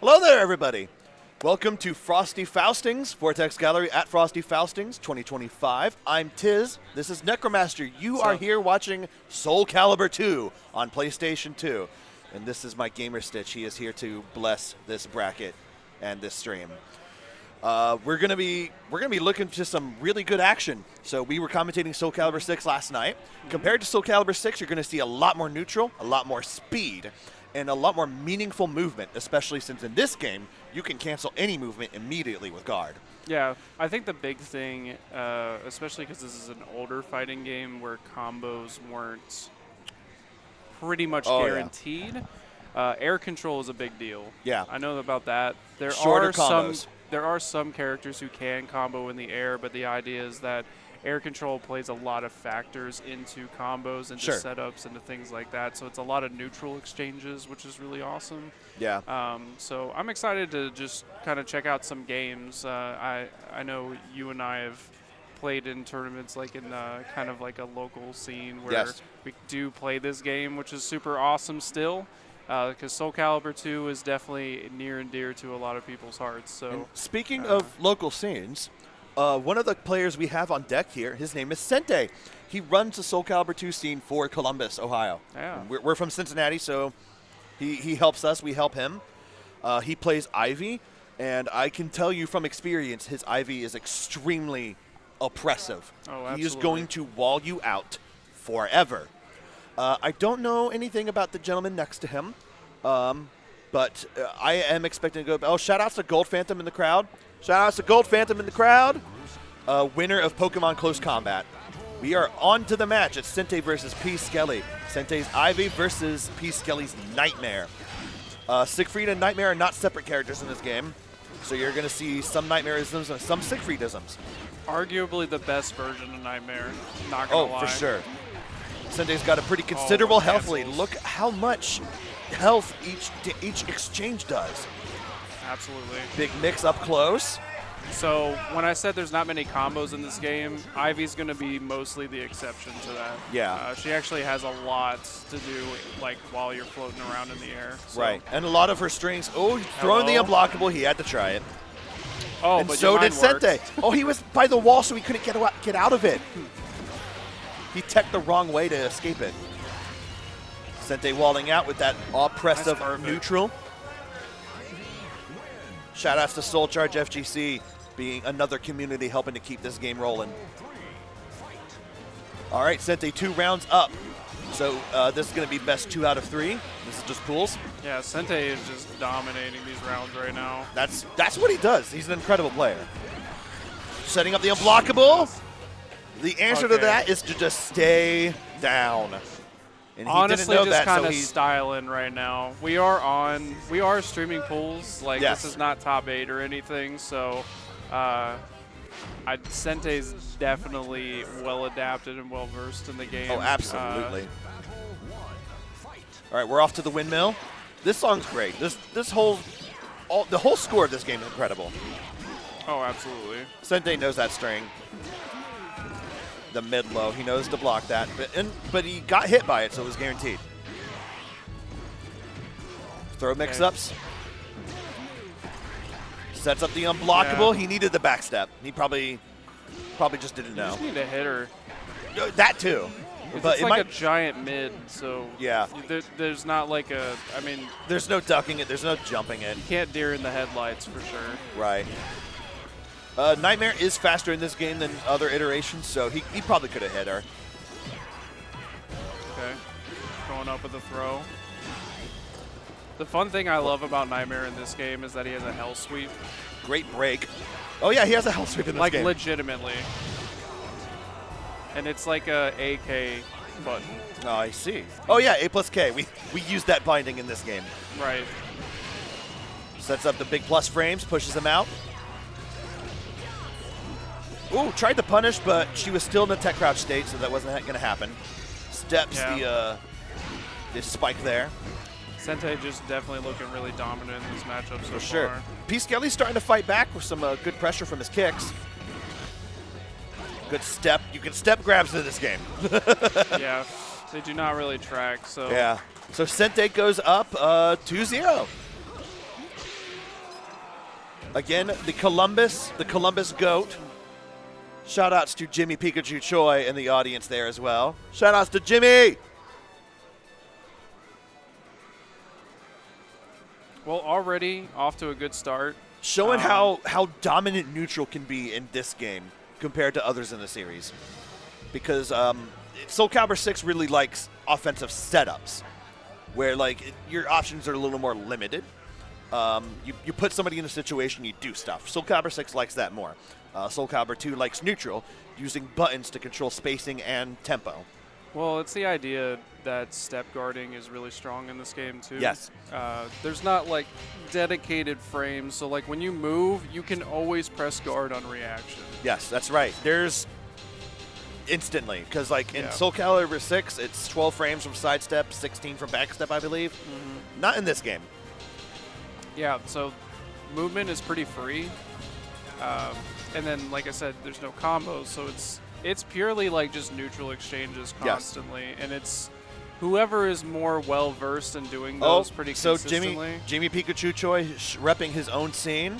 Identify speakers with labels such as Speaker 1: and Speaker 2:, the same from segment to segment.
Speaker 1: Hello there, everybody. Welcome to Frosty Faustings, Vortex Gallery at Frosty Faustings 2025. I'm TiZ. This is Necromaster. You are here watching Soulcalibur 2 on PlayStation 2. And this is my gamer Stitch. He is here to bless this bracket and this stream. We're gonna be looking to some really good action. So we were commentating Soulcalibur 6 last night. Compared to Soulcalibur 6, you're gonna see a lot more neutral, a lot more speed, and a lot more meaningful movement, especially since in this game, you can cancel any movement immediately with guard.
Speaker 2: Yeah, I think the big thing, especially because this is an older fighting game where combos weren't pretty much guaranteed, air control is a big deal.
Speaker 1: Yeah.
Speaker 2: I know about that. There are some characters who can combo in the air, but the idea is that air control plays a lot of factors into combos, into setups, into things like that. So it's a lot of neutral exchanges, which is really awesome.
Speaker 1: Yeah.
Speaker 2: So I'm excited to just kind of check out some games. I know you and I have played in tournaments like in kind of like a local scene where we do play this game, which is super awesome still. Because Soulcalibur 2 is definitely near and dear to a lot of people's hearts. So,
Speaker 1: and speaking of local scenes, one of the players we have on deck here, his name is Sente. He runs the Soulcalibur 2 scene for Columbus, Ohio.
Speaker 2: Yeah.
Speaker 1: We're from Cincinnati, so he helps us. We help him. He plays Ivy, and I can tell you from experience, his Ivy is extremely oppressive.
Speaker 2: Oh, absolutely.
Speaker 1: He is going to wall you out forever. I don't know anything about the gentleman next to him, but I am expecting to go. Oh, shout-outs to Gold Phantom in the crowd. Shout-outs to Gold Phantom in the crowd. Winner of Pokemon Close Combat. We are on to the match. It's Sente versus P. Skelly. Sente's Ivy versus P. Skelly's Nightmare. Siegfried and Nightmare are not separate characters in this game, so you're going to see some Nightmareisms and some Siegfriedisms.
Speaker 2: Arguably the best version of Nightmare. Not gonna lie.
Speaker 1: For sure. Sente's got a pretty considerable health lead. Look how much health each exchange does.
Speaker 2: Absolutely.
Speaker 1: Big mix up close.
Speaker 2: So when I said there's not many combos in this game, Ivy's going to be mostly the exception to that.
Speaker 1: Yeah.
Speaker 2: She actually has a lot to do like while you're floating around in the air. So.
Speaker 1: Right. And a lot of her strings. Oh, throwing the unblockable. He had to try it.
Speaker 2: Oh,
Speaker 1: and
Speaker 2: but
Speaker 1: so did Sente.
Speaker 2: worked.
Speaker 1: Oh, he was by the wall, so he couldn't get out of it. He teched the wrong way to escape it. Sente walling out with that oppressive neutral. Shoutouts to Soul Charge FGC being another community helping to keep this game rolling. All right, Sente 2 rounds up. So this is going to be best 2 out of 3. This is just pools.
Speaker 2: Yeah, Sente is just dominating these rounds right now.
Speaker 1: That's what he does. He's an incredible player. Setting up the unblockable. The answer to that is to just stay down. And
Speaker 2: honestly,
Speaker 1: didn't know
Speaker 2: just
Speaker 1: that,
Speaker 2: kind of
Speaker 1: so
Speaker 2: styling right now. We are streaming pools. Like this is not top 8 or anything. So, Sente's definitely well adapted and well versed in the game.
Speaker 1: Oh, absolutely. All right, we're off to the windmill. This song's great. The whole score of this game is incredible.
Speaker 2: Oh, absolutely.
Speaker 1: Sente knows that string. The mid-low. He knows to block that, but he got hit by it, so it was guaranteed. Throw mix-ups. Sets up the unblockable. Yeah. He needed the backstep. He probably just didn't know.
Speaker 2: You just need a hitter.
Speaker 1: That too.
Speaker 2: But it's like a giant mid, so
Speaker 1: yeah.
Speaker 2: There's not like
Speaker 1: there's no ducking it. There's no jumping it.
Speaker 2: You can't deer in the headlights for sure.
Speaker 1: Right. Nightmare is faster in this game than other iterations, so he probably could have hit her.
Speaker 2: Okay. Going up with a throw. The fun thing I love about Nightmare in this game is that he has a hell sweep.
Speaker 1: Great break. Oh, yeah, he has a hell sweep in this game.
Speaker 2: Like, legitimately. And it's like a AK button.
Speaker 1: Oh, I see. Oh, yeah, A plus K. We use that binding in this game.
Speaker 2: Right.
Speaker 1: Sets up the big plus frames, pushes him out. Ooh, tried to punish, but she was still in the tech crouch state, so that wasn't going to happen. Steps the spike there.
Speaker 2: Sente just definitely looking really dominant in this matchup so far.
Speaker 1: Sure. P. Skelly's starting to fight back with some good pressure from his kicks. Good step. You can step grabs in this game.
Speaker 2: Yeah, they do not really track. So
Speaker 1: yeah. So Sente goes up 2-0. Again, the Columbus goat. Shout-outs to Jimmy Pikachu Choi in the audience there as well. Shout-outs to Jimmy!
Speaker 2: Well, already off to a good start.
Speaker 1: Showing how dominant neutral can be in this game compared to others in the series. Because Soulcalibur 6 really likes offensive setups, where like your options are a little more limited. You put somebody in a situation, you do stuff. Soulcalibur 6 likes that more. Soulcalibur 2 likes neutral, using buttons to control spacing and tempo.
Speaker 2: Well, it's the idea that step guarding is really strong in this game too.
Speaker 1: Yes.
Speaker 2: There's not like dedicated frames, so like when you move, you can always press guard on reaction.
Speaker 1: Yes, that's right. There's instantly, because like in Soulcalibur 6, it's 12 frames from sidestep, 16 from backstep, I believe. Mm-hmm. Not in this game.
Speaker 2: Yeah, so movement is pretty free. And then, like I said, there's no combos, so it's purely like just neutral exchanges constantly, and it's whoever is more well versed in doing those pretty consistently.
Speaker 1: Jimmy Pikachu Choi repping his own scene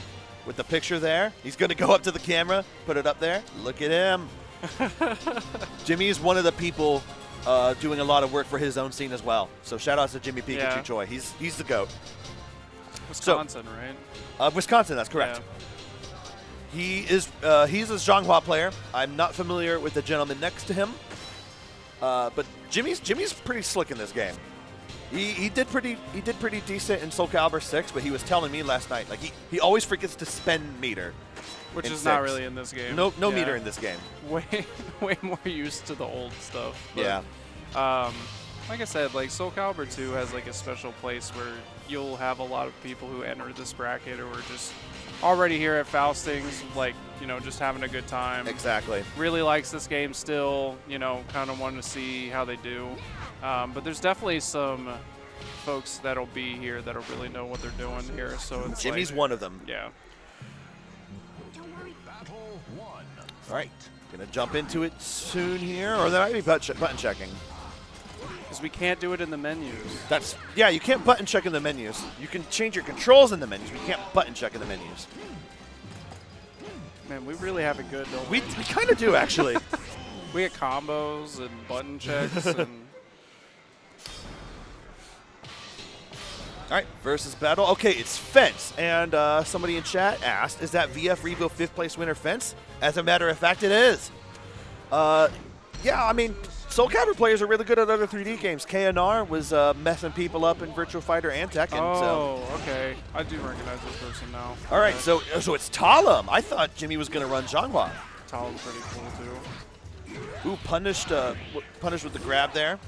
Speaker 1: with the picture there. He's going to go up to the camera, put it up there. Look at him. Jimmy is one of the people doing a lot of work for his own scene as well. So shout out to Jimmy Pikachu Choi. He's the GOAT.
Speaker 2: Wisconsin, right?
Speaker 1: Wisconsin, that's correct.
Speaker 2: Yeah.
Speaker 1: He's a Zhonghua player. I'm not familiar with the gentleman next to him, but Jimmy's pretty slick in this game. He did pretty decent in Soulcalibur 6, but he was telling me last night like he always forgets to spend meter,
Speaker 2: which is not really in this game.
Speaker 1: No meter in this game.
Speaker 2: Way more used to the old stuff. But,
Speaker 1: yeah.
Speaker 2: Like I said, like Soulcalibur 2 has like a special place where you'll have a lot of people who enter this bracket or just already here at Faustings, like, you know, just having a good time.
Speaker 1: Exactly.
Speaker 2: Really likes this game still, you know, kind of wanting to see how they do. But there's definitely some folks that'll be here that'll really know what they're doing here. So it's
Speaker 1: Jimmy's
Speaker 2: like,
Speaker 1: one of them.
Speaker 2: Yeah.
Speaker 1: All right. Gonna jump into it soon here, or there might be button checking.
Speaker 2: Because we can't do it in the menus.
Speaker 1: You can't button check in the menus. You can change your controls in the menus, but you can't button check in the menus.
Speaker 2: Man, we really have it good, don't we?
Speaker 1: We kind of do, actually.
Speaker 2: We get combos and button checks. And
Speaker 1: all right, versus battle. Okay, it's Fence. And somebody in chat asked, is that VF Revo 5th place winner Fence? As a matter of fact, it is. Yeah, I mean, Soulcalibur players are really good at other 3D games. KNR was messing people up in Virtua Fighter and Tekken.
Speaker 2: Okay. I do recognize this person now.
Speaker 1: All right, so it's Talum. I thought Jimmy was going to run Zhonghua.
Speaker 2: Talum's pretty cool, too.
Speaker 1: Ooh, punished with the grab there.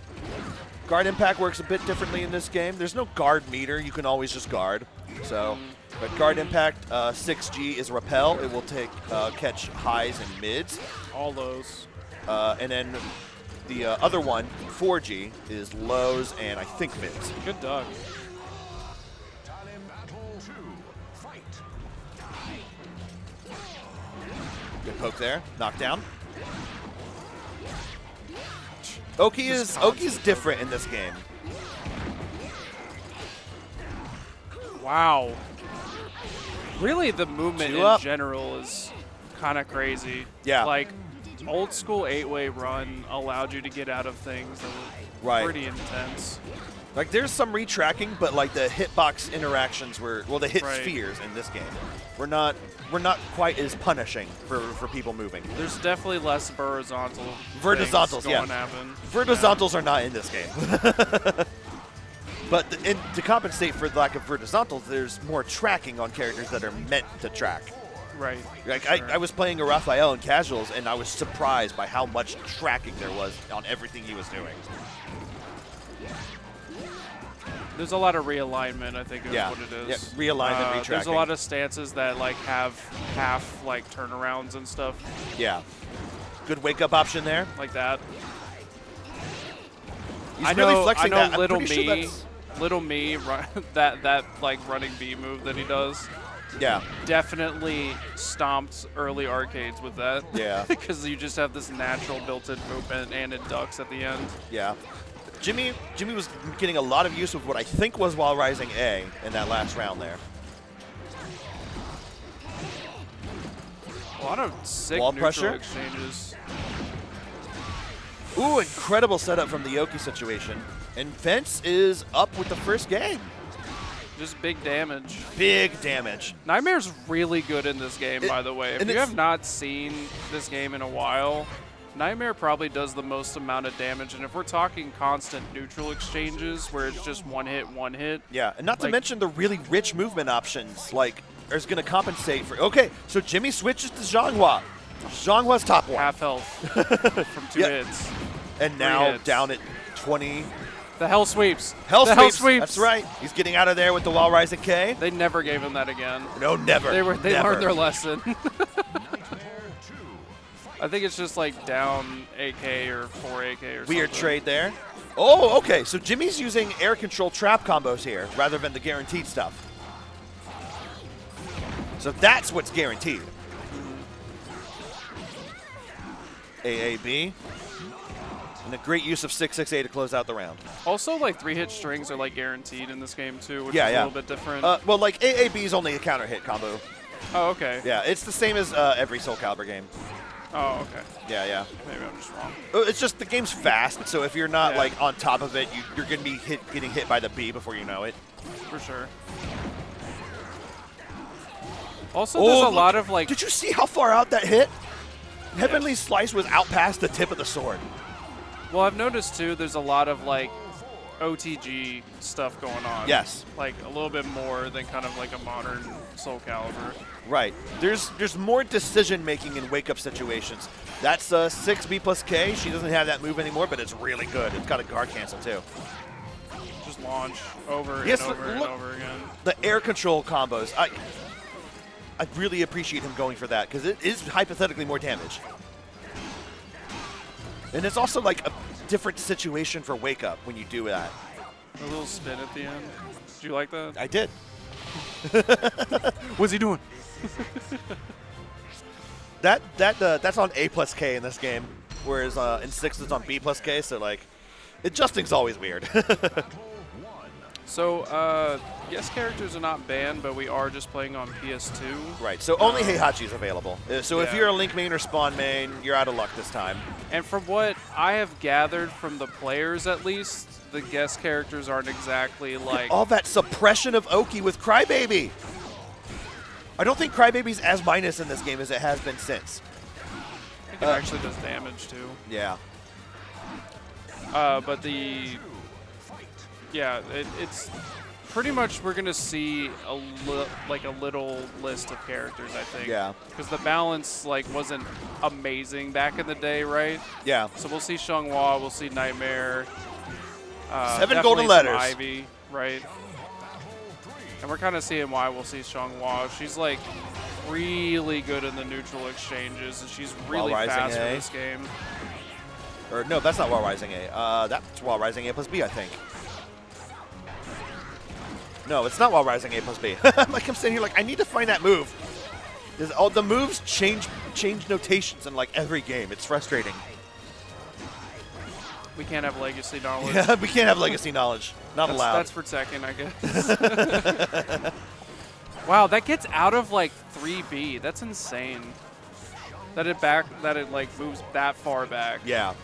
Speaker 1: Guard impact works a bit differently in this game. There's no guard meter. You can always just guard. So, but guard impact 6G is repel. It will catch highs and mids.
Speaker 2: All those.
Speaker 1: And then the other one, 4G, is lows and I think mids.
Speaker 2: Good duck.
Speaker 1: Good poke there. Knockdown. Oki's different in this game.
Speaker 2: Wow. Really, the movement in general is kind of crazy.
Speaker 1: Yeah.
Speaker 2: Like, old school 8-way run allowed you to get out of things that were pretty intense.
Speaker 1: Like, there's some retracking, but like the hitbox interactions the hit spheres in this game were not quite as punishing for people moving.
Speaker 2: There's definitely less vertizontal
Speaker 1: going
Speaker 2: to happen.
Speaker 1: Vertizontals are not in this game. But to compensate for the lack of vertizontals, there's more tracking on characters that are meant to track.
Speaker 2: Right.
Speaker 1: Like I was playing a Raphael in casuals, and I was surprised by how much tracking there was on everything he was doing.
Speaker 2: There's a lot of realignment, I think is what it is.
Speaker 1: Yeah, realignment, retracking.
Speaker 2: There's a lot of stances that like have half like turnarounds and stuff.
Speaker 1: Yeah. Good wake up option there.
Speaker 2: Like that.
Speaker 1: He's really flexing that.
Speaker 2: I know little me, that like running B move that he does.
Speaker 1: Yeah.
Speaker 2: Definitely stomped early arcades with that.
Speaker 1: Yeah.
Speaker 2: Because you just have this natural built-in movement and it ducks at the end.
Speaker 1: Yeah. Jimmy was getting a lot of use of what I think was while rising A in that last round there.
Speaker 2: lot of sick
Speaker 1: Wall
Speaker 2: neutral
Speaker 1: pressure.
Speaker 2: exchanges.
Speaker 1: Ooh, incredible setup from the Oki situation. And Fence is up with the first game.
Speaker 2: Just big damage.
Speaker 1: Big damage.
Speaker 2: Nightmare's really good in this game, by the way. If you have not seen this game in a while, Nightmare probably does the most amount of damage. And if we're talking constant neutral exchanges where it's just one hit.
Speaker 1: Yeah, and not to mention the really rich movement options, like, is going to compensate for. Okay, so Jimmy switches to Zhanghua. Zhanghua's top one.
Speaker 2: Half health from 2 hits.
Speaker 1: And now
Speaker 2: hits.
Speaker 1: down at 20.
Speaker 2: The Hell Sweeps.
Speaker 1: Hell
Speaker 2: sweeps.
Speaker 1: That's right. He's getting out of there with the Wall Rising K.
Speaker 2: They never gave him that again.
Speaker 1: No, never.
Speaker 2: They
Speaker 1: never.
Speaker 2: learned their lesson. I think it's just like down AK or 4 AK or something.
Speaker 1: Weird trade there. Oh, okay. So Jimmy's using air control trap combos here rather than the guaranteed stuff. So that's what's guaranteed. AAB. And a great use of 668 to close out the round.
Speaker 2: Also, like 3-hit strings are like guaranteed in this game too, which is a little bit different.
Speaker 1: Well, like AAB is only a counter hit combo.
Speaker 2: Oh, okay.
Speaker 1: Yeah, it's the same as every Soulcalibur game.
Speaker 2: Oh, okay.
Speaker 1: Yeah.
Speaker 2: Maybe I'm just wrong.
Speaker 1: It's just the game's fast, so if you're not like on top of it, you're going to be getting hit by the B before you know it.
Speaker 2: For sure. Also, there's a lot of like.
Speaker 1: Did you see how far out that hit? Heavenly Slice was out past the tip of the sword.
Speaker 2: Well, I've noticed too. There's a lot of like OTG stuff going on.
Speaker 1: Yes.
Speaker 2: Like a little bit more than kind of like a modern Soulcalibur.
Speaker 1: Right. There's more decision making in wake up situations. That's 6B plus K. She doesn't have that move anymore, but it's really good. It's got a guard cancel too.
Speaker 2: Just launch over and over and over again.
Speaker 1: The air control combos. I really appreciate him going for that because it is hypothetically more damage. And it's also like a different situation for wake up when you do that.
Speaker 2: A little spin at the end. Did you like that?
Speaker 1: I did.
Speaker 2: What's he doing?
Speaker 1: That's on A plus K in this game, whereas in 6 it's on B plus K. So like, adjusting's always weird.
Speaker 2: So, yes, characters are not banned, but we are just playing on PS2.
Speaker 1: Right, so only Heihachi's available. So if you're a Link main or Spawn main, you're out of luck this time.
Speaker 2: And from what I have gathered from the players, at least, the guest characters aren't exactly like...
Speaker 1: All that suppression of Oki with Crybaby. I don't think Crybaby's as minus in this game as it has been since.
Speaker 2: I think it actually does damage, too.
Speaker 1: Yeah.
Speaker 2: But the... Yeah, it's pretty much we're going to see a little list of characters, I think.
Speaker 1: Yeah.
Speaker 2: Because the balance wasn't amazing back in the day, right?
Speaker 1: Yeah.
Speaker 2: So we'll see Zhanghua, we'll see Nightmare.
Speaker 1: 7 golden letters.
Speaker 2: Ivy, right? And we're kind of seeing why we'll see Zhanghua. She's really good in the neutral exchanges, and she's really fast in this game.
Speaker 1: Or no, that's not Wall Rising A. That's Wall Rising A plus B, I think. No, it's not Wall Rising A plus B. I'm sitting here I need to find that move. All the moves change notations in every game. It's frustrating.
Speaker 2: We can't have legacy knowledge.
Speaker 1: Yeah, we can't have legacy knowledge. Not allowed.
Speaker 2: That's for Tekken, I guess. Wow, that gets out of 3B. That's insane. That it moves that far back.
Speaker 1: Yeah.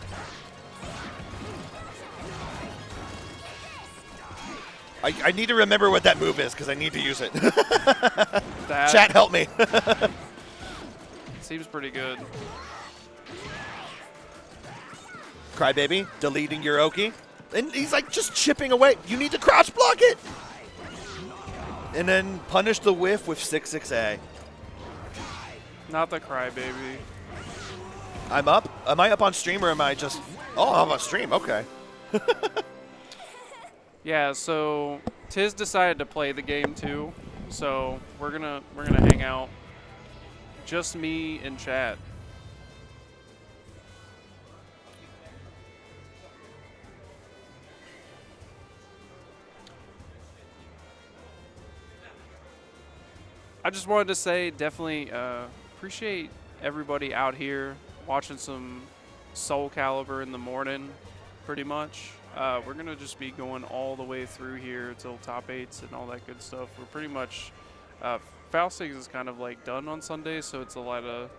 Speaker 1: I need to remember what that move is because I need to use it. Chat, help me.
Speaker 2: Seems pretty good.
Speaker 1: Crybaby, deleting your Oki. And he's just chipping away. You need to crouch block it. And then punish the whiff with 6-6A.
Speaker 2: Not the Crybaby.
Speaker 1: I'm up. Am I up on stream or am I just... Oh, I'm on stream. Okay.
Speaker 2: Yeah, so TiZ decided to play the game too. So we're gonna hang out. Just me and chat. I just wanted to say definitely appreciate everybody out here watching some Soulcalibur in the morning, pretty much. We're going to just be going all the way through here till top 8s and all that good stuff. We're pretty much, Faustings is kind of done on Sunday, so it's a lot of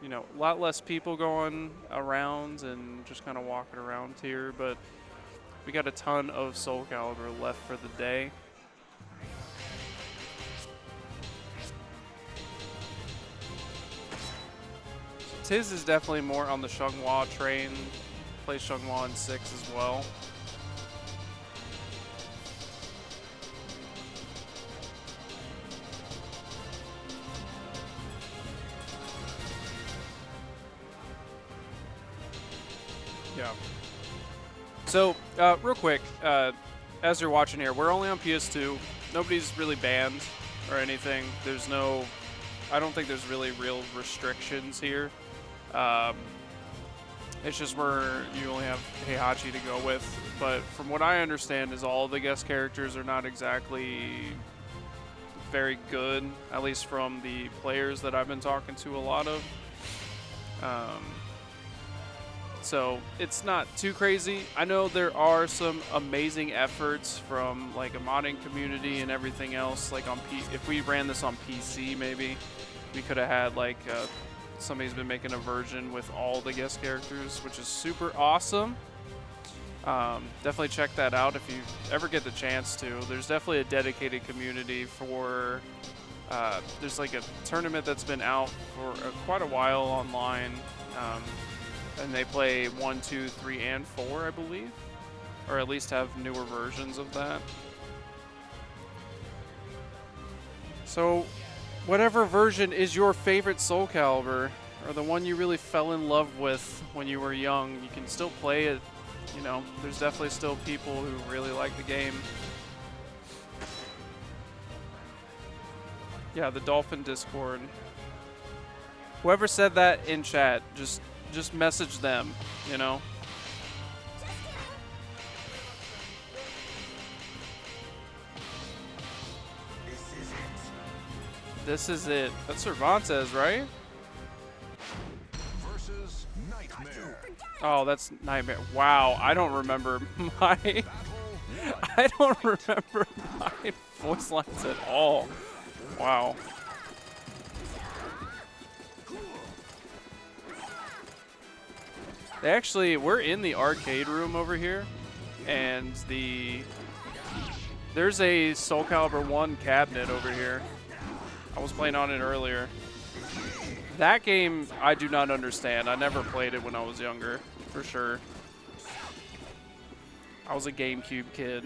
Speaker 2: you know, a lot less people going around and just kind of walking around here, but we got a ton of Soulcalibur left for the day. TiZ is definitely more on the Xianghua train. Plays Xianghua in 6 as well. Yeah. So, real quick, as you're watching here, we're only on PS2. Nobody's really banned or anything. There's no, I don't think there's really real restrictions here. It's just where you only have Heihachi to go with. But from what I understand is all the guest characters are not exactly very good, at least from the players that I've been talking to a lot of. So it's not too crazy. I know there are some amazing efforts from like a modding community and everything else. Like on if we ran this on PC, maybe we could have had like somebody's been making a version with all the guest characters, which is super awesome. Definitely check that out if you ever get the chance to. There's definitely a dedicated community for. There's like a tournament that's been out for quite a while online. And they play 1, 2, 3, and 4, I believe, or at least have newer versions of that. So, whatever version is your favorite Soulcalibur, or the one you really fell in love with when you were young, you can still play it. You know, there's definitely still people who really like the game. Yeah, the Dolphin Discord. Whoever said that in chat, just message them, you know. This is it. That's Cervantes, right?
Speaker 3: Versus Nightmare.
Speaker 2: Oh, that's Nightmare. Wow, I don't remember my voice lines at all. Wow. They actually, we're in the arcade room over here, and there's a Soulcalibur 1 cabinet over here. I was playing on it earlier. That game, I do not understand. I never played it when I was younger, for sure. I was a GameCube kid.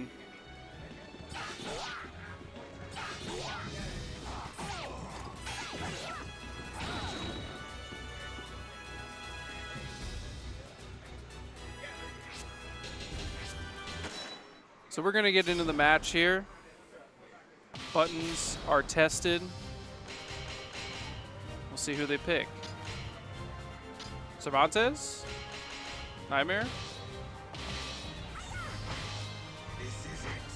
Speaker 2: So we're going to get into the match here. Buttons are tested. We'll see who they pick. Cervantes? Nightmare?
Speaker 3: This is it.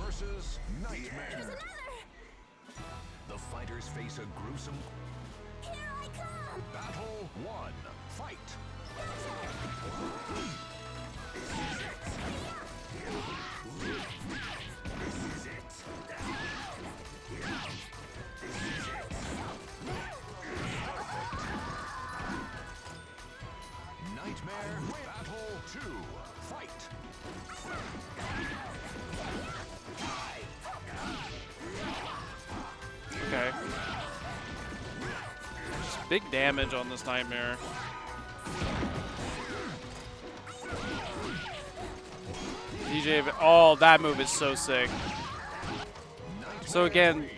Speaker 3: Versus Nightmare. The fighters face a gruesome.
Speaker 4: Here I come!
Speaker 3: Battle 1. Fight. Nightmare Battle 2. Fight.
Speaker 2: Okay. Just big damage on this Nightmare. DJ, oh, that move is so sick. So again,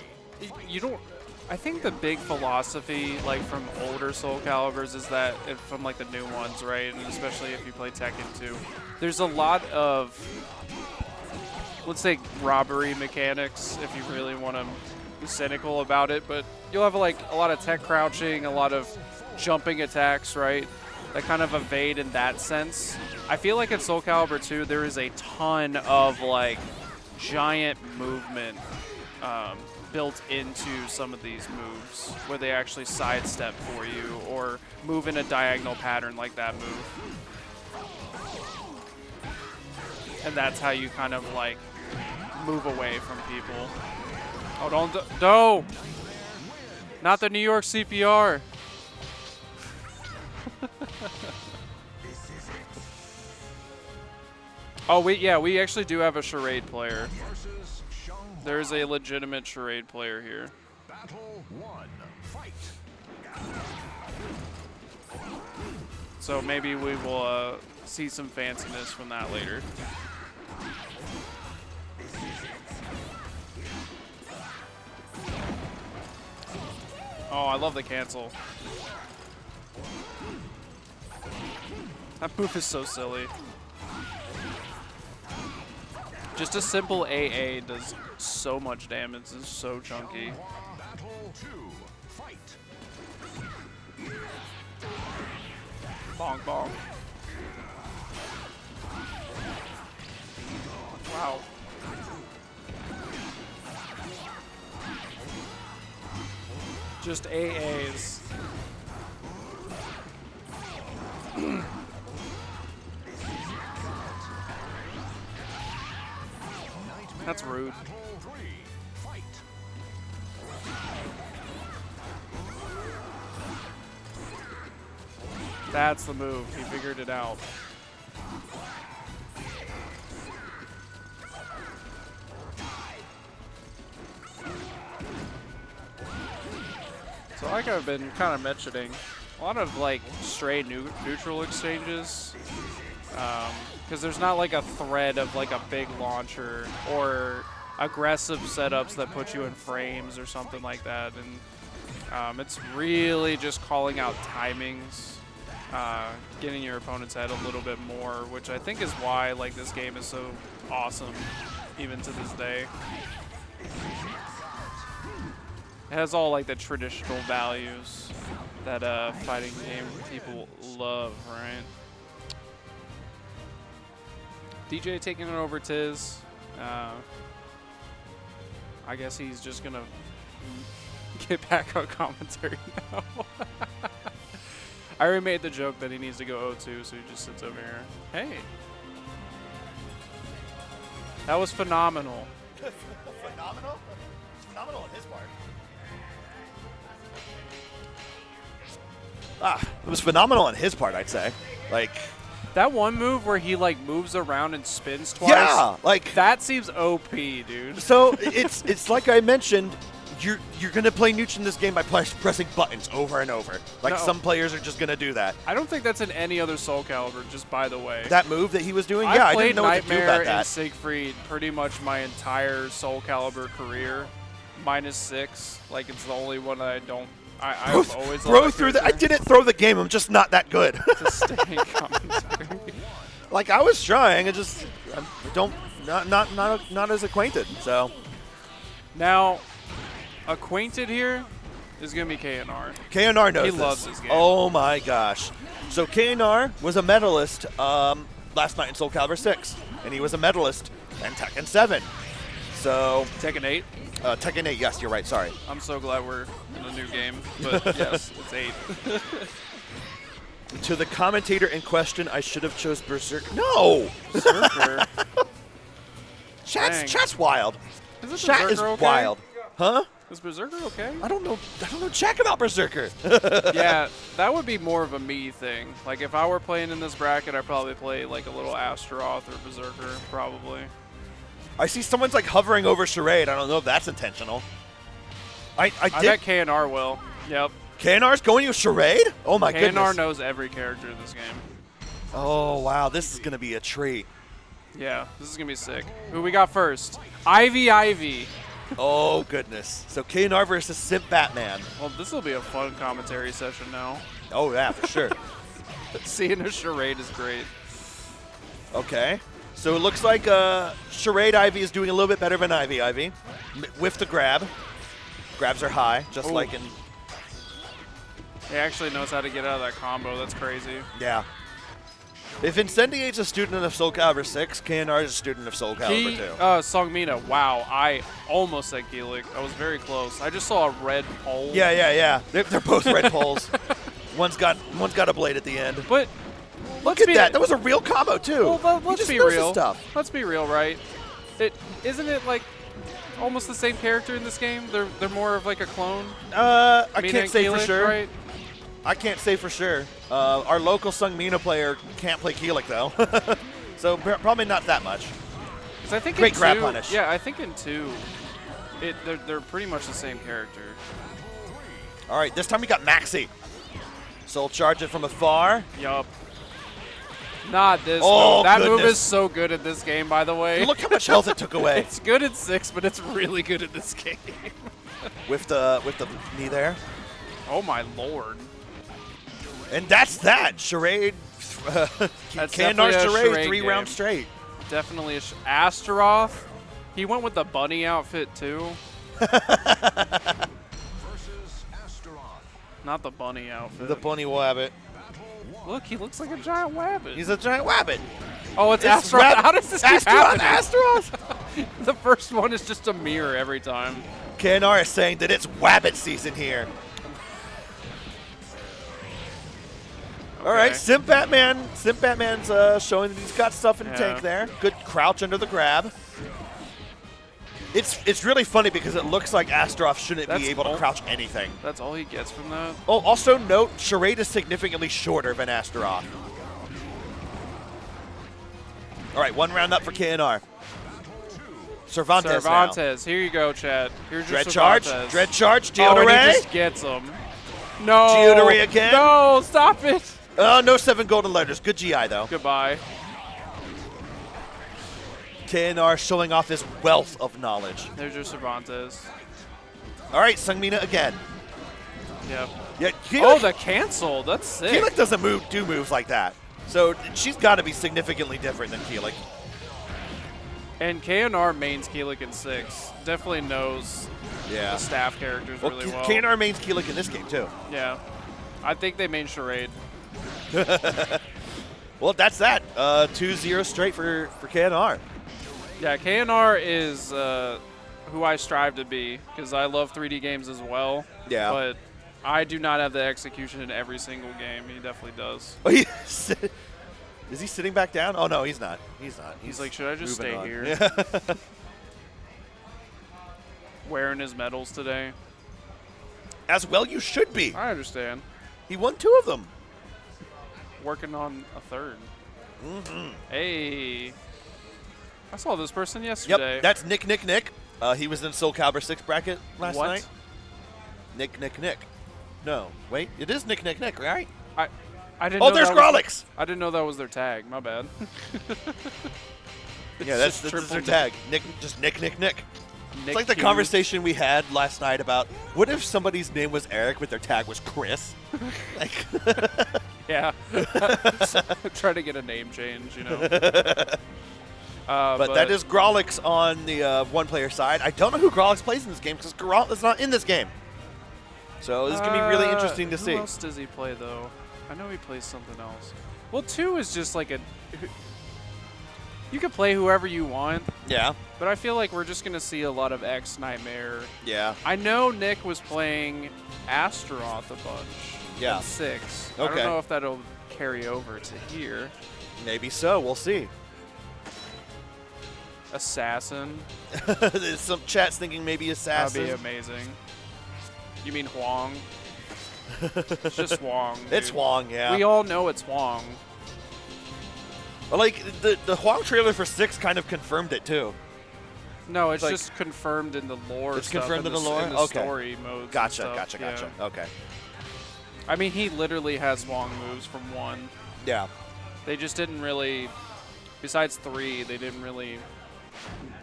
Speaker 2: you don't. I think the big philosophy, like from older Soulcaliburs, is that from like the new ones, right? And especially if you play Tekken 2, there's a lot of, let's say, robbery mechanics. If you really want to be cynical about it, but you'll have like a lot of tech crouching, a lot of jumping attacks, right? That kind of evade in that sense. I feel like in Soulcalibur 2, there is a ton of like giant movement built into some of these moves where they actually sidestep for you or move in a diagonal pattern like that move. And that's how you kind of like move away from people. Oh, don't. No! Not the New York CPR. Oh, we actually do have a charade player. There's a legitimate charade player here.
Speaker 3: Battle 1. Fight.
Speaker 2: So maybe we will see some fanciness from that later. Oh, I love the cancel. That move is so silly. Just a simple AA does so much damage. It's so chunky.
Speaker 3: Battle 2. Fight.
Speaker 2: Bonk, bonk. Wow. Just AAs. That's rude.
Speaker 3: Battle 3. Fight.
Speaker 2: That's the move. He figured it out. So like I've been kind of mentioning, a lot of like stray neutral exchanges, because there's not like a thread of like a big launcher or aggressive setups that put you in frames or something like that, and it's really just calling out timings, getting your opponent's head a little bit more, which I think is why like this game is so awesome even to this day. It has all like the traditional values that fighting game people love, right? DJ taking it over TiZ. I guess he's just gonna get back on commentary now. I already made the joke that he needs to go 0-2, so he just sits over here. Hey. That was phenomenal.
Speaker 1: Phenomenal? Phenomenal on his part. It was phenomenal on his part, I'd say. Like,
Speaker 2: that one move where he like moves around and spins twice.
Speaker 1: yeah, like
Speaker 2: that seems OP, dude.
Speaker 1: So it's like I mentioned, you're gonna play neutral in this game by pressing buttons over and over. Like
Speaker 2: No.
Speaker 1: some players are just gonna do that.
Speaker 2: I don't think that's in any other Soulcalibur. Just by the way,
Speaker 1: That move that he was doing,
Speaker 2: I've
Speaker 1: yeah, I
Speaker 2: played
Speaker 1: didn't know what to do
Speaker 2: Nightmare
Speaker 1: about
Speaker 2: and
Speaker 1: that.
Speaker 2: Siegfried pretty much my entire Soulcalibur career, -6. Like it's the only one that I don't. I've always
Speaker 1: Bro through that. I didn't throw the game. I'm just not that good.
Speaker 2: to stay commentary.
Speaker 1: Like I was trying. I just not as acquainted. So
Speaker 2: Now, acquainted here is gonna be KNR.
Speaker 1: KNR knows
Speaker 2: He
Speaker 1: this.
Speaker 2: loves this game.
Speaker 1: Oh my gosh. So KNR was a medalist last night in Soulcalibur 6, and he was a medalist in Tekken 7. So
Speaker 2: Tekken 8.
Speaker 1: Tekken 8. Yes, you're right. Sorry.
Speaker 2: I'm so glad we're in a new game, but yes, it's 8.
Speaker 1: To the commentator in question, I should have chose Berserk. No.
Speaker 2: Berserker. Dang.
Speaker 1: Chat's wild.
Speaker 2: Is this
Speaker 1: Chat is
Speaker 2: Berserker okay?
Speaker 1: wild. Huh?
Speaker 2: Is Berserker okay?
Speaker 1: I don't know jack about Berserker.
Speaker 2: Yeah, that would be more of a me thing. Like if I were playing in this bracket, I'd probably play like a little Astaroth or Berserker, probably.
Speaker 1: I see someone's like hovering over Charade. I don't know if that's intentional. I
Speaker 2: I
Speaker 1: did.
Speaker 2: bet KNR will. Yep.
Speaker 1: KNR's going to Charade? Oh my
Speaker 2: KNR
Speaker 1: goodness.
Speaker 2: knows every character in this game.
Speaker 1: Oh wow, this is gonna be a treat.
Speaker 2: Yeah, this is gonna be sick. Who we got first? Ivy.
Speaker 1: Oh goodness. So KNR versus Simp Batman.
Speaker 2: Well, this will be a fun commentary session now.
Speaker 1: Oh yeah, for sure.
Speaker 2: Seeing a charade is great.
Speaker 1: Okay. So it looks like Charade Ivy is doing a little bit better than Ivy. With the grab. Grabs are high, just
Speaker 2: Ooh.
Speaker 1: like in.
Speaker 2: He actually knows how to get out of that combo. That's crazy.
Speaker 1: Yeah. If Incendiate's a student of Soulcalibur 6, KNR is a student of Soulcalibur 2.
Speaker 2: Songmina. Wow, I almost said Gelik. I was very close. I just saw a red pole.
Speaker 1: Yeah. They're both red poles. One's got a blade at the end.
Speaker 2: But
Speaker 1: Look at that. That was a real combo too.
Speaker 2: Well,
Speaker 1: He
Speaker 2: let's
Speaker 1: just
Speaker 2: be
Speaker 1: knows his
Speaker 2: real.
Speaker 1: Stuff.
Speaker 2: Let's be real, right? Isn't it like almost the same character in this game? They're more of like a clone.
Speaker 1: I
Speaker 2: Mina
Speaker 1: can't
Speaker 2: and
Speaker 1: say for
Speaker 2: Keelik,
Speaker 1: sure.
Speaker 2: Right?
Speaker 1: I can't say for sure. Our local Sung Mina player can't play Keelik though, so probably not that much.
Speaker 2: 'Cause I think
Speaker 1: Great
Speaker 2: in
Speaker 1: grab
Speaker 2: 2,
Speaker 1: punish.
Speaker 2: Yeah, I think in 2, they're pretty much the same character.
Speaker 1: All right, this time we got Maxi. Soul charge it from afar.
Speaker 2: Yup. Not this
Speaker 1: Oh,
Speaker 2: move. That move
Speaker 1: goodness.
Speaker 2: is so good in this game, by the way.
Speaker 1: Look how much health it took away.
Speaker 2: It's good in 6, but it's really good in this game.
Speaker 1: with the knee there.
Speaker 2: Oh my lord.
Speaker 1: And that's that. Charade.
Speaker 2: That's
Speaker 1: K&R
Speaker 2: definitely a
Speaker 1: Charade,
Speaker 2: charade
Speaker 1: 3
Speaker 2: game.
Speaker 1: rounds straight.
Speaker 2: Definitely a Astaroth. He went with the bunny outfit too.
Speaker 3: Versus Astaroth.
Speaker 2: Not the bunny outfit.
Speaker 1: The bunny wabbit.
Speaker 2: Look, he looks like a giant wabbit.
Speaker 1: He's a giant wabbit.
Speaker 2: Oh, it's Astaroth. How does this keep
Speaker 1: Astaroth,
Speaker 2: happening?
Speaker 1: Astaroth.
Speaker 2: The first one is just a mirror every time.
Speaker 1: K&R is saying that it's wabbit season here. All right,
Speaker 2: Okay.
Speaker 1: Simp Batman. Simp Batman's showing that he's got stuff in the tank there. Good crouch under the grab. It's really funny because it looks like Astaroth shouldn't
Speaker 2: That's
Speaker 1: be able to
Speaker 2: all-
Speaker 1: crouch anything.
Speaker 2: That's all he gets from that.
Speaker 1: Oh, also note, Charade is significantly shorter than Astaroth. All right, 1 round up for K&R. Cervantes now.
Speaker 2: Cervantes. Here you go, Chad. Here's your
Speaker 1: Dread charge.
Speaker 2: Cervantes.
Speaker 1: Dread charge.
Speaker 2: Oh, and he
Speaker 1: Deodore.
Speaker 2: just gets him. No.
Speaker 1: Deodore again?
Speaker 2: No, stop it.
Speaker 1: Oh, no 7 golden letters. Good GI, though.
Speaker 2: Goodbye.
Speaker 1: K&R showing off his wealth of knowledge.
Speaker 2: There's your Cervantes.
Speaker 1: All right, Sung Mina again.
Speaker 2: Yep.
Speaker 1: Yeah,
Speaker 2: Oh,
Speaker 1: Keelik,
Speaker 2: the cancel. That's sick.
Speaker 1: Keelik doesn't do moves like that. So she's got to be significantly different than Keelik.
Speaker 2: And K&R mains Keelik in 6. Definitely knows
Speaker 1: Yeah.
Speaker 2: the staff characters
Speaker 1: Well,
Speaker 2: really well.
Speaker 1: K&R mains Keelik in this game, too.
Speaker 2: Yeah. I think they main Charade.
Speaker 1: Well, that's that. 2-0 straight for K&R.
Speaker 2: Yeah, K&R is who I strive to be because I love 3D games as well.
Speaker 1: Yeah.
Speaker 2: But I do not have the execution in every single game. He definitely does.
Speaker 1: Oh, is he sitting back down? Oh, no, he's not. He's not.
Speaker 2: He's like, should I just
Speaker 1: moving
Speaker 2: stay
Speaker 1: on.
Speaker 2: here?
Speaker 1: Yeah.
Speaker 2: Wearing his medals today.
Speaker 1: As well you should be.
Speaker 2: I understand.
Speaker 1: He won 2 of them.
Speaker 2: Working on a 3rd.
Speaker 1: Mm-hmm.
Speaker 2: Hey. I saw this person yesterday.
Speaker 1: Yep, that's Nick. He was in Soulcalibur 6 bracket last
Speaker 2: What?
Speaker 1: night. Nick. No, wait, it is Nick, right?
Speaker 2: I didn't
Speaker 1: Oh,
Speaker 2: know
Speaker 1: there's
Speaker 2: that was-
Speaker 1: Grolix.
Speaker 2: I didn't know that was their tag. My bad.
Speaker 1: Yeah, that's
Speaker 2: just
Speaker 1: their
Speaker 2: triple
Speaker 1: tag. Nick.
Speaker 2: Nick
Speaker 1: It's like the
Speaker 2: Q.
Speaker 1: conversation we had last night about what if somebody's name was Eric but their tag was Chris? Like,
Speaker 2: Yeah. Try to get a name change, you know.
Speaker 1: but that is Grolix on the one-player side. I don't know who Grolix plays in this game because Grolix is not in this game. So this is going to be really interesting to see.
Speaker 2: Who else does he play, though? I know he plays something else. Well, 2 is just like a... You can play whoever you want,
Speaker 1: Yeah,
Speaker 2: but I feel like we're just going to see a lot of X Nightmare.
Speaker 1: yeah.
Speaker 2: I know Nick was playing Astaroth a bunch.
Speaker 1: Yeah.
Speaker 2: In 6. I
Speaker 1: Okay.
Speaker 2: don't know if that'll carry over to here.
Speaker 1: Maybe so. We'll see.
Speaker 2: Assassin.
Speaker 1: There's some chats thinking maybe Assassin.
Speaker 2: That'd be amazing. You mean Huang? It's just Huang.
Speaker 1: It's
Speaker 2: dude.
Speaker 1: Huang, yeah.
Speaker 2: We all know it's Huang.
Speaker 1: Well, like, the Huang trailer for 6 kind of confirmed it, too.
Speaker 2: No, it's
Speaker 1: Like-
Speaker 2: just confirmed in the lore.
Speaker 1: It's
Speaker 2: stuff,
Speaker 1: confirmed in the
Speaker 2: s-
Speaker 1: lore?
Speaker 2: in the
Speaker 1: Okay.
Speaker 2: story modes.
Speaker 1: Gotcha.
Speaker 2: and stuff. Yeah.
Speaker 1: Okay.
Speaker 2: I mean, he literally has Huang moves from 1.
Speaker 1: Yeah.
Speaker 2: They just didn't really. Besides 3, they didn't really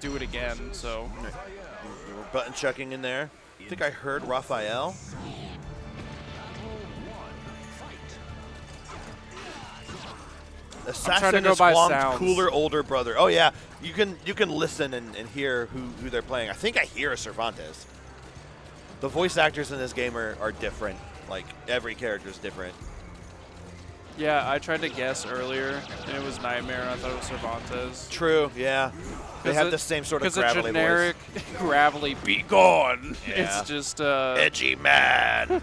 Speaker 2: do it again. So
Speaker 1: We're button checking in there. I think I heard Raphael. Assassin
Speaker 2: go
Speaker 1: is
Speaker 2: by
Speaker 1: Huang's
Speaker 2: sounds.
Speaker 1: cooler older brother. Oh yeah, you can listen and hear who they're playing. I think I hear a Cervantes. The voice actors in this game are different. Like every character is different.
Speaker 2: yeah, I tried to guess earlier, and it was Nightmare. And I thought it was Cervantes.
Speaker 1: True. Yeah. They
Speaker 2: 'Cause
Speaker 1: have
Speaker 2: it-
Speaker 1: the same sort of
Speaker 2: Because a
Speaker 1: gravelly
Speaker 2: generic gravelly be gone.
Speaker 1: Yeah.
Speaker 2: It's just
Speaker 1: voice. Edgy man.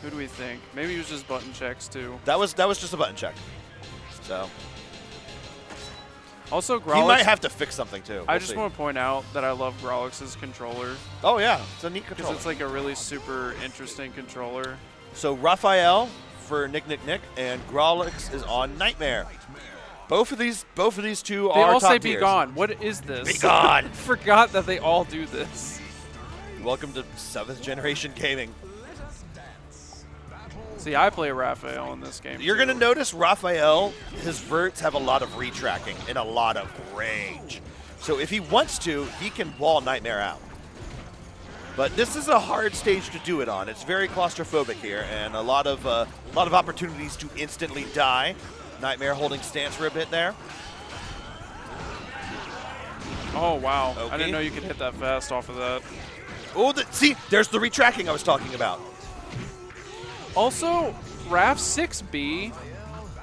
Speaker 2: Who do we think? Maybe it was just button checks too.
Speaker 1: That was just a button check. So
Speaker 2: Also,
Speaker 1: He
Speaker 2: Grolix,
Speaker 1: might have to fix something too.
Speaker 2: I
Speaker 1: We'll
Speaker 2: just
Speaker 1: see.
Speaker 2: want to point out that I love Grolix's controller
Speaker 1: Oh yeah, it's a neat
Speaker 2: because
Speaker 1: controller.
Speaker 2: it's like a really super interesting controller.
Speaker 1: So Raphael for Nick, and Grolix is on Nightmare. Both of these two
Speaker 2: They
Speaker 1: are
Speaker 2: all
Speaker 1: top
Speaker 2: say
Speaker 1: tiers.
Speaker 2: "Be gone." What is this?
Speaker 1: Be gone.
Speaker 2: Forgot that they all do this.
Speaker 1: Welcome to 7th generation gaming.
Speaker 2: See, I play Raphael in this game.
Speaker 1: You're
Speaker 2: too.
Speaker 1: going to notice Raphael, his verts have a lot of retracking and a lot of range. So if he wants to, he can wall Nightmare out. But this is a hard stage to do it on. It's very claustrophobic here, and a lot of opportunities to instantly die. Nightmare holding stance for a bit there.
Speaker 2: Oh wow! I
Speaker 1: Okay.
Speaker 2: didn't know you could hit that fast off of that.
Speaker 1: Oh, see, there's the retracking I was talking about.
Speaker 2: Also, RAF 6B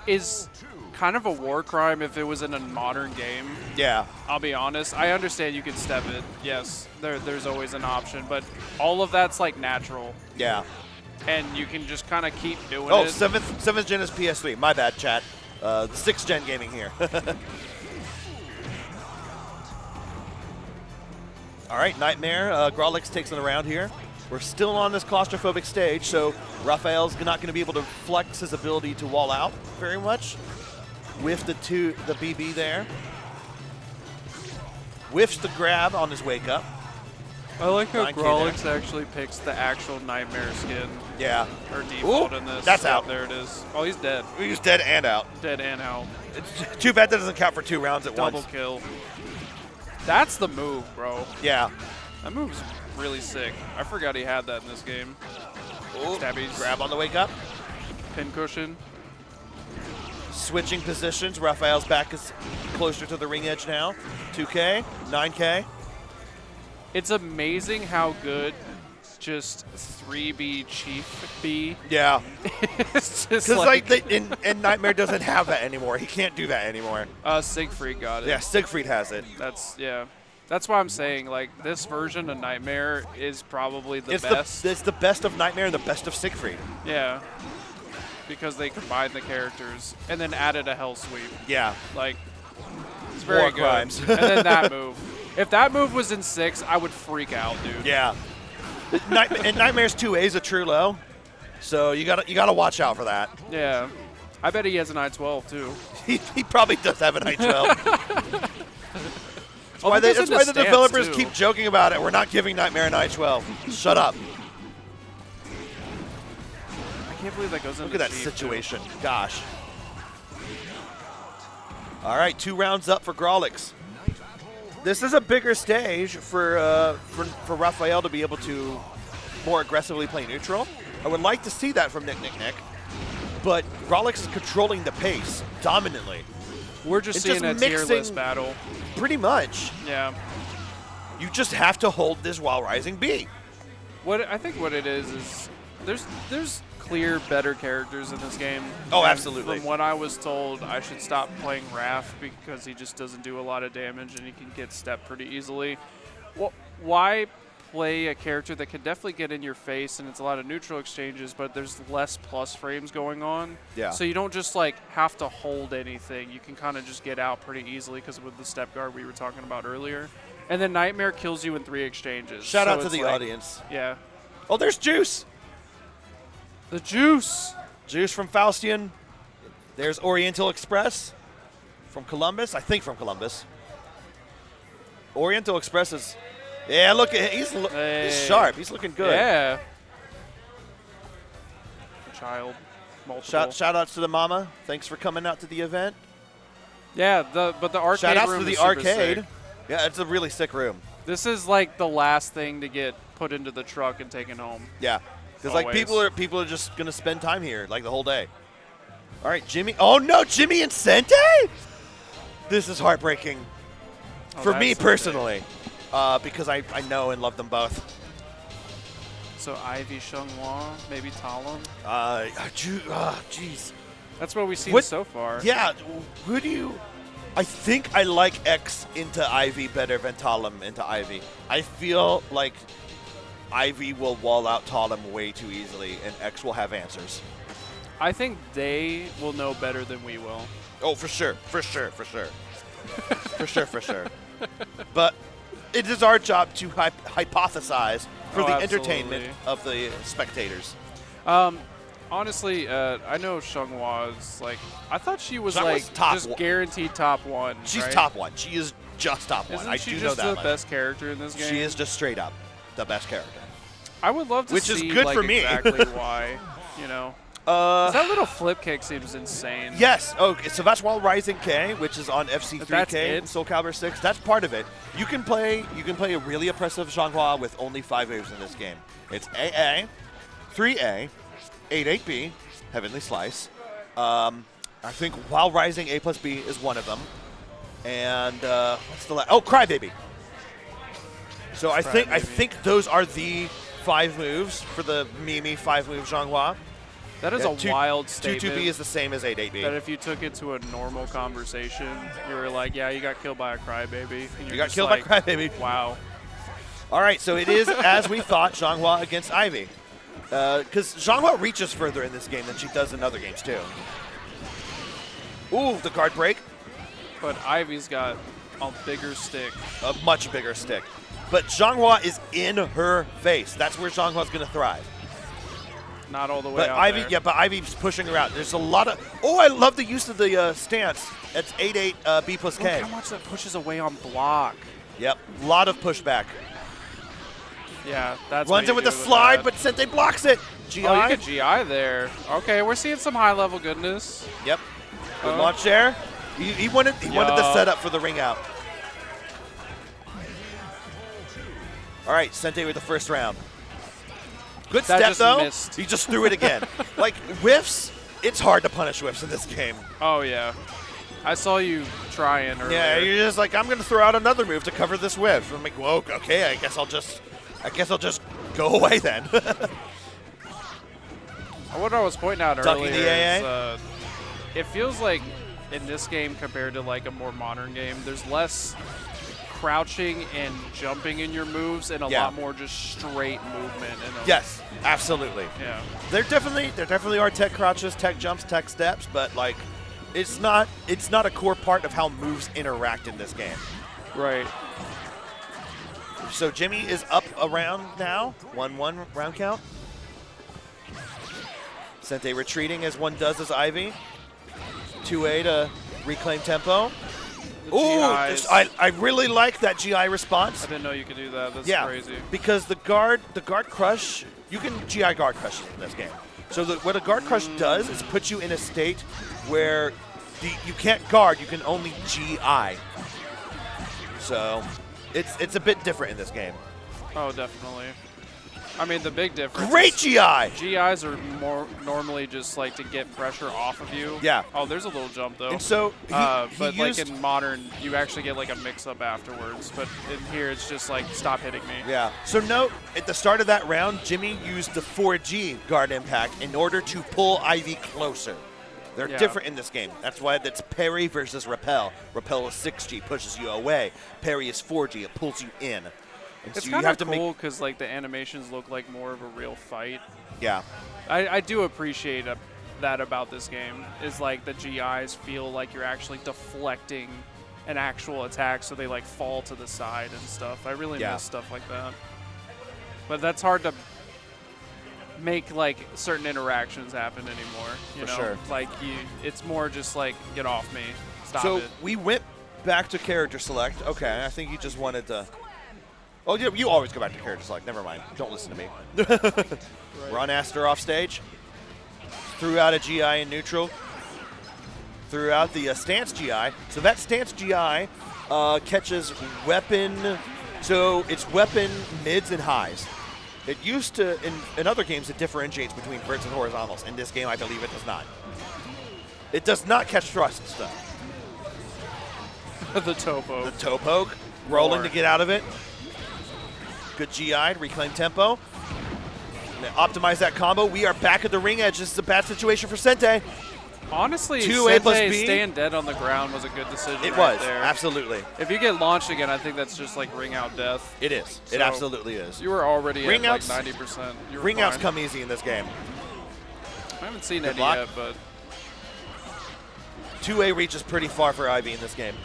Speaker 2: is kind of a war crime if it was in a modern game.
Speaker 1: Yeah.
Speaker 2: I'll be honest. I understand you can step it. Yes, there's always an option, but all of that's like natural,
Speaker 1: Yeah.
Speaker 2: and you can just kind of keep doing
Speaker 1: Oh,
Speaker 2: it.
Speaker 1: 7th gen is PS3. My bad, chat. 6th gen gaming here. All right, Nightmare. Grolix takes it around here. We're still on this claustrophobic stage, so Raphael's not going to be able to flex his ability to wall out very much. Whiffed the BB there. Whiffs the grab on his wake up.
Speaker 2: I like how
Speaker 1: 9K
Speaker 2: Grolix actually picks the actual Nightmare skin
Speaker 1: Yeah.
Speaker 2: or default
Speaker 1: Ooh,
Speaker 2: in this.
Speaker 1: that's
Speaker 2: Yep,
Speaker 1: out.
Speaker 2: There it is. Oh, he's dead.
Speaker 1: He's dead and out.
Speaker 2: Dead and out.
Speaker 1: It's too bad that doesn't count for 2 rounds at
Speaker 2: Double
Speaker 1: once.
Speaker 2: kill. That's the move, bro.
Speaker 1: Yeah.
Speaker 2: That move's really sick. I forgot he had that in this game.
Speaker 1: Ooh,
Speaker 2: Stabbies.
Speaker 1: grab on the wake up.
Speaker 2: Pin cushion.
Speaker 1: Switching positions. Raphael's back is closer to the ring edge now. 2K, 9K.
Speaker 2: It's amazing how good just 3B Chief B.
Speaker 1: Yeah.
Speaker 2: It's just
Speaker 1: Because and Nightmare doesn't have that anymore. He can't do that anymore.
Speaker 2: Siegfried got it.
Speaker 1: Yeah, Siegfried has it.
Speaker 2: That's why I'm saying like this version of Nightmare is probably the
Speaker 1: It's
Speaker 2: best.
Speaker 1: it's the best of Nightmare and the best of Siegfried.
Speaker 2: Yeah. Because they combined the characters and then added a hell sweep.
Speaker 1: Yeah.
Speaker 2: Like it's very
Speaker 1: War
Speaker 2: good.
Speaker 1: crimes.
Speaker 2: And then that move. If that move was in 6, I would freak out, dude.
Speaker 1: Yeah. And Nightmare's 2A is a true low, so you gotta watch out for that.
Speaker 2: Yeah. I bet he has an I-12 too.
Speaker 1: He probably does have an I-12. That's why the
Speaker 2: stance,
Speaker 1: developers
Speaker 2: too.
Speaker 1: keep joking about it. We're not giving Nightmare an I-12. Shut up.
Speaker 2: I can't believe that goes into
Speaker 1: Look at that
Speaker 2: Chief, too.
Speaker 1: situation. Gosh. All right, 2 rounds up for Grolix. This is a bigger stage for Raphael to be able to more aggressively play neutral. I would like to see that from Nick. But Grolix is controlling the pace dominantly.
Speaker 2: We're just
Speaker 1: It's
Speaker 2: seeing
Speaker 1: just
Speaker 2: a tier
Speaker 1: mixing-
Speaker 2: list battle.
Speaker 1: Pretty much.
Speaker 2: Yeah.
Speaker 1: You just have to hold this while rising B.
Speaker 2: I think what it is there's clear better characters in this game.
Speaker 1: Oh,
Speaker 2: And
Speaker 1: absolutely.
Speaker 2: From what I was told, I should stop playing Raph because he just doesn't do a lot of damage and he can get stepped pretty easily. Well, why play a character that can definitely get in your face and it's a lot of neutral exchanges, but there's less plus frames going on.
Speaker 1: Yeah.
Speaker 2: So you don't just like have to hold anything. You can kind of just get out pretty easily because with the step guard we were talking about earlier. And then Nightmare kills you in 3 exchanges.
Speaker 1: Shout
Speaker 2: So
Speaker 1: out to
Speaker 2: it's
Speaker 1: the
Speaker 2: like-
Speaker 1: audience.
Speaker 2: Yeah.
Speaker 1: Oh, there's Juice.
Speaker 2: The juice.
Speaker 1: Juice from Faustian. There's Oriental Express from Columbus. I think from Columbus. Oriental Express is... Yeah, look at he's sharp. He's looking good.
Speaker 2: Yeah. Child. Multiple.
Speaker 1: Shout outs to the mama. Thanks for coming out to the event.
Speaker 2: Yeah, but the arcade
Speaker 1: Shout outs
Speaker 2: room
Speaker 1: to the
Speaker 2: is super
Speaker 1: arcade.
Speaker 2: sick.
Speaker 1: Yeah, it's a really sick room.
Speaker 2: This is like the last thing to get put into the truck and taken home.
Speaker 1: Yeah, because like
Speaker 2: Always.
Speaker 1: people are just gonna spend time here like the whole day. All right, Jimmy. Oh no, Jimmy and Sente. This is heartbreaking for me
Speaker 2: that's
Speaker 1: personally, because I know and love them both.
Speaker 2: So Ivy Shunghua, maybe Talon.
Speaker 1: Jeez.
Speaker 2: That's what we've seen
Speaker 1: What-
Speaker 2: so far.
Speaker 1: Yeah, who do you? I think I like X into Ivy better than Talon into Ivy. I feel like Ivy will wall out Talon way too easily, and X will have answers.
Speaker 2: I think they will know better than we will.
Speaker 1: Oh, for sure. For sure, for sure. But it is our job to hypothesize for the entertainment of the spectators.
Speaker 2: Honestly, I know Xianghua's like. I thought she was
Speaker 1: Xianghua's
Speaker 2: like
Speaker 1: top
Speaker 2: just
Speaker 1: one.
Speaker 2: guaranteed top 1.
Speaker 1: She's
Speaker 2: right?
Speaker 1: top 1. She is just top 1.
Speaker 2: Isn't
Speaker 1: I
Speaker 2: she
Speaker 1: do
Speaker 2: just
Speaker 1: know that
Speaker 2: the
Speaker 1: much.
Speaker 2: best character in this game?
Speaker 1: She is just straight up the best character.
Speaker 2: I would love to
Speaker 1: Which
Speaker 2: see
Speaker 1: is good
Speaker 2: like,
Speaker 1: for me.
Speaker 2: exactly why. You know. 'Cause that little flip kick seems insane.
Speaker 1: Yes. Okay. So that's while Rising K, which is on FC3K
Speaker 2: That's
Speaker 1: and
Speaker 2: it?
Speaker 1: Soulcalibur 6. That's part of it. You can play a really oppressive Xianghua with only 5 moves in this game. It's AA, 3A, 8-8B, Heavenly Slice. I think while Rising A plus B is one of them. And what's the last? Oh, Crybaby. So I think those are the 5 moves for the Mimi 5-move Xianghua.
Speaker 2: That is a wild statement.
Speaker 1: 2-2B is the same as 8-8B.
Speaker 2: That if you took it to a normal conversation, you were like, yeah, you got killed by a crybaby. And
Speaker 1: You got killed by Crybaby.
Speaker 2: Wow.
Speaker 1: All right, so it is, as we thought, Xianghua against Ivy. Because Xianghua reaches further in this game than she does in other games, too. Ooh, the guard break.
Speaker 2: But Ivy's got a bigger stick.
Speaker 1: A much bigger stick. But Xianghua is in her face. That's where Xianghua's going to thrive.
Speaker 2: Not all the way
Speaker 1: But
Speaker 2: out
Speaker 1: Ivy,
Speaker 2: there.
Speaker 1: yeah, but Ivy's pushing her out. There's a lot of. Oh, I love the use of the stance. It's 8-8 B plus K.
Speaker 2: Look how much that pushes away on block.
Speaker 1: Yep, a lot of pushback.
Speaker 2: Yeah, that's
Speaker 1: Runs in with the slide, but Sente blocks it. GI.
Speaker 2: Oh, you get GI there. Okay, we're seeing some high-level goodness.
Speaker 1: Yep. Good launch there. He wanted the setup for the ring out. All right, Sente with the first round. Good
Speaker 2: That
Speaker 1: step,
Speaker 2: just
Speaker 1: though.
Speaker 2: missed.
Speaker 1: He just threw it again. Like, whiffs, it's hard to punish whiffs in this game.
Speaker 2: Oh, yeah. I saw you trying earlier.
Speaker 1: Yeah, you're just like, I'm going to throw out another move to cover this whiff. I'm like, whoa, okay, I guess I'll just go away then.
Speaker 2: What I was pointing out
Speaker 1: Ducking
Speaker 2: earlier
Speaker 1: the AA?
Speaker 2: is it feels like in this game compared to like a more modern game, there's less crouching and jumping in your moves and a lot more just straight movement.
Speaker 1: Yes, absolutely.
Speaker 2: Yeah.
Speaker 1: There definitely are tech crouches, tech jumps, tech steps, but like it's not a core part of how moves interact in this game.
Speaker 2: Right.
Speaker 1: So Jimmy is up a round now, 1-1 round count. Sente retreating as one does as Ivy. 2A to reclaim tempo. Ooh, I really like that GI response.
Speaker 2: I didn't know you could do that. That's crazy.
Speaker 1: Because the guard crush, you can GI guard crush in this game. So what a guard crush does is put you in a state where you can't guard, you can only GI. So it's a bit different in this game.
Speaker 2: Oh, definitely. I mean, the big difference.
Speaker 1: Great GI!
Speaker 2: GIs are more normally just like to get pressure off of you.
Speaker 1: Yeah.
Speaker 2: Oh, there's a little jump though.
Speaker 1: And so
Speaker 2: but like in modern, you actually get like a mix-up afterwards. But in here, it's just like stop hitting me.
Speaker 1: Yeah. So note at the start of that round, Jimmy used the 4G guard impact in order to pull Ivy closer. They're different in this game. That's why that's parry versus repel. Repel is 6G, pushes you away. Parry is 4G, it pulls you in. And
Speaker 2: It's
Speaker 1: so
Speaker 2: kind
Speaker 1: you have
Speaker 2: of
Speaker 1: to
Speaker 2: cool because like the animations look like more of a real fight.
Speaker 1: Yeah.
Speaker 2: I do appreciate that about this game is like the GIs feel like you're actually deflecting an actual attack, so they like fall to the side and stuff. I really miss stuff like that. But that's hard to make like certain interactions happen anymore. You know,
Speaker 1: sure.
Speaker 2: like it's more just like get off me, stop
Speaker 1: So
Speaker 2: it.
Speaker 1: we went back to character select. Okay, I think you just wanted to. Oh, yeah, you always go back to character select. Never mind. Don't listen to me. We're on Aster off stage. Threw out a GI in neutral. Threw out the stance GI. So that stance GI catches weapon. So it's weapon mids and highs. It used to, in other games, it differentiates between verts and horizontals. In this game, I believe it does not. It does not catch thrusts, though.
Speaker 2: The toe poke.
Speaker 1: The toe poke. Rolling to get out of it. Good GI, reclaim tempo. Optimize that combo. We are back at the ring edge. This is a bad situation for Sente.
Speaker 2: Honestly,
Speaker 1: 2A plus
Speaker 2: Sente
Speaker 1: B.
Speaker 2: staying dead on the ground was a good decision.
Speaker 1: It
Speaker 2: right
Speaker 1: was,
Speaker 2: there.
Speaker 1: absolutely.
Speaker 2: If you get launched again, I think that's just like ring out death.
Speaker 1: It is.
Speaker 2: So
Speaker 1: it absolutely is.
Speaker 2: You were already
Speaker 1: Ring
Speaker 2: at
Speaker 1: outs-
Speaker 2: like 90%. You were
Speaker 1: Ring outs
Speaker 2: fine.
Speaker 1: come easy in this game.
Speaker 2: I haven't seen
Speaker 1: Good
Speaker 2: any
Speaker 1: block.
Speaker 2: yet, but
Speaker 1: 2A reaches pretty far for Ivy in this game.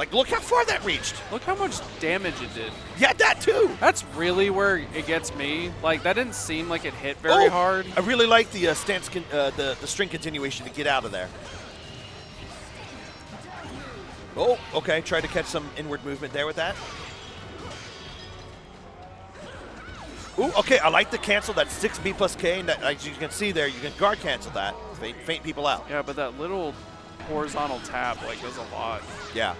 Speaker 1: Like, look how far that reached.
Speaker 2: Look how much damage it did.
Speaker 1: Yeah, that too.
Speaker 2: That's really where it gets me. Like, that didn't seem like it hit very hard.
Speaker 1: I really like the the string continuation to get out of there. Oh, okay. Tried to catch some inward movement there with that. Ooh, okay. I like the cancel. That's 6B plus K. And that, as you can see there, you can guard cancel that. Faint people out.
Speaker 2: Yeah, but that little horizontal tap, like, does a lot.
Speaker 1: Yeah.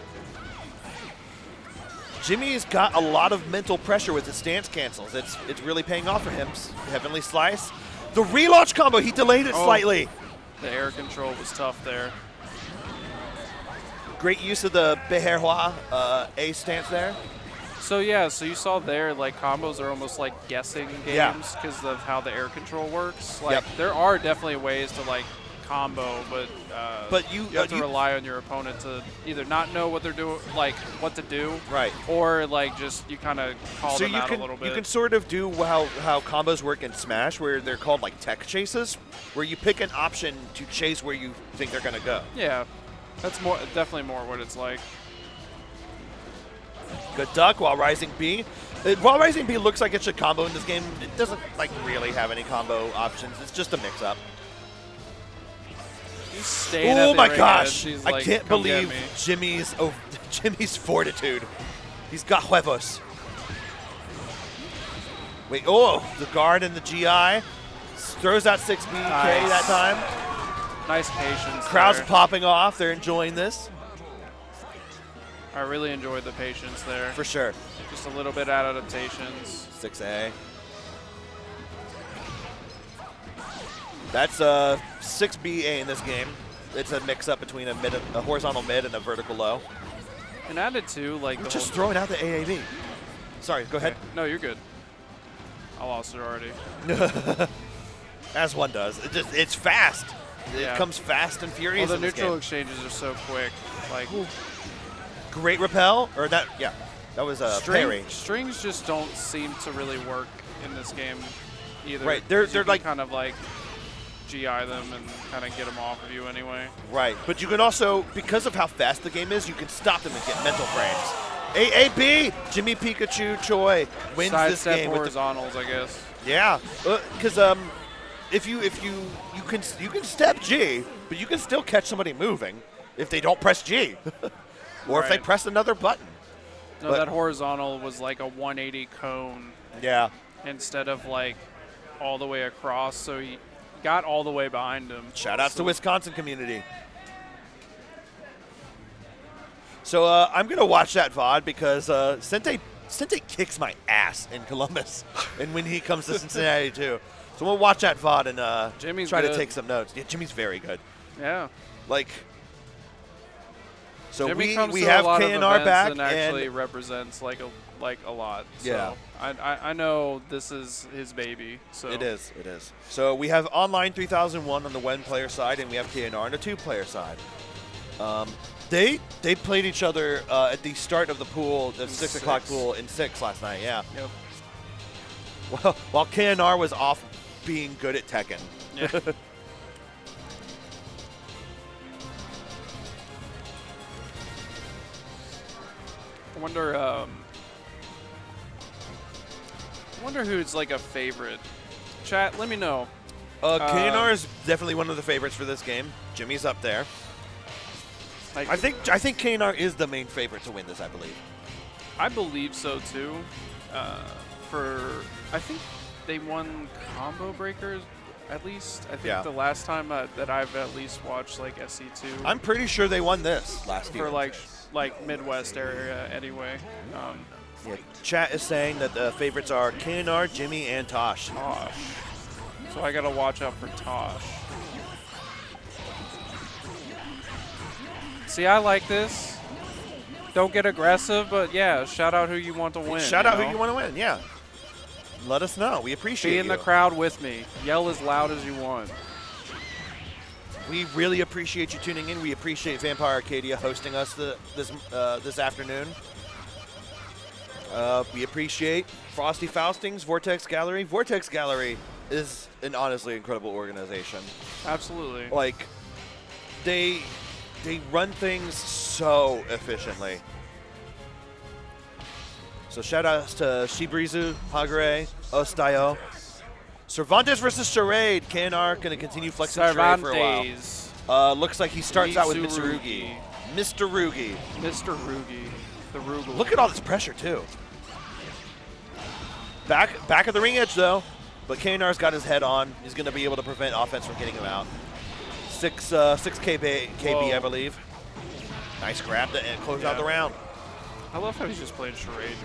Speaker 1: Jimmy's got a lot of mental pressure with his stance cancels. It's really paying off for him. Heavenly Slice. The relaunch combo, he delayed it slightly.
Speaker 2: The air control was tough there.
Speaker 1: Great use of the Beherhua A stance there.
Speaker 2: So yeah, so you saw there, like, combos are almost like guessing games because of how the air control works. Like, there are definitely ways to, like, combo, but you have to rely on your opponent to either not know what they're doing, like what to do,
Speaker 1: right,
Speaker 2: or like just you kind of call them out a little bit.
Speaker 1: You can sort of do how combos work in Smash, where they're called like tech chases, where you pick an option to chase where you think they're gonna go.
Speaker 2: Yeah, that's definitely more what it's like.
Speaker 1: Good duck while rising B. While rising B looks like it should combo in this game, it doesn't like really have any combo options. It's just a mix-up. Oh my gosh! I
Speaker 2: like,
Speaker 1: can't believe Jimmy's fortitude. He's got huevos. Wait, the guard and the GI throws out 6BK that time.
Speaker 2: Nice patience.
Speaker 1: Crowd's
Speaker 2: there.
Speaker 1: popping off. They're enjoying this.
Speaker 2: I really enjoyed the patience there.
Speaker 1: For sure.
Speaker 2: Just a little bit out of adaptations.
Speaker 1: 6A. That's 6BA in this game. It's a mix-up between a horizontal mid and a vertical low.
Speaker 2: And added to, like,
Speaker 1: we're just throwing out the AAV. Sorry, go ahead.
Speaker 2: No, you're good. I lost it already.
Speaker 1: As one does. It's fast. It comes fast and furious.
Speaker 2: Well, the
Speaker 1: in this
Speaker 2: neutral
Speaker 1: game.
Speaker 2: exchanges are so quick. Like,
Speaker 1: great repel, or that? Yeah, that was a parry.
Speaker 2: Strings just don't seem to really work in this game either.
Speaker 1: Right, they're like
Speaker 2: kind of like GI them and kind of get them off of you anyway.
Speaker 1: Right, but you can also, because of how fast the game is, you can stop them and get mental frames. AAB, Jimmy Pikachu Choi wins this game
Speaker 2: horizontals, I guess.
Speaker 1: Yeah, because if you can step G, but you can still catch somebody moving if they don't press G, or if they press another button.
Speaker 2: No, that horizontal was like a 180 cone.
Speaker 1: Yeah.
Speaker 2: Instead of like all the way across, so he got all the way behind him.
Speaker 1: Shout outs to Wisconsin community. So I'm going to watch that VOD because Sente kicks my ass in Columbus and when he comes to Cincinnati too. So we'll watch that VOD and try to take some notes. Yeah, Jimmy's very good.
Speaker 2: Yeah.
Speaker 1: Like, so
Speaker 2: Jimmy
Speaker 1: we have KNR back
Speaker 2: and actually represents like a lot. So
Speaker 1: yeah.
Speaker 2: I know this is his baby. So
Speaker 1: it is. So we have online 3001 on the one player side, and we have KNR on the 2-player side. They played each other at the start of the pool, the 6 o'clock pool in 6 last night. Yeah.
Speaker 2: Yep.
Speaker 1: Well, while KNR was off being good at Tekken.
Speaker 2: Yeah. I wonder who's like a favorite. Chat, let me know.
Speaker 1: KNR is definitely one of the favorites for this game. Jimmy's up there. I think KNR is the main favorite to win this, I believe.
Speaker 2: I believe so too. I think they won combo breakers at least. I think the last time that I've at least watched like SC2.
Speaker 1: I'm pretty sure they won this last year.
Speaker 2: For like Midwest area anyway.
Speaker 1: Yeah, chat is saying that the favorites are KNR, Jimmy, and Tosh.
Speaker 2: So I gotta watch out for Tosh. See, I like this. Don't get aggressive, but yeah, shout out who you want to win.
Speaker 1: Shout out who you want to win, yeah. Let us know. We appreciate you.
Speaker 2: Be in the crowd with me. Yell as loud as you want.
Speaker 1: We really appreciate you tuning in. We appreciate Vampire Arcadia hosting us this afternoon. We appreciate Frosty Faustings, Vortex Gallery. Vortex Gallery is an honestly incredible organization.
Speaker 2: Absolutely.
Speaker 1: Like, they they run things so efficiently. So shout outs to Shibrizu, Hagure, Ostayo. Cervantes versus Charade. KNR going to continue flexing Charade for a while. Looks like he starts out with Mitsurugi. Mr. Rugi.
Speaker 2: Mr. Rugi. The Rugal.
Speaker 1: Look at all this pressure, too. Back at the ring edge, though. But KNR's got his head on. He's going to be able to prevent offense from getting him out. 6 KB, I believe. Nice grab to close out the round.
Speaker 2: I love how he's just playing charade.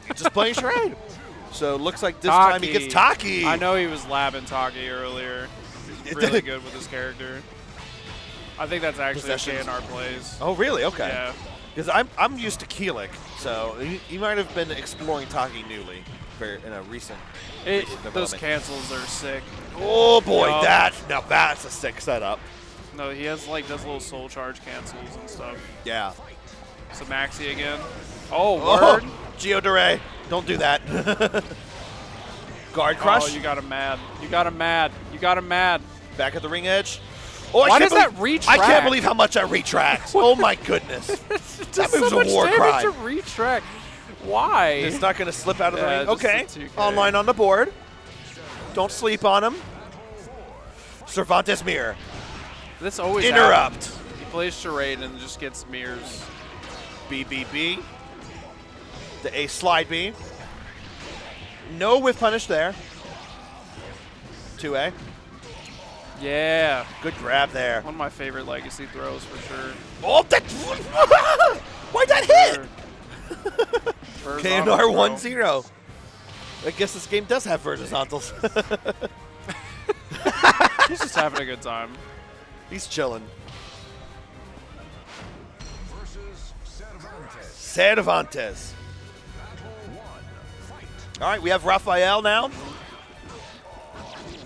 Speaker 1: Just playing charade. So looks like this time he gets Taki.
Speaker 2: I know he was labbing Taki earlier. He's really good with his character. I think that's actually what KNR plays.
Speaker 1: Oh, really? Okay.
Speaker 2: Yeah.
Speaker 1: Because I'm used to Keelik, so he might have been exploring Taki newly in a recent
Speaker 2: those cancels are sick.
Speaker 1: Oh boy, now that's a sick setup.
Speaker 2: No, he has like those little soul charge cancels and stuff.
Speaker 1: Yeah.
Speaker 2: So Maxi again. Oh, word.
Speaker 1: Geodore, don't do that. Guard crush.
Speaker 2: Oh, you got him mad. You got him mad. You got him mad.
Speaker 1: Back at the ring edge. Oh,
Speaker 2: Why does that retract?
Speaker 1: I can't believe how much that retracts. Oh my goodness. That move's a war crime.
Speaker 2: To retract. Why?
Speaker 1: It's not going to slip out of the ring.
Speaker 2: just
Speaker 1: Okay.
Speaker 2: a 2K.
Speaker 1: Online on the board. Don't sleep on him. Cervantes mirror.
Speaker 2: This always
Speaker 1: interrupt.
Speaker 2: happens. He plays charade and just gets mirrors.
Speaker 1: BBB. The A slide B. No whiff punish there. 2A.
Speaker 2: Yeah.
Speaker 1: Good grab there.
Speaker 2: One of my favorite legacy throws for sure.
Speaker 1: Oh, that. Why'd that hit? KNR 1-0. I guess this game does have verticals.
Speaker 2: He's just having a good time.
Speaker 1: He's chilling.
Speaker 3: Versus
Speaker 1: Cervantes. All right, we have Raphael now.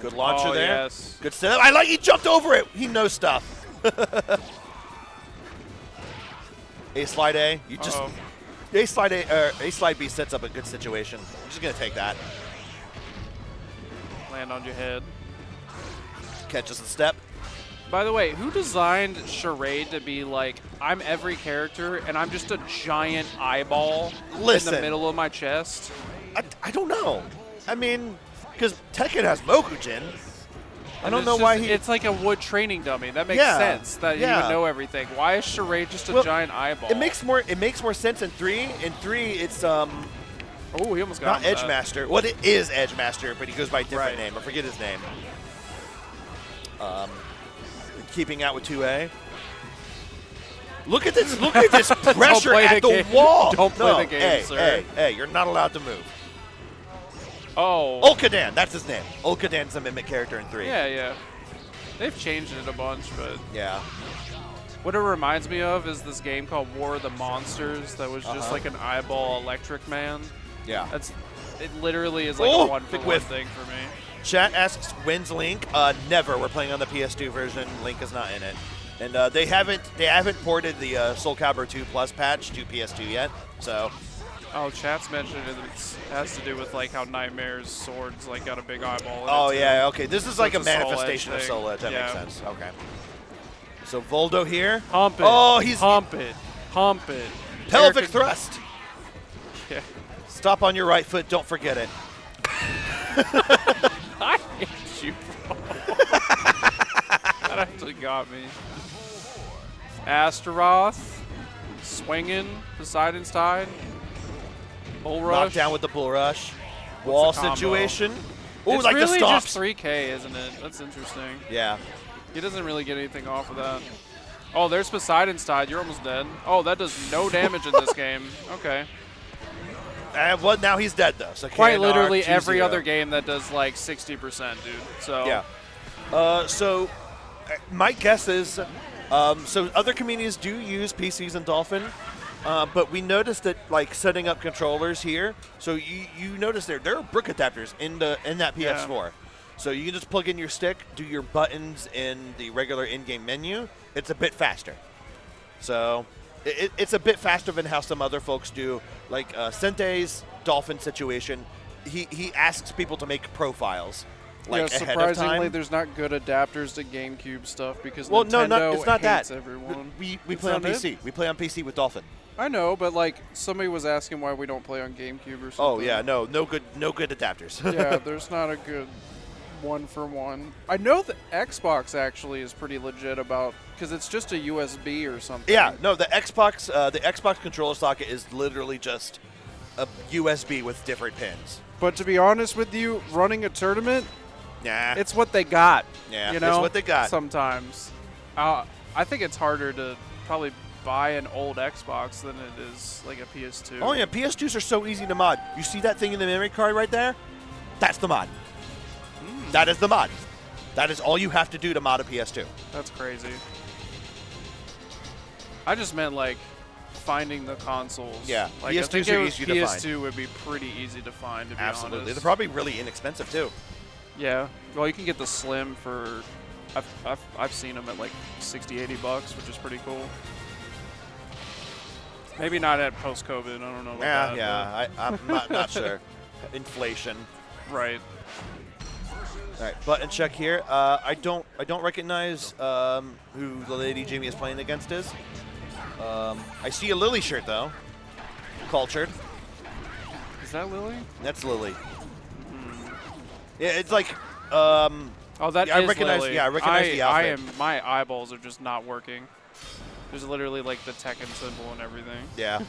Speaker 1: Good launcher there.
Speaker 2: Yes.
Speaker 1: Good setup. I like he jumped over it. He knows stuff. A slide A. You just A slide A A slide B sets up a good situation. I'm just gonna take that.
Speaker 2: Land on your head.
Speaker 1: Catches the step.
Speaker 2: By the way, who designed charade to be like, I'm every character and I'm just a giant eyeball in the middle of my chest?
Speaker 1: I don't know. I mean, because Tekken has Mokujin. I don't know why he.
Speaker 2: It's like a wood training dummy. That makes sense. That you would know everything. Why is charade just a giant eyeball?
Speaker 1: It makes more sense in 3. In 3, it's
Speaker 2: Oh, he almost got
Speaker 1: not Edgemaster. Well, it is Edgemaster, but he goes by a different name. I forget his name. Keeping out with 2A. Look at this! Look at this pressure at the wall.
Speaker 2: Don't play the game, sir.
Speaker 1: Hey! You're not allowed to move.
Speaker 2: Oh.
Speaker 1: Ulkadan, that's his name. Ulkadan's a mimic character in 3.
Speaker 2: Yeah. They've changed it a bunch, but
Speaker 1: yeah.
Speaker 2: What it reminds me of is this game called War of the Monsters that was just like an eyeball electric man.
Speaker 1: Yeah.
Speaker 2: It literally is like a one-for-one thing for me.
Speaker 1: Chat asks, when's Link? Never. We're playing on the PS2 version. Link is not in it. And they haven't ported the Soulcalibur 2 Plus patch to PS2 yet, so.
Speaker 2: Oh, chat's mentioned it has to do with like how Nightmare's swords like got a big eyeball in
Speaker 1: Oh
Speaker 2: it
Speaker 1: yeah, okay. This is
Speaker 2: so
Speaker 1: like a
Speaker 2: it's Soul
Speaker 1: manifestation
Speaker 2: Edge
Speaker 1: of Soul Edge. That
Speaker 2: yeah.
Speaker 1: makes sense. Okay. So Voldo here.
Speaker 2: Hump it.
Speaker 1: Oh, he's
Speaker 2: hump it.
Speaker 1: Pelvic thrust.
Speaker 2: Yeah.
Speaker 1: Stop on your right foot. Don't forget it.
Speaker 2: I hate you, bro. That actually got me. Astaroth, swinging, Poseidon's Tide, Bull Rush.
Speaker 1: Knocked down with the Bull Rush. Wall situation. Ooh,
Speaker 2: it's
Speaker 1: like
Speaker 2: really
Speaker 1: the stomps.
Speaker 2: just 3K, isn't it? That's interesting.
Speaker 1: Yeah.
Speaker 2: He doesn't really get anything off of that. Oh, there's Poseidon's Tide. You're almost dead. Oh, that does no damage in this game. Okay.
Speaker 1: Well, now he's dead, though. So
Speaker 2: Quite
Speaker 1: KNR
Speaker 2: literally
Speaker 1: 2-0.
Speaker 2: every other game that does like 60%, dude. So
Speaker 1: yeah. So my guess is, so other communities do use PCs and Dolphin, but we noticed that like setting up controllers here. So you notice there are brick adapters in that PS4.
Speaker 2: Yeah.
Speaker 1: So you can just plug in your stick, do your buttons in the regular in-game menu. It's a bit faster. So it's a bit faster than how some other folks do. Like Sentei's Dolphin situation, he asks people to make profiles. like
Speaker 2: yeah,
Speaker 1: ahead of
Speaker 2: surprisingly,
Speaker 1: time.
Speaker 2: there's not good adapters to GameCube stuff because
Speaker 1: Well,
Speaker 2: Nintendo
Speaker 1: no, it's not
Speaker 2: hates
Speaker 1: that.
Speaker 2: everyone.
Speaker 1: We
Speaker 2: It's
Speaker 1: play on
Speaker 2: not it?
Speaker 1: PC. We play on PC with Dolphin.
Speaker 2: I know, but like somebody was asking why we don't play on GameCube or something.
Speaker 1: Oh yeah, no good adapters.
Speaker 2: Yeah, there's not a good one-for-one. I know the Xbox actually is pretty legit about because it's just a USB or something.
Speaker 1: Yeah, no, the Xbox controller socket is literally just a USB with different pins.
Speaker 2: But to be honest with you, running a tournament,
Speaker 1: Nah,
Speaker 2: it's what they got.
Speaker 1: Yeah,
Speaker 2: you
Speaker 1: it's
Speaker 2: know?
Speaker 1: what they got.
Speaker 2: Sometimes. I think it's harder to probably buy an old Xbox than it is like a PS2.
Speaker 1: oh yeah, PS2s are so easy to mod. You see that thing in the memory card right there? That's the mod. That is the mod. That is all you have to do to mod a PS2.
Speaker 2: That's crazy. I just meant like finding the consoles.
Speaker 1: Yeah,
Speaker 2: like,
Speaker 1: PS2s
Speaker 2: I think
Speaker 1: are easy to find.
Speaker 2: PS2 would be pretty easy to find, to be
Speaker 1: Absolutely.
Speaker 2: honest.
Speaker 1: They're probably really inexpensive too.
Speaker 2: Yeah. Well, you can get the Slim for, I've seen them at like 60, 80 bucks, which is pretty cool. Maybe not at post-COVID. I don't know about that.
Speaker 1: Yeah, I'm not sure. Inflation.
Speaker 2: but- Right.
Speaker 1: All right, button check here. I don't recognize who the lady Jamie is playing against is. I see a Lily shirt though. Cultured.
Speaker 2: Is that Lily?
Speaker 1: That's Lily. Yeah, it's like.
Speaker 2: Oh, that
Speaker 1: Yeah, I
Speaker 2: is
Speaker 1: recognize-
Speaker 2: Lily.
Speaker 1: yeah, I recognize the outfit.
Speaker 2: My eyeballs are just not working. There's literally like the Tekken symbol and everything.
Speaker 1: Yeah.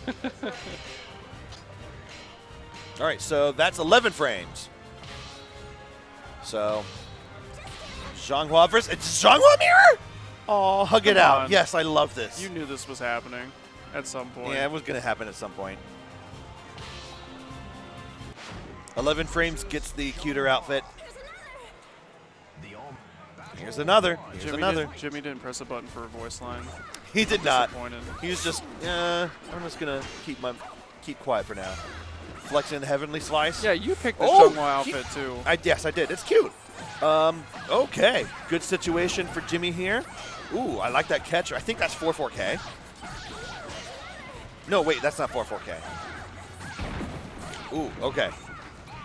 Speaker 1: All right, so that's 11 frames. So, Zhanghua versus it's Zhanghua mirror. Oh, hug it
Speaker 2: Come
Speaker 1: out.
Speaker 2: on.
Speaker 1: Yes, I love this.
Speaker 2: You knew this was happening at some point.
Speaker 1: Yeah, it was going to happen at some point. 11 frames gets the cuter outfit. Here's another. Here's another.
Speaker 2: Jimmy didn't press a button for a voice line.
Speaker 1: He did not.
Speaker 2: Disappointed.
Speaker 1: He was just, I'm just going to keep quiet for now. Flexing the heavenly slice.
Speaker 2: Yeah, you picked the
Speaker 1: Oh,
Speaker 2: Zhanghua outfit too.
Speaker 1: Yes, I did. It's cute. Okay. Good situation for Jimmy here. Ooh, I like that catch. I think that's 4-4K. No, wait, that's not 4-4K. Ooh, okay.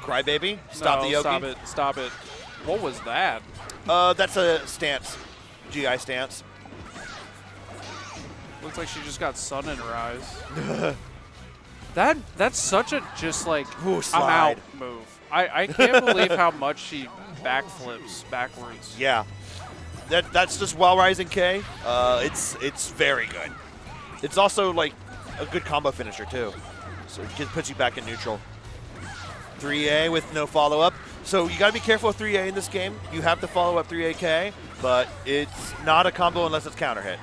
Speaker 1: Crybaby. Stop
Speaker 2: No,
Speaker 1: the Yogi.
Speaker 2: Stop it. Stop it. What was that?
Speaker 1: That's a stance. GI stance.
Speaker 2: Looks like she just got sun in her eyes. That's such a just like
Speaker 1: Ooh,
Speaker 2: I'm
Speaker 1: slide.
Speaker 2: out move. I can't believe how much she backflips backwards.
Speaker 1: Yeah. That's just while rising K. It's very good. It's also like a good combo finisher too. So it puts you back in neutral. 3A with no follow-up. So you got to be careful with 3A in this game. You have to follow up 3AK, but it's not a combo unless it's counter hit.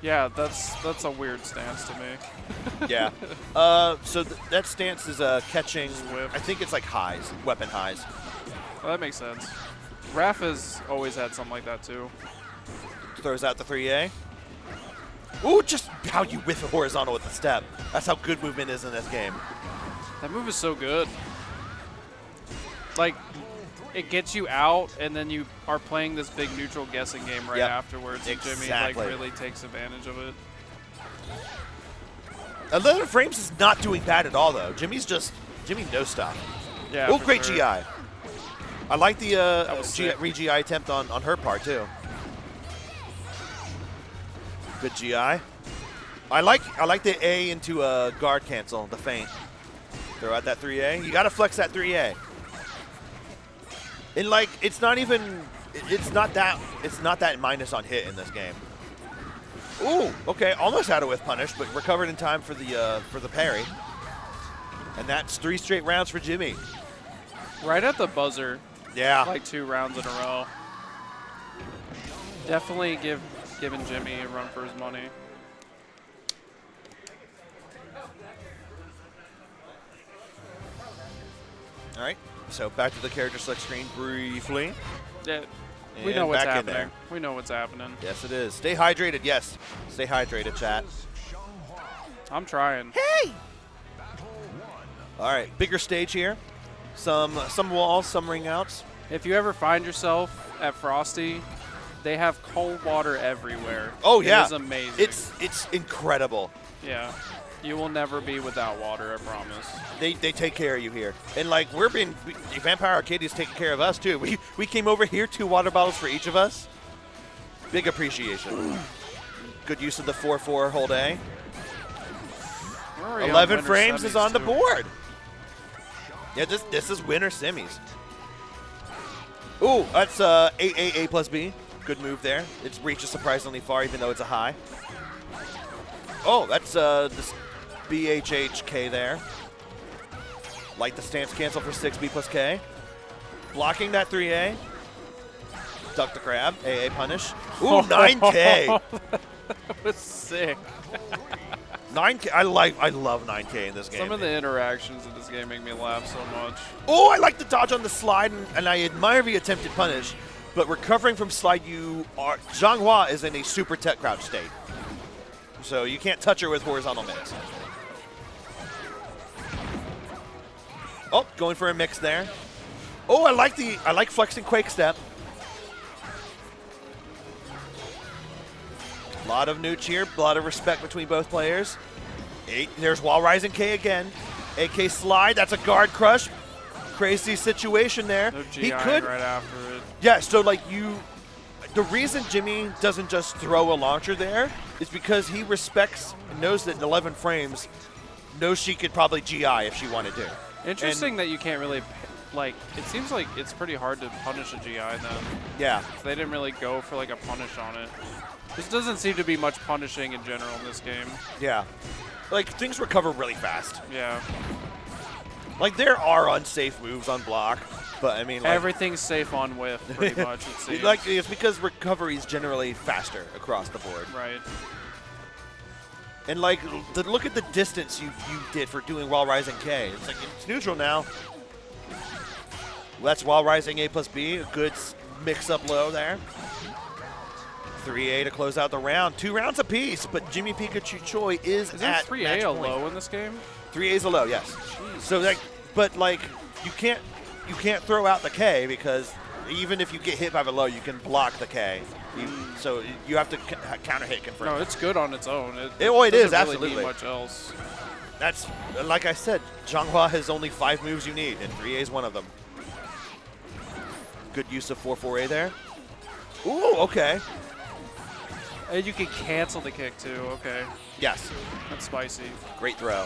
Speaker 2: Yeah, that's a weird stance to me.
Speaker 1: Yeah. So that stance is catching,
Speaker 2: Swift.
Speaker 1: I think it's like highs, weapon highs.
Speaker 2: Well, that makes sense. Raph has always had something like that too.
Speaker 1: Throws out the 3A. Ooh, just how you whiff a horizontal with the step. That's how good movement is in this game.
Speaker 2: That move is so good. Like, it gets you out, and then you are playing this big neutral guessing game right
Speaker 1: Yep.
Speaker 2: afterwards. And Jimmy
Speaker 1: Exactly.
Speaker 2: like really takes advantage of it.
Speaker 1: 11 frames is not doing bad at all, though. Jimmy knows stuff.
Speaker 2: Yeah.
Speaker 1: Oh,
Speaker 2: for
Speaker 1: great
Speaker 2: sure.
Speaker 1: GI. I like the
Speaker 2: was sick.
Speaker 1: re-GI attempt on her part, too. Good GI. I like the A into a guard cancel, the feint. Throw out that 3A. You got to flex that 3A. And like, it's not that minus on hit in this game. Ooh, okay, almost had it with punish, but recovered in time for the parry. And that's 3 straight rounds for Jimmy.
Speaker 2: Right at the buzzer,
Speaker 1: Yeah.
Speaker 2: like 2 rounds in a row. Definitely giving Jimmy a run for his money.
Speaker 1: All right. So back to the character select screen briefly.
Speaker 2: Yeah, we
Speaker 1: And
Speaker 2: know what's
Speaker 1: back in
Speaker 2: happening.
Speaker 1: there.
Speaker 2: We know what's happening.
Speaker 1: Yes, it is. Stay hydrated. Yes. Stay hydrated, chat.
Speaker 2: I'm trying.
Speaker 1: All right. Bigger stage here. Some walls, some ring outs.
Speaker 2: If you ever find yourself at Frosty, they have cold water everywhere.
Speaker 1: Oh yeah.
Speaker 2: It is amazing.
Speaker 1: It's incredible.
Speaker 2: yeah. You will never be without water, I promise.
Speaker 1: They take care of you here. And like Vampire Arcade is taking care of us too. We came over here, 2 water bottles for each of us. Big appreciation. Good use of the 4-4 hold A. 11 frames is on the board. Yeah, this is winner semis. Ooh, that's A plus B. Good move there. It reaches surprisingly far, even though it's a high. Oh, that's this BHHK there. Like the stance cancel for 6B plus K. Blocking that 3A. Duck the grab. AA punish. Ooh, 9K.
Speaker 2: That was sick.
Speaker 1: 9K. I love 9K in this game.
Speaker 2: Some of the interactions in this game make me laugh so much.
Speaker 1: Oh, I like the dodge on the slide, and I admire the attempted punish. But recovering from slide, Zhanghua is in a super tech crouch state. So you can't touch her with horizontal mix. Oh, going for a mix there. Oh, I like flexing Quake Step. A lot of nooch here, a lot of respect between both players. There's wall rising K again. AK slide, that's a guard crush. Crazy situation there.
Speaker 2: No GI right after it.
Speaker 1: Yeah, so like the reason Jimmy doesn't just throw a launcher there is because he respects and knows that in 11 frames, knows she could probably GI if she wanted to.
Speaker 2: Interesting that you can't really, like, it seems like it's pretty hard to punish a GI then.
Speaker 1: Yeah.
Speaker 2: So they didn't really go for like a punish on it. This doesn't seem to be much punishing in general in this game.
Speaker 1: Yeah. Like, things recover really fast.
Speaker 2: Yeah.
Speaker 1: Like, there are unsafe moves on block, but I mean, like,
Speaker 2: everything's safe on whiff, pretty much, it seems.
Speaker 1: Like, it's because recovery is generally faster across the board.
Speaker 2: Right.
Speaker 1: And like, look at the distance you did for doing wall rising K. It's like, it's neutral now. That's wall rising A plus B, a good mix up low there. 3A to close out the round. 2 rounds apiece, but Jimmy Pikachu Choi is at
Speaker 2: 3A
Speaker 1: match
Speaker 2: a
Speaker 1: point.
Speaker 2: low in this game?
Speaker 1: 3A is a low, yes.
Speaker 2: Jeez.
Speaker 1: So like, but like, you can't throw out the K because even if you get hit by the low, you can block the K. So you have to counter hit confirm.
Speaker 2: No, it's good on its own. It
Speaker 1: is,
Speaker 2: doesn't really
Speaker 1: absolutely.
Speaker 2: need much else.
Speaker 1: That's, like I said, Zhanghua has only 5 moves you need, and 3A is one of them. Good use of 4-4A there. Ooh, okay.
Speaker 2: And you can cancel the kick too, okay.
Speaker 1: Yes.
Speaker 2: That's spicy.
Speaker 1: Great throw.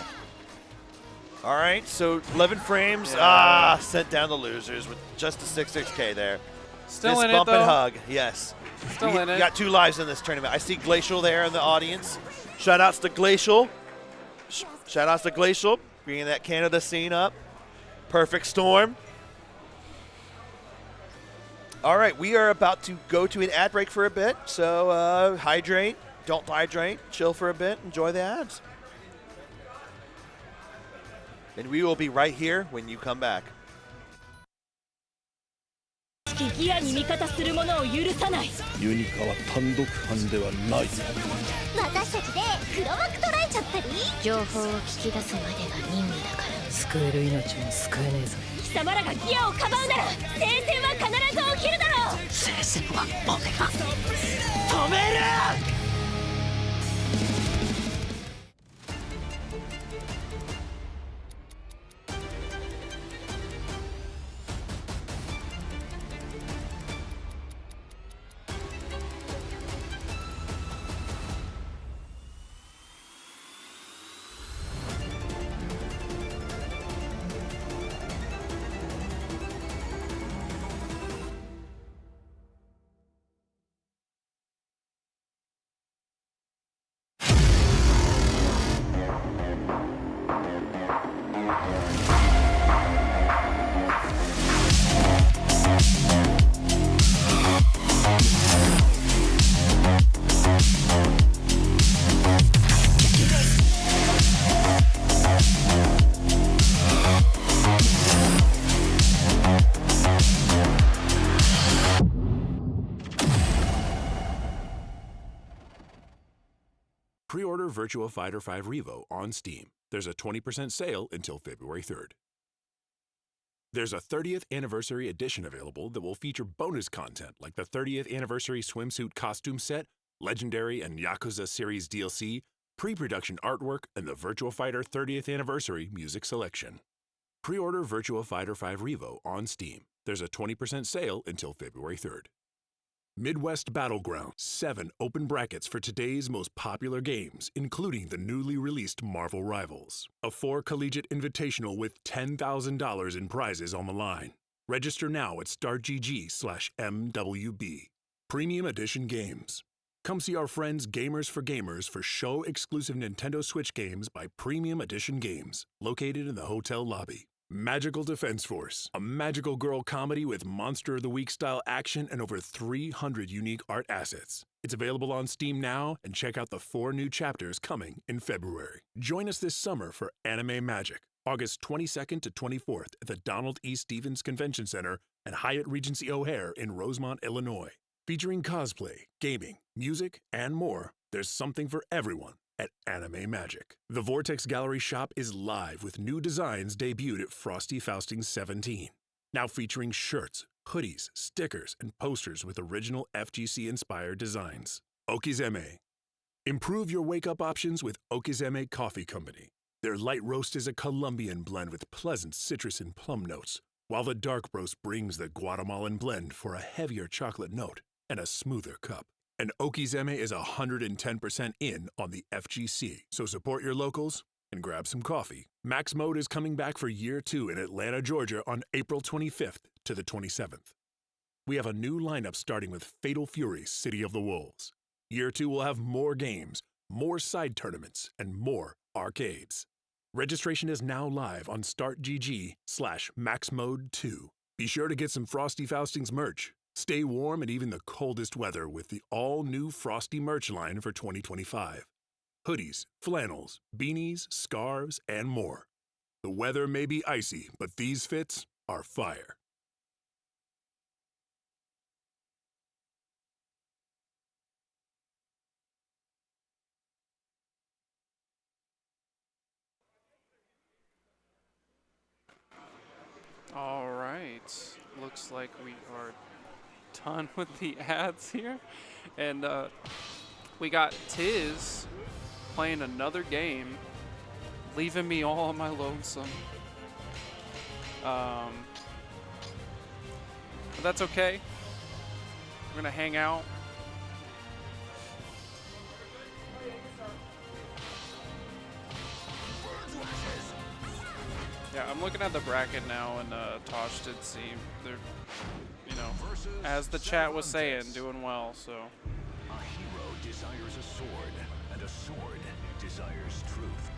Speaker 1: All right, so 11 frames.
Speaker 2: Yeah.
Speaker 1: Sent down the losers with just a 6-6K there.
Speaker 2: Still
Speaker 1: Fist
Speaker 2: in
Speaker 1: bump
Speaker 2: it though.
Speaker 1: and hug, yes.
Speaker 2: Still in it.
Speaker 1: You got 2 lives in this tournament. I see Glacial there in the audience. Shout outs to Glacial. Shout outs to Glacial, bringing that Canada scene up. Perfect Storm. All right, we are about to go to an ad break for a bit. So hydrate, don't hydrate, chill for a bit, enjoy the ads. And we will be right here when you come back.
Speaker 4: ギアに味方する者を許さない。
Speaker 5: ユニカは単独犯ではない。
Speaker 4: 私たちで黒幕捉えちゃったり。
Speaker 6: 情報を聞き出すまでが任務だから
Speaker 7: 救える命も救えねえぞ。
Speaker 4: 貴様らがギアをかばうなら聖戦は必ず起きるだろう。
Speaker 7: 聖戦は俺が止める。
Speaker 3: Pre-order Virtua Fighter 5 Revo on Steam. There's a 20% sale until February 3rd. There's a 30th anniversary edition available that will feature bonus content like the 30th anniversary swimsuit costume set, Legendary and Yakuza series DLC, pre-production artwork, and the Virtua Fighter 30th Anniversary music selection. Pre-order Virtua Fighter 5 Revo on Steam. There's a 20% sale until February 3rd. Midwest Battleground, 7 open brackets for today's most popular games, including the newly released Marvel Rivals. A 4 collegiate invitational with $10,000 in prizes on the line. Register now at startgg/MWB. Premium Edition Games. Come see our friends Gamers for Gamers for show-exclusive Nintendo Switch games by Premium Edition Games, located in the hotel lobby. Magical Defense Force, a magical girl comedy with Monster of the Week style action and over 300 unique art assets. It's available on Steam now, and check out the 4 new chapters coming in February. Join us this summer for Anime Magic, August 22nd to 24th at the Donald E. Stevens Convention Center at Hyatt Regency O'Hare in Rosemont, Illinois. Featuring cosplay, gaming, music, and more, there's something for everyone at Anime Magic. The Vortex Gallery shop is live with new designs debuted at Frosty Faustings XVII. Now featuring shirts, hoodies, stickers, and posters with original FGC-inspired designs. Okizeme. Improve your wake-up options with Okizeme Coffee Company. Their light roast is a Colombian blend with pleasant citrus and plum notes, while the dark roast brings the Guatemalan blend for a heavier chocolate note and a smoother cup. And Okizeme is 110% in on the FGC, so support your locals and grab some coffee. Max Mode is coming back for Year 2 in Atlanta, Georgia on April 25th to the 27th. We have a new lineup starting with Fatal Fury City of the Wolves. Year 2 will have more games, more side tournaments, and more arcades. Registration is now live on startgg/maxmode2. Be sure to get some Frosty Faustings merch. Stay warm in even the coldest weather with the all-new Frosty merch line for 2025. Hoodies, flannels, beanies, scarves, and more. The weather may be icy, but these fits are fire.
Speaker 2: All right, looks like we are done with the ads here, and we got TiZ playing another game, leaving me all on my lonesome. But that's okay. We're gonna hang out. Yeah, I'm looking at the bracket now, and Tosh did seem they're, you know, as the chat was saying, doing well. So.
Speaker 8: A hero desires a sword, and a sword desires truth.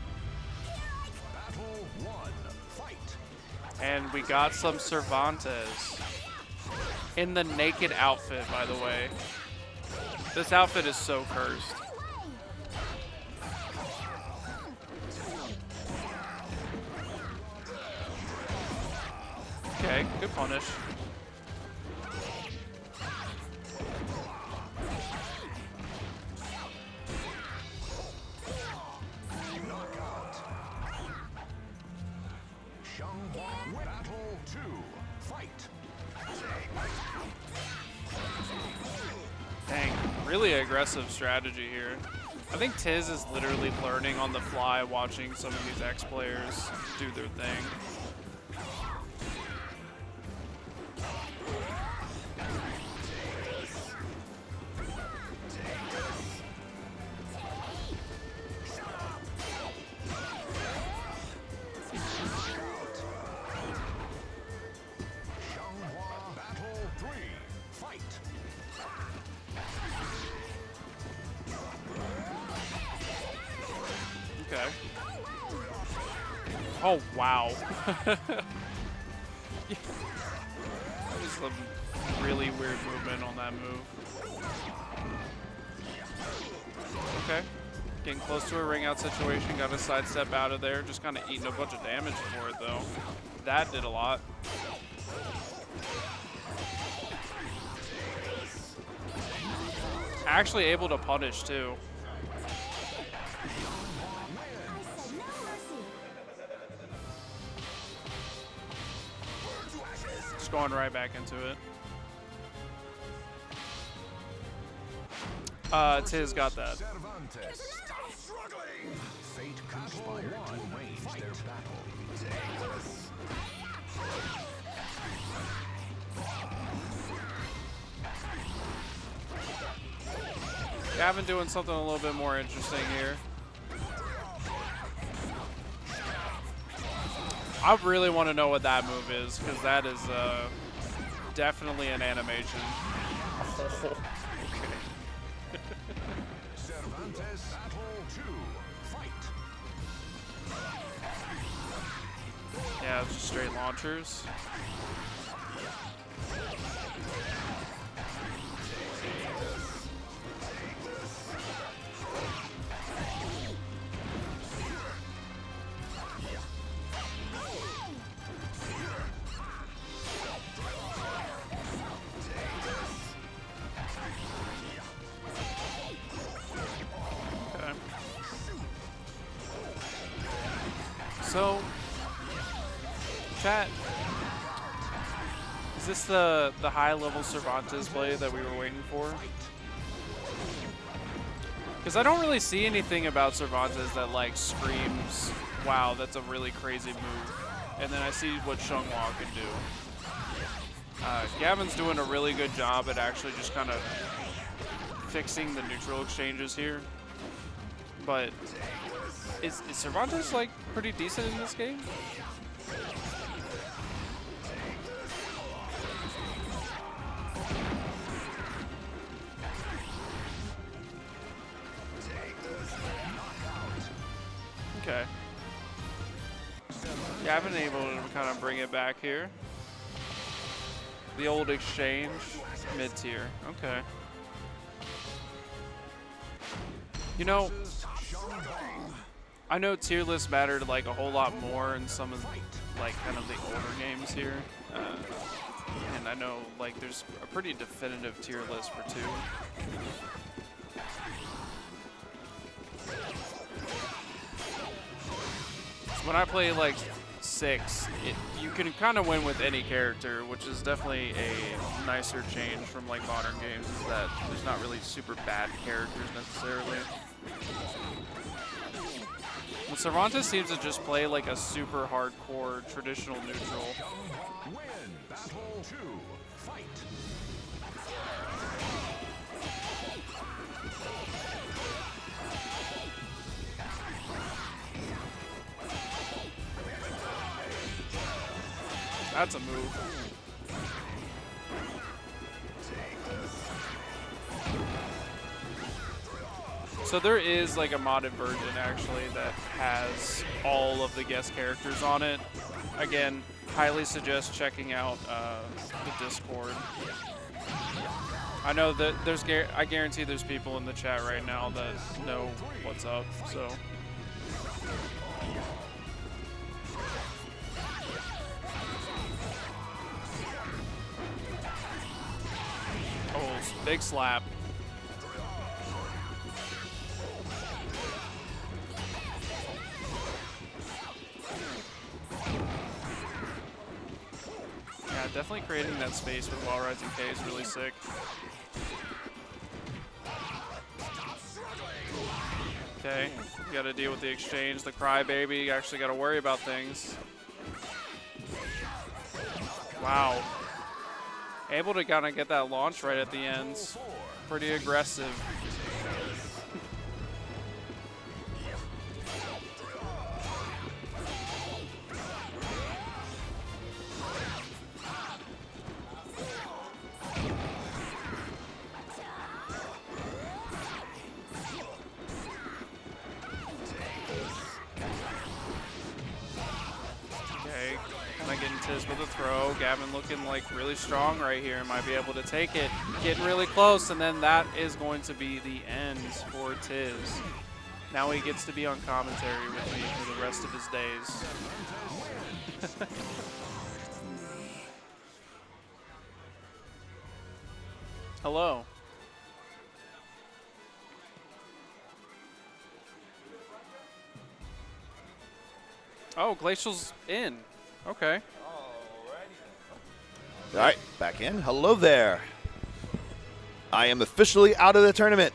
Speaker 8: Battle 1, fight.
Speaker 2: And we got some Cervantes in the naked outfit, by the way. This outfit is so cursed. Okay, good punish.
Speaker 8: Knockout. Battle 2, fight.
Speaker 2: Dang, really aggressive strategy here. I think TiZ is literally learning on the fly, watching some of these X players do their thing. Okay. Oh, wow. That was some really weird movement on that move. Okay. Getting close to a ring out situation. Got a sidestep out of there. Just kind of eating a bunch of damage for it, though. That did a lot. Actually able to punish, too. Just going right back into it. TiZ got that.
Speaker 8: Stop struggling. one, wage their battle.
Speaker 2: Gavin doing something a little bit more interesting here. I really want to know what that move is, because that is definitely an animation. Okay.
Speaker 8: Cervantes battle 2, fight.
Speaker 2: Yeah, it's just straight launchers. So, chat, is this the high-level Cervantes play that we were waiting for? Because I don't really see anything about Cervantes that like screams, wow, that's a really crazy move. And then I see what Shunghua can do. Gavin's doing a really good job at actually just kind of fixing the neutral exchanges here. But is Cervantes like pretty decent in this game? Okay. Yeah, I've been able to kind of bring it back here. The old exchange, mid-tier. Okay. You know, I know tier lists mattered like a whole lot more in some of like kind of the older games here, and I know like there's a pretty definitive tier list for 2. So when I play like 6, you can kind of win with any character, which is definitely a nicer change from like modern games. Is that there's not really super bad characters necessarily. Well, Cervantes seems to just play like a super hardcore traditional neutral.
Speaker 8: Win battle 2, fight.
Speaker 2: That's a move. So there is like a modded version actually that has all of the guest characters on it. Again, highly suggest checking out the Discord. I know that I guarantee there's people in the chat right now that know what's up, so. Oh, big slap. Yeah, definitely creating that space with While Rising K is really sick. Okay, you gotta deal with the exchange, the crybaby, you actually gotta worry about things. Wow. Able to kind of get that launch right at the end. Pretty aggressive. TiZ with a throw. Gavin looking like really strong right here. Might be able to take it. Getting really close, and then that is going to be the end for TiZ. Now he gets to be on commentary with me for the rest of his days. Hello. Oh, Glacial's in. Okay.
Speaker 1: All right, back in. Hello there. I am officially out of the tournament,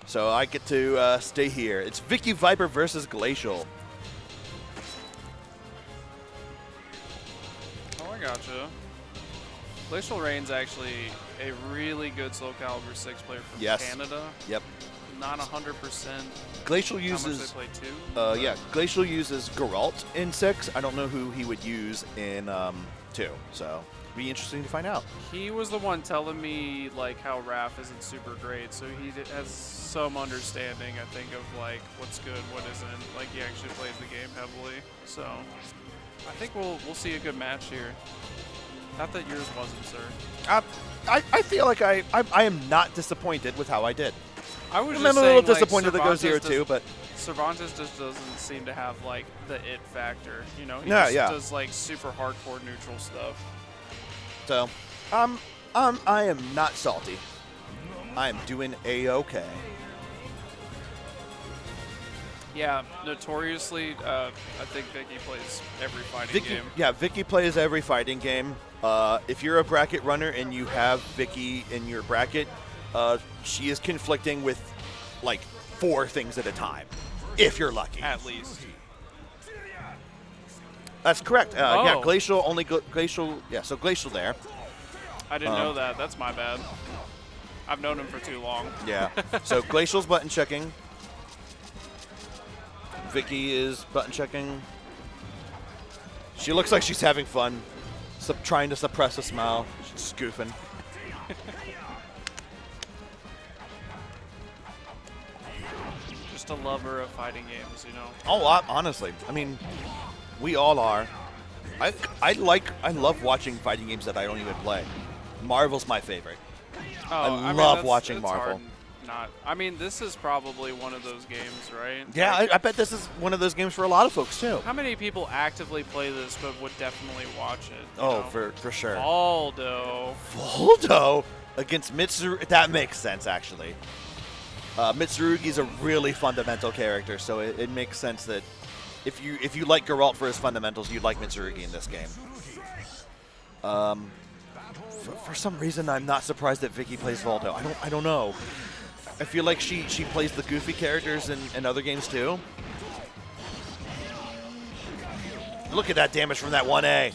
Speaker 1: so I get to stay here. It's Vicky Viper versus Glacial.
Speaker 2: gotcha. Glacial Rain's actually a really good Soulcalibur 6 player from Canada.
Speaker 1: Yep.
Speaker 2: Not 100%.
Speaker 1: Glacial
Speaker 2: How much
Speaker 1: uses.
Speaker 2: they play 2?
Speaker 1: Yeah, Glacial uses Geralt in 6. I don't know who he would use in 2. So be interesting to find out.
Speaker 2: He was the one telling me like how Raph isn't super great, so he has some understanding, I think, of like what's good, what isn't. Like he actually plays the game heavily, so I think we'll see a good match here. Not that yours wasn't, sir.
Speaker 1: I feel like I am not disappointed with how I did.
Speaker 2: I was
Speaker 1: I'm
Speaker 2: just
Speaker 1: a little
Speaker 2: saying,
Speaker 1: disappointed
Speaker 2: like,
Speaker 1: that goes 0-2, but
Speaker 2: Cervantes just doesn't seem to have like the it factor, you know. He
Speaker 1: Yeah,
Speaker 2: just
Speaker 1: yeah.
Speaker 2: does like super hardcore neutral stuff.
Speaker 1: so I am not salty. I am doing a-okay.
Speaker 2: Yeah, notoriously, I think Vicky plays every fighting game.
Speaker 1: Yeah, Vicky plays every fighting game. If you're a bracket runner and you have Vicky in your bracket, she is conflicting with like 4 things at a time, if you're lucky.
Speaker 2: At least.
Speaker 1: That's correct. Yeah,
Speaker 2: Oh.
Speaker 1: Glacial, only Glacial. Yeah, so Glacial there.
Speaker 2: I didn't know that. That's my bad. I've known him for too long.
Speaker 1: Yeah. So Glacial's button checking. Vicky is button checking. She looks like she's having fun, trying to suppress a smile. She's goofing.
Speaker 2: Just a lover of fighting games, you know.
Speaker 1: Oh, honestly, I mean, we all are. I love watching fighting games that I don't even play. Marvel's my favorite.
Speaker 2: Oh,
Speaker 1: I
Speaker 2: mean,
Speaker 1: love
Speaker 2: that's-
Speaker 1: watching
Speaker 2: it's
Speaker 1: Marvel.
Speaker 2: hard not. I mean, this is probably one of those games, right?
Speaker 1: Yeah,
Speaker 2: Like,
Speaker 1: I bet this is one of those games for a lot of folks too.
Speaker 2: how many people actively play this but would definitely watch it? you
Speaker 1: Oh,
Speaker 2: know?
Speaker 1: for sure.
Speaker 2: Aldo.
Speaker 1: Voldo against Mitsurugi. That makes sense, actually. Mitsurugi's a really fundamental character, so it makes sense that if you like Geralt for his fundamentals, you'd like Mitsurugi in this game. For some reason, I'm not surprised that Vicky plays Voldo. I don't know. I feel like she plays the goofy characters in other games too. Look at that damage from that 1A.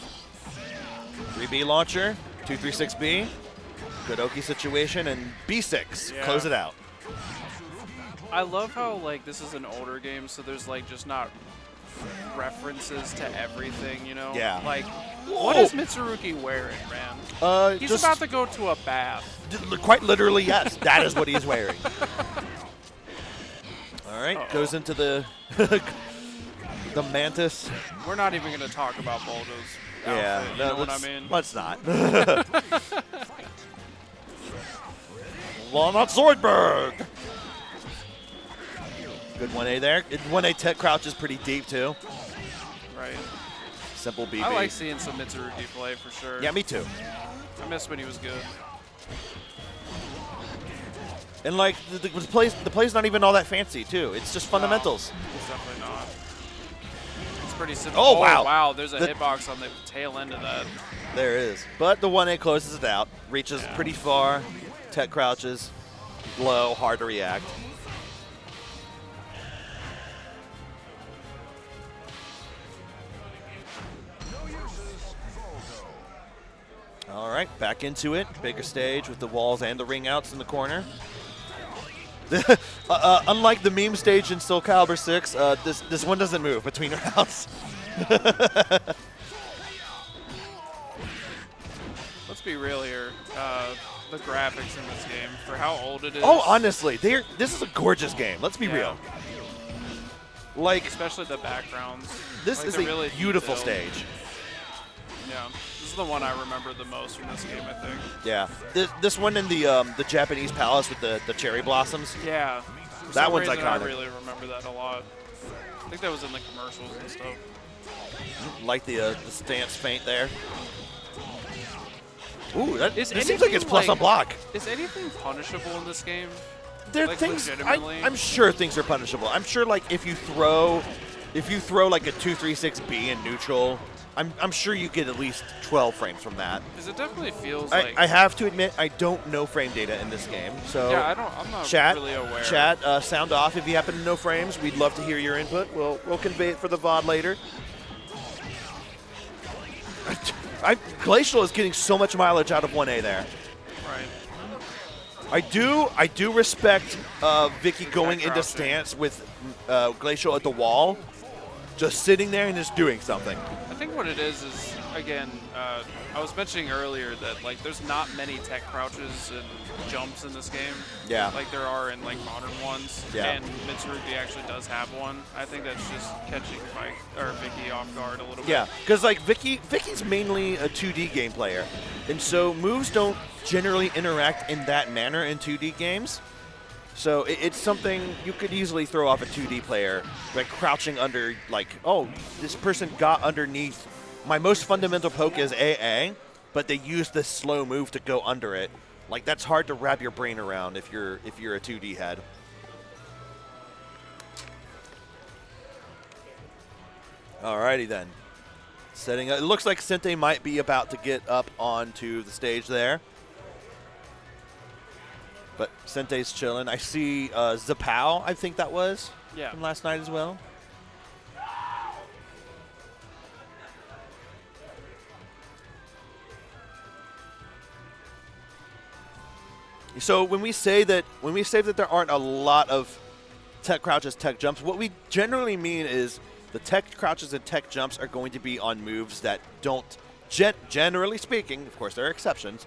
Speaker 1: 3B launcher, 236B. Good Oki situation, and B6.
Speaker 2: Yeah.
Speaker 1: Close it out.
Speaker 2: I love how like this is an older game, so there's like just not references to everything, you know?
Speaker 1: Yeah.
Speaker 2: Like, what is Mitsurugi wearing, man? He's
Speaker 1: Just
Speaker 2: about to go to a bath.
Speaker 1: quite literally, yes. That is what he's wearing. All right, goes into the the mantis.
Speaker 2: We're not even going to talk about Boldo's outfit,
Speaker 1: Yeah,
Speaker 2: you know what I mean?
Speaker 1: Let's not. Walnut Zoidberg. Good 1A there. 1A tech crouch is pretty deep too.
Speaker 2: Right.
Speaker 1: Simple BB.
Speaker 2: I like seeing some Mitsurugi play for sure.
Speaker 1: Yeah, me too.
Speaker 2: I miss when he was good.
Speaker 1: And like the play's not even all that fancy too. It's just fundamentals.
Speaker 2: No, it's definitely not. It's pretty simple.
Speaker 1: Oh, wow.
Speaker 2: Wow, there's a
Speaker 1: The-
Speaker 2: hitbox on the tail end of that.
Speaker 1: There is. But the 1A closes it out. Reaches pretty far. Tech crouches. Low. Hard to react. All right, back into it. Bigger stage with the walls and the ring outs in the corner. Unlike the meme stage in Soulcalibur 6, this one doesn't move between rounds.
Speaker 2: Let's be real here. The graphics in this game, for how old it is.
Speaker 1: Oh, honestly, this is a gorgeous game. Let's be real. Like,
Speaker 2: especially the backgrounds.
Speaker 1: this
Speaker 2: Like,
Speaker 1: is
Speaker 2: they're
Speaker 1: a
Speaker 2: really
Speaker 1: beautiful
Speaker 2: detailed.
Speaker 1: stage.
Speaker 2: Yeah, this is the one I remember the most from this game, I think.
Speaker 1: Yeah, this one in the Japanese palace with the cherry blossoms.
Speaker 2: Yeah, for
Speaker 1: That
Speaker 2: some
Speaker 1: one's
Speaker 2: reason,
Speaker 1: iconic.
Speaker 2: I really remember that a lot. I think that was in the commercials and stuff.
Speaker 1: Like the stance feint there. Ooh, this seems like
Speaker 2: anything,
Speaker 1: it's plus on block.
Speaker 2: Is anything punishable in this game?
Speaker 1: There are
Speaker 2: Like,
Speaker 1: things.
Speaker 2: legitimately?
Speaker 1: I'm sure things are punishable. I'm sure like if you throw like a 236B in neutral, I'm sure you get at least 12 frames from that.
Speaker 2: Because it definitely feels
Speaker 1: I,
Speaker 2: like.
Speaker 1: I have to admit I don't know frame data in this game, so
Speaker 2: Yeah, I'm not
Speaker 1: chat,
Speaker 2: really aware.
Speaker 1: Chat, sound off if you happen to know frames. We'd love to hear your input. We'll convey it for the VOD later. Glacial is getting so much mileage out of 1A there.
Speaker 2: Right.
Speaker 1: I do respect Vicky going into stance with Glacial at the wall, just sitting there and just doing something.
Speaker 2: I think what it is again, I was mentioning earlier that like there's not many tech crouches and jumps in this game.
Speaker 1: Yeah.
Speaker 2: Like there are in like modern ones.
Speaker 1: Yeah.
Speaker 2: And Mitsurugi actually does have one. I think that's just catching Vicky off guard a little bit.
Speaker 1: Yeah, because like Vicky's mainly a 2D game player, and so moves don't generally interact in that manner in 2D games. So it's something you could easily throw off a 2D player, like crouching under, like, oh, this person got underneath. My most fundamental poke is AA, but they use this slow move to go under it. Like, that's hard to wrap your brain around if you're a 2D head. Alrighty then. Setting up. It looks like Sente might be about to get up onto the stage there. But Sente's chilling. I see Zapow, I think that was, from last night as well. So when we say that there aren't a lot of tech crouches, tech jumps, what we generally mean is the tech crouches and tech jumps are going to be on moves that don't, generally speaking, of course there are exceptions,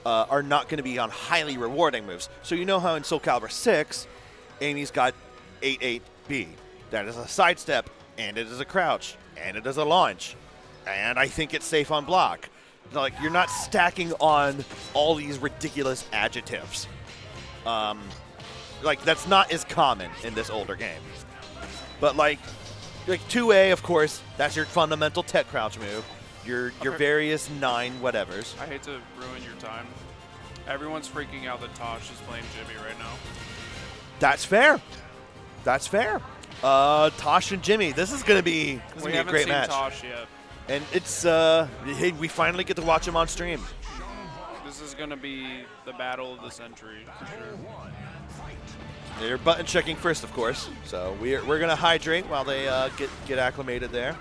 Speaker 1: are not going to be on highly rewarding moves. So you know how in Soulcalibur 6, Amy's got 8-8B. That is a sidestep, and it is a crouch, and it is a launch. And I think it's safe on block. Like, you're not stacking on all these ridiculous adjectives. Like, that's not as common in this older game. But like 2A, of course, that's your fundamental tech crouch move. Your various 9 whatevers.
Speaker 2: I hate to ruin your time. Everyone's freaking out that Tosh is playing Jimmy right now.
Speaker 1: That's fair. That's fair. Tosh and Jimmy. This is gonna be a great match.
Speaker 2: We haven't seen Tosh yet.
Speaker 1: And it's hey, we finally get to watch him on stream.
Speaker 2: This is gonna be the battle of the century for sure.
Speaker 1: They're button checking first, of course. So we're gonna hydrate while they get acclimated there.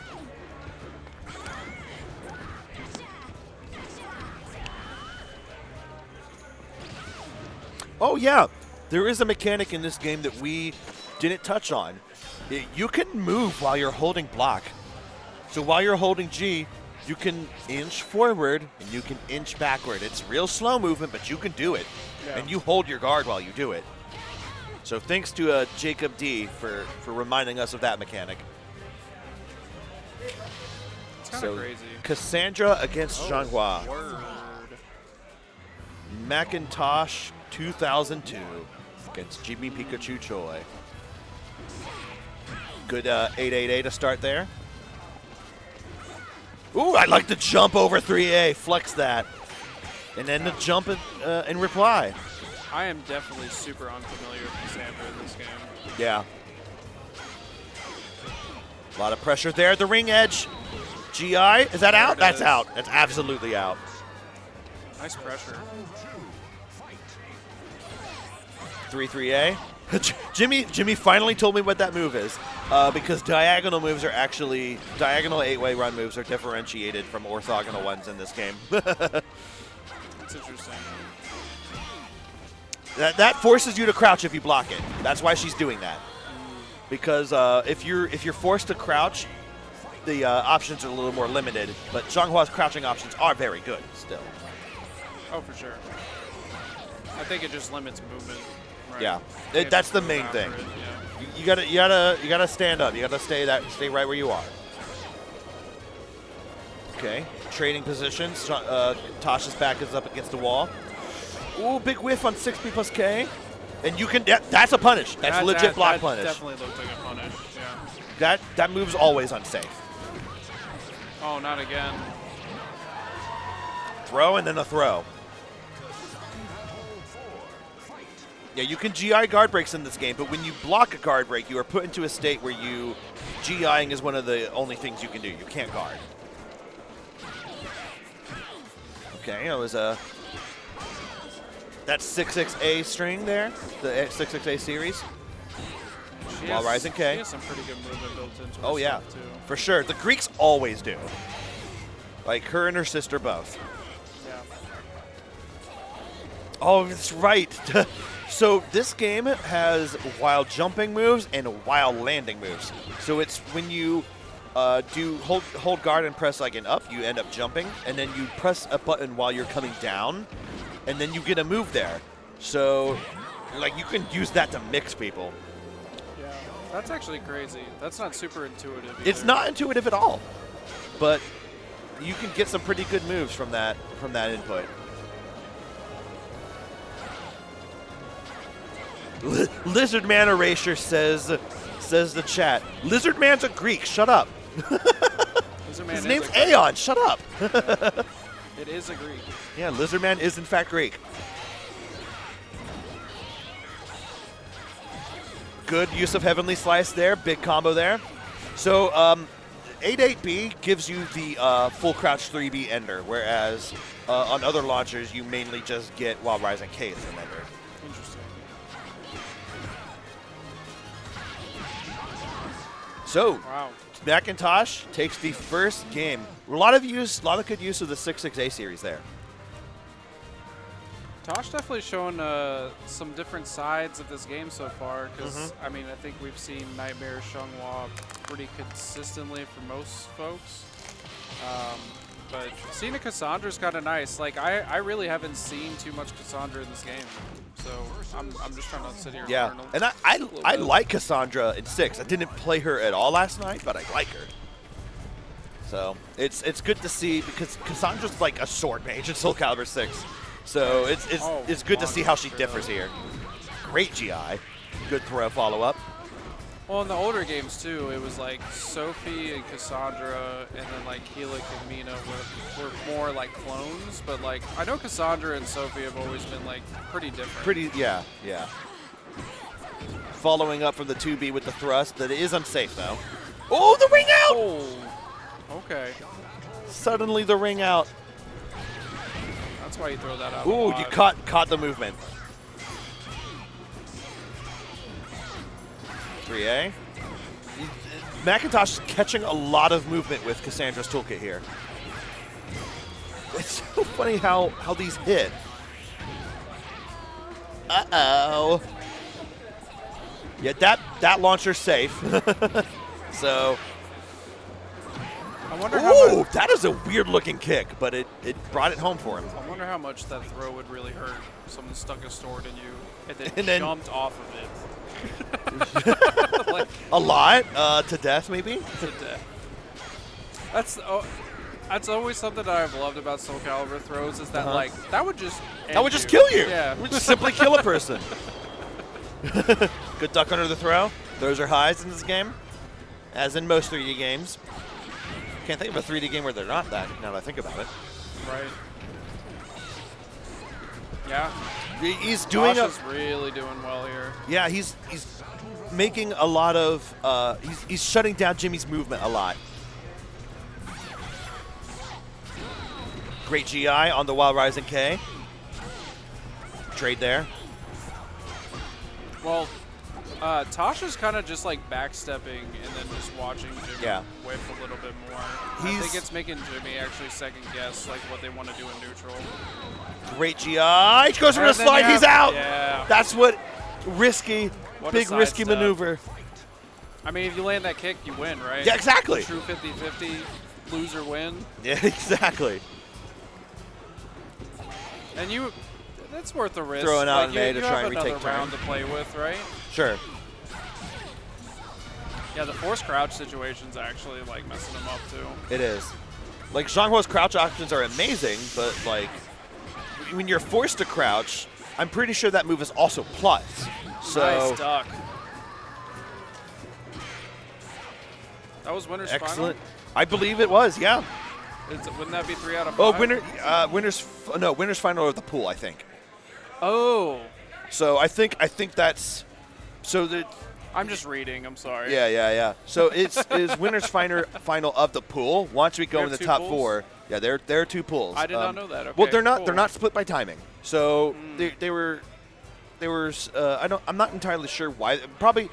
Speaker 1: Oh yeah, there is a mechanic in this game that we didn't touch on. You can move while you're holding block. So while you're holding G, you can inch forward and you can inch backward. It's real slow movement, but you can do it. Yeah. And you hold your guard while you do it. So thanks to Jacob D for reminding us of that mechanic.
Speaker 2: It's kind of crazy.
Speaker 1: Cassandra against Zhanghua.
Speaker 2: Word.
Speaker 1: Macintosh 2002 against Jimmy Pikachu Choi. Good 888 to start there. Ooh, I like to jump over 3A, flex that. And then the jump in reply.
Speaker 2: I am definitely super unfamiliar with Cassandra in this game.
Speaker 1: Yeah. A lot of pressure there at the ring edge. GI, is that out? That's out. That's absolutely out.
Speaker 2: Nice pressure.
Speaker 1: 3-3A. Jimmy finally told me what that move is, because diagonal moves are actually, diagonal 8-way run moves are differentiated from orthogonal ones in this game.
Speaker 2: That's interesting.
Speaker 1: That forces you to crouch if you block it. That's why she's doing that. Because if you're forced to crouch, the options are a little more limited. But Zhanghua's crouching options are very good still.
Speaker 2: Oh, for sure. I think it just limits movement. Right?
Speaker 1: Yeah, that's the main thing.
Speaker 2: Yeah.
Speaker 1: You gotta stand up. You gotta stay right where you are. Okay, trading positions. Tasha's back is up against the wall. Ooh, big whiff on 6B plus K. And you can, that's a punish. That's a legit block punish.
Speaker 2: Definitely looked like a punish, yeah.
Speaker 1: That move's always unsafe.
Speaker 2: Oh, not again.
Speaker 1: Throw and then a throw. Yeah, you can GI guard breaks in this game, but when you block a guard break, you are put into a state where GIing is one of the only things you can do. You can't guard. Okay, it was that 6-6A string there, the 6-6A series. While rising K.
Speaker 2: She has some pretty good movement built into her
Speaker 1: Oh yeah,
Speaker 2: stuff too.
Speaker 1: for sure. The Greeks always do. Like her and her sister both.
Speaker 2: Yeah.
Speaker 1: Oh, that's right. So this game has while jumping moves and while landing moves. So it's when you do hold guard and press like an up, you end up jumping, and then you press a button while you're coming down, and then you get a move there. So like you can use that to mix people.
Speaker 2: Yeah, that's actually crazy. That's not super intuitive either.
Speaker 1: It's not intuitive at all, but you can get some pretty good moves from that input. Lizard Man Erasure says the chat. Lizard Man's a Greek. Shut up.
Speaker 2: Lizard Man
Speaker 1: His
Speaker 2: is
Speaker 1: name's
Speaker 2: a Greek.
Speaker 1: Aeon. Shut up.
Speaker 2: Yeah. It is a Greek.
Speaker 1: Yeah, Lizard Man is in fact Greek. Good use of Heavenly Slice there. Big combo there. So 8-8B gives you the full crouch 3B ender, whereas on other launchers you mainly just get while Rising K as an ender.
Speaker 2: Interesting.
Speaker 1: So
Speaker 2: Wow.
Speaker 1: Macintosh takes the first game. A lot of good use of the 6-6A series there.
Speaker 2: Tosh definitely shown some different sides of this game so far, because I mean, I think we've seen Nightmare Shunghua pretty consistently for most folks. But seeing a Cassandra's kind of nice. Like I really haven't seen too much Cassandra in this game, so I'm just trying to sit here.
Speaker 1: Yeah,
Speaker 2: and learn
Speaker 1: and I like Cassandra in 6. I didn't play her at all last night, but I like her. So it's good to see because Cassandra's like a sword mage in Soulcalibur 6. So it's good to see how she differs here. Great GI, good throw follow up.
Speaker 2: Well, in the older games too, it was like Sophie and Cassandra, and then like Helix and Mina were more like clones. But like I know Cassandra and Sophie have always been like pretty different.
Speaker 1: Yeah. Following up from the 2B with the thrust, that is unsafe though. Oh, the ring out!
Speaker 2: Oh, okay.
Speaker 1: Suddenly the ring out.
Speaker 2: That's why you throw that out.
Speaker 1: Ooh, you caught the movement. 3A. Macintosh is catching a lot of movement with Cassandra's toolkit here. It's so funny how these hit. Uh-oh. Yeah, that launcher's safe. So.
Speaker 2: I wonder how
Speaker 1: Ooh,
Speaker 2: much,
Speaker 1: that is a weird looking kick, but it brought it home for him.
Speaker 2: I wonder how much that throw would really hurt. Someone stuck a sword in you and then,
Speaker 1: then
Speaker 2: jumped off of it. Like,
Speaker 1: A lot, to death maybe?
Speaker 2: to death. That's always something that I've loved about Soulcalibur throws is that like that would just
Speaker 1: kill you.
Speaker 2: Yeah.
Speaker 1: It would just simply kill a person. Good duck under the throw. Those are highs in this game, as in most 3D games. Can't think of a 3D game where they're not that, now that I think about it.
Speaker 2: Right. Yeah.
Speaker 1: He's doing
Speaker 2: Josh is really doing well here.
Speaker 1: Yeah, he's making a lot of, he's shutting down Jimmy's movement a lot. Great GI on the Wild Rising K. Trade there.
Speaker 2: Well, Tasha's kind of just like backstepping and then just watching Jimmy whiff a little bit more. I think it's making Jimmy actually second guess like what they want to do in neutral.
Speaker 1: Great GI. He goes for the slide. He's out.
Speaker 2: Yeah.
Speaker 1: That's what risky,
Speaker 2: What a
Speaker 1: big risky
Speaker 2: sidestep.
Speaker 1: maneuver.
Speaker 2: I mean, if you land that kick, you win, right?
Speaker 1: Yeah, exactly.
Speaker 2: True 50-50, lose or win.
Speaker 1: Yeah, exactly.
Speaker 2: And that's worth the risk.
Speaker 1: Throwing out
Speaker 2: like,
Speaker 1: an A to try and retake
Speaker 2: You have another round
Speaker 1: turn.
Speaker 2: to play with, right?
Speaker 1: Sure.
Speaker 2: Yeah, the forced crouch situation's actually like messing him up too.
Speaker 1: It is. Like, Zhanghua's crouch options are amazing, but like, when you're forced to crouch, I'm pretty sure that move is also plus. So
Speaker 2: Nice duck. That was winner's
Speaker 1: excellent.
Speaker 2: final?
Speaker 1: I believe it was, yeah.
Speaker 2: Wouldn't that be 3 out of 5?
Speaker 1: Oh, winners final of the pool, I think.
Speaker 2: Oh.
Speaker 1: So I think that's so that.
Speaker 2: I'm just reading. I'm sorry.
Speaker 1: Yeah. So it's winners final of the pool. Once we go
Speaker 2: There
Speaker 1: in
Speaker 2: are
Speaker 1: the
Speaker 2: 2
Speaker 1: top
Speaker 2: pools?
Speaker 1: 4, yeah, there are 2 pools.
Speaker 2: I did not know that.
Speaker 1: Well,
Speaker 2: Okay,
Speaker 1: they're not
Speaker 2: cool.
Speaker 1: they're not split by timing. So they were I'm not entirely sure why. Probably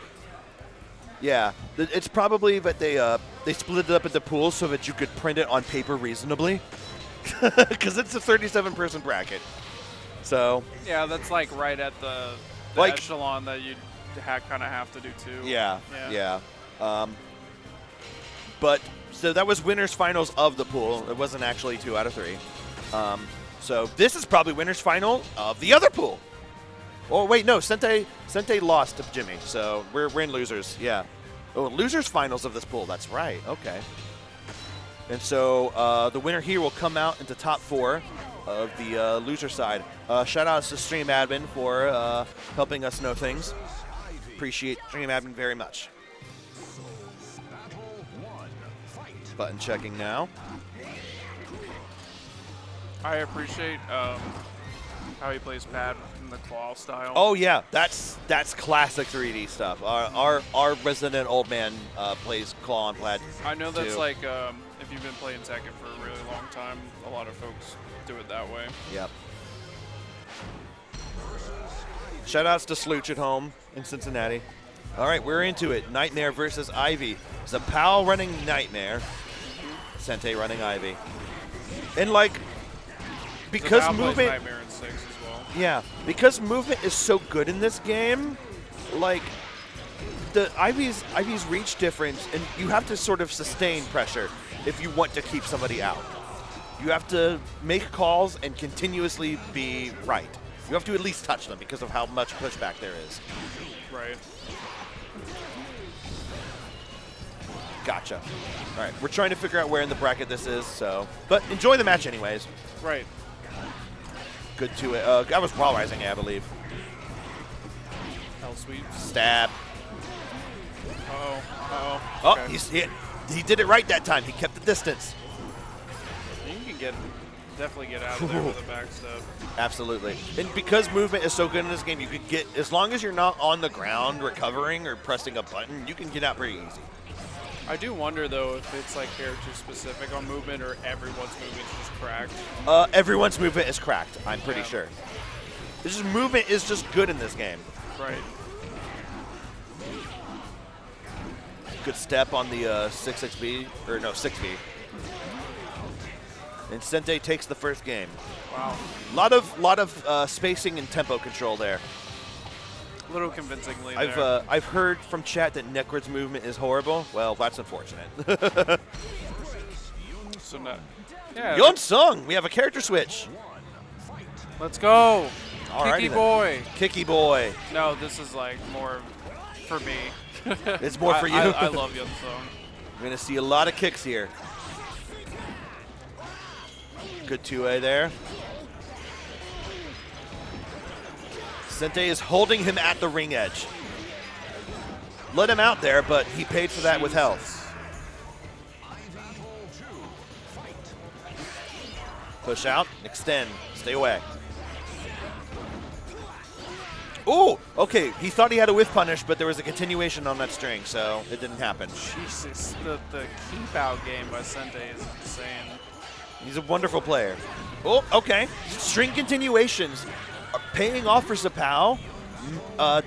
Speaker 1: Yeah, it's probably that they split it up into pools so that you could print it on paper reasonably, because it's a 37-person bracket. So
Speaker 2: yeah, that's like right at the
Speaker 1: like,
Speaker 2: echelon that you kind of have to do too.
Speaker 1: Yeah. But so that was winners finals of the pool. It wasn't actually 2 out of 3. So this is probably winners final of the other pool. Oh wait, no, Sente lost to Jimmy, so we're in losers. Yeah. Oh, losers finals of this pool. That's right. Okay. And so the winner here will come out into top 4 of the loser side. Shout outs to Stream Admin for helping us know things. Appreciate Stream Admin very much. Button checking now.
Speaker 2: I appreciate how he plays pad in the claw style.
Speaker 1: Oh yeah, that's classic 3D stuff. Our resident old man plays claw on plaid.
Speaker 2: I know that's
Speaker 1: too.
Speaker 2: like if you've been playing Tekken for a really long time, a lot of folks do it that way.
Speaker 1: Yep. Shout outs to Slooch at home in Cincinnati. All right, we're into it. Nightmare versus Ivy. Zapal running Nightmare. Sente running Ivy. And like, because
Speaker 2: Zapal
Speaker 1: movement.
Speaker 2: plays Nightmare in 6 as well.
Speaker 1: Yeah, because movement is so good in this game, like the Ivy's reach difference, and you have to sort of sustain pressure if you want to keep somebody out. You have to make calls and continuously be right. You have to at least touch them because of how much pushback there is.
Speaker 2: Right.
Speaker 1: Gotcha. All right, we're trying to figure out where in the bracket this is, so but enjoy the match anyways.
Speaker 2: Right.
Speaker 1: Good to it. That was Raw Rising, I believe.
Speaker 2: Hell sweet.
Speaker 1: Stab.
Speaker 2: Uh-oh.
Speaker 1: Oh, okay. He did it right that time. He kept the distance.
Speaker 2: You can definitely get out of there with a back step.
Speaker 1: Absolutely. And because movement is so good in this game, you can get, as long as you're not on the ground recovering or pressing a button, you can get out pretty easy.
Speaker 2: I do wonder, though, if it's like character specific on movement or everyone's movement is just cracked.
Speaker 1: Everyone's movement is cracked, I'm pretty sure. This movement is just good in this game.
Speaker 2: Right.
Speaker 1: Good step on the 6B, or no, 6B. And Sente takes the first game.
Speaker 2: Wow.
Speaker 1: Lot of spacing and tempo control there.
Speaker 2: A little convincingly there.
Speaker 1: I've heard from chat that Necrod's movement is horrible. Well, that's unfortunate.
Speaker 2: So no. Yeah.
Speaker 1: Yon Sung, we have a character switch.
Speaker 2: Let's go.
Speaker 1: Alrighty
Speaker 2: Kicky
Speaker 1: then.
Speaker 2: boy.
Speaker 1: Kicky boy.
Speaker 2: No, this is like more for me.
Speaker 1: It's more for you.
Speaker 2: I love Yon Sung.
Speaker 1: We're going to see a lot of kicks here. Good 2A there. Sente is holding him at the ring edge. Let him out there, but he paid for that with health. Push out, extend, stay away. Ooh, okay, he thought he had a whiff punish, but there was a continuation on that string, so it didn't happen.
Speaker 2: Jesus, the keep out game by Sente is insane.
Speaker 1: He's a wonderful player. Oh, okay. String continuations are paying off for Zapal,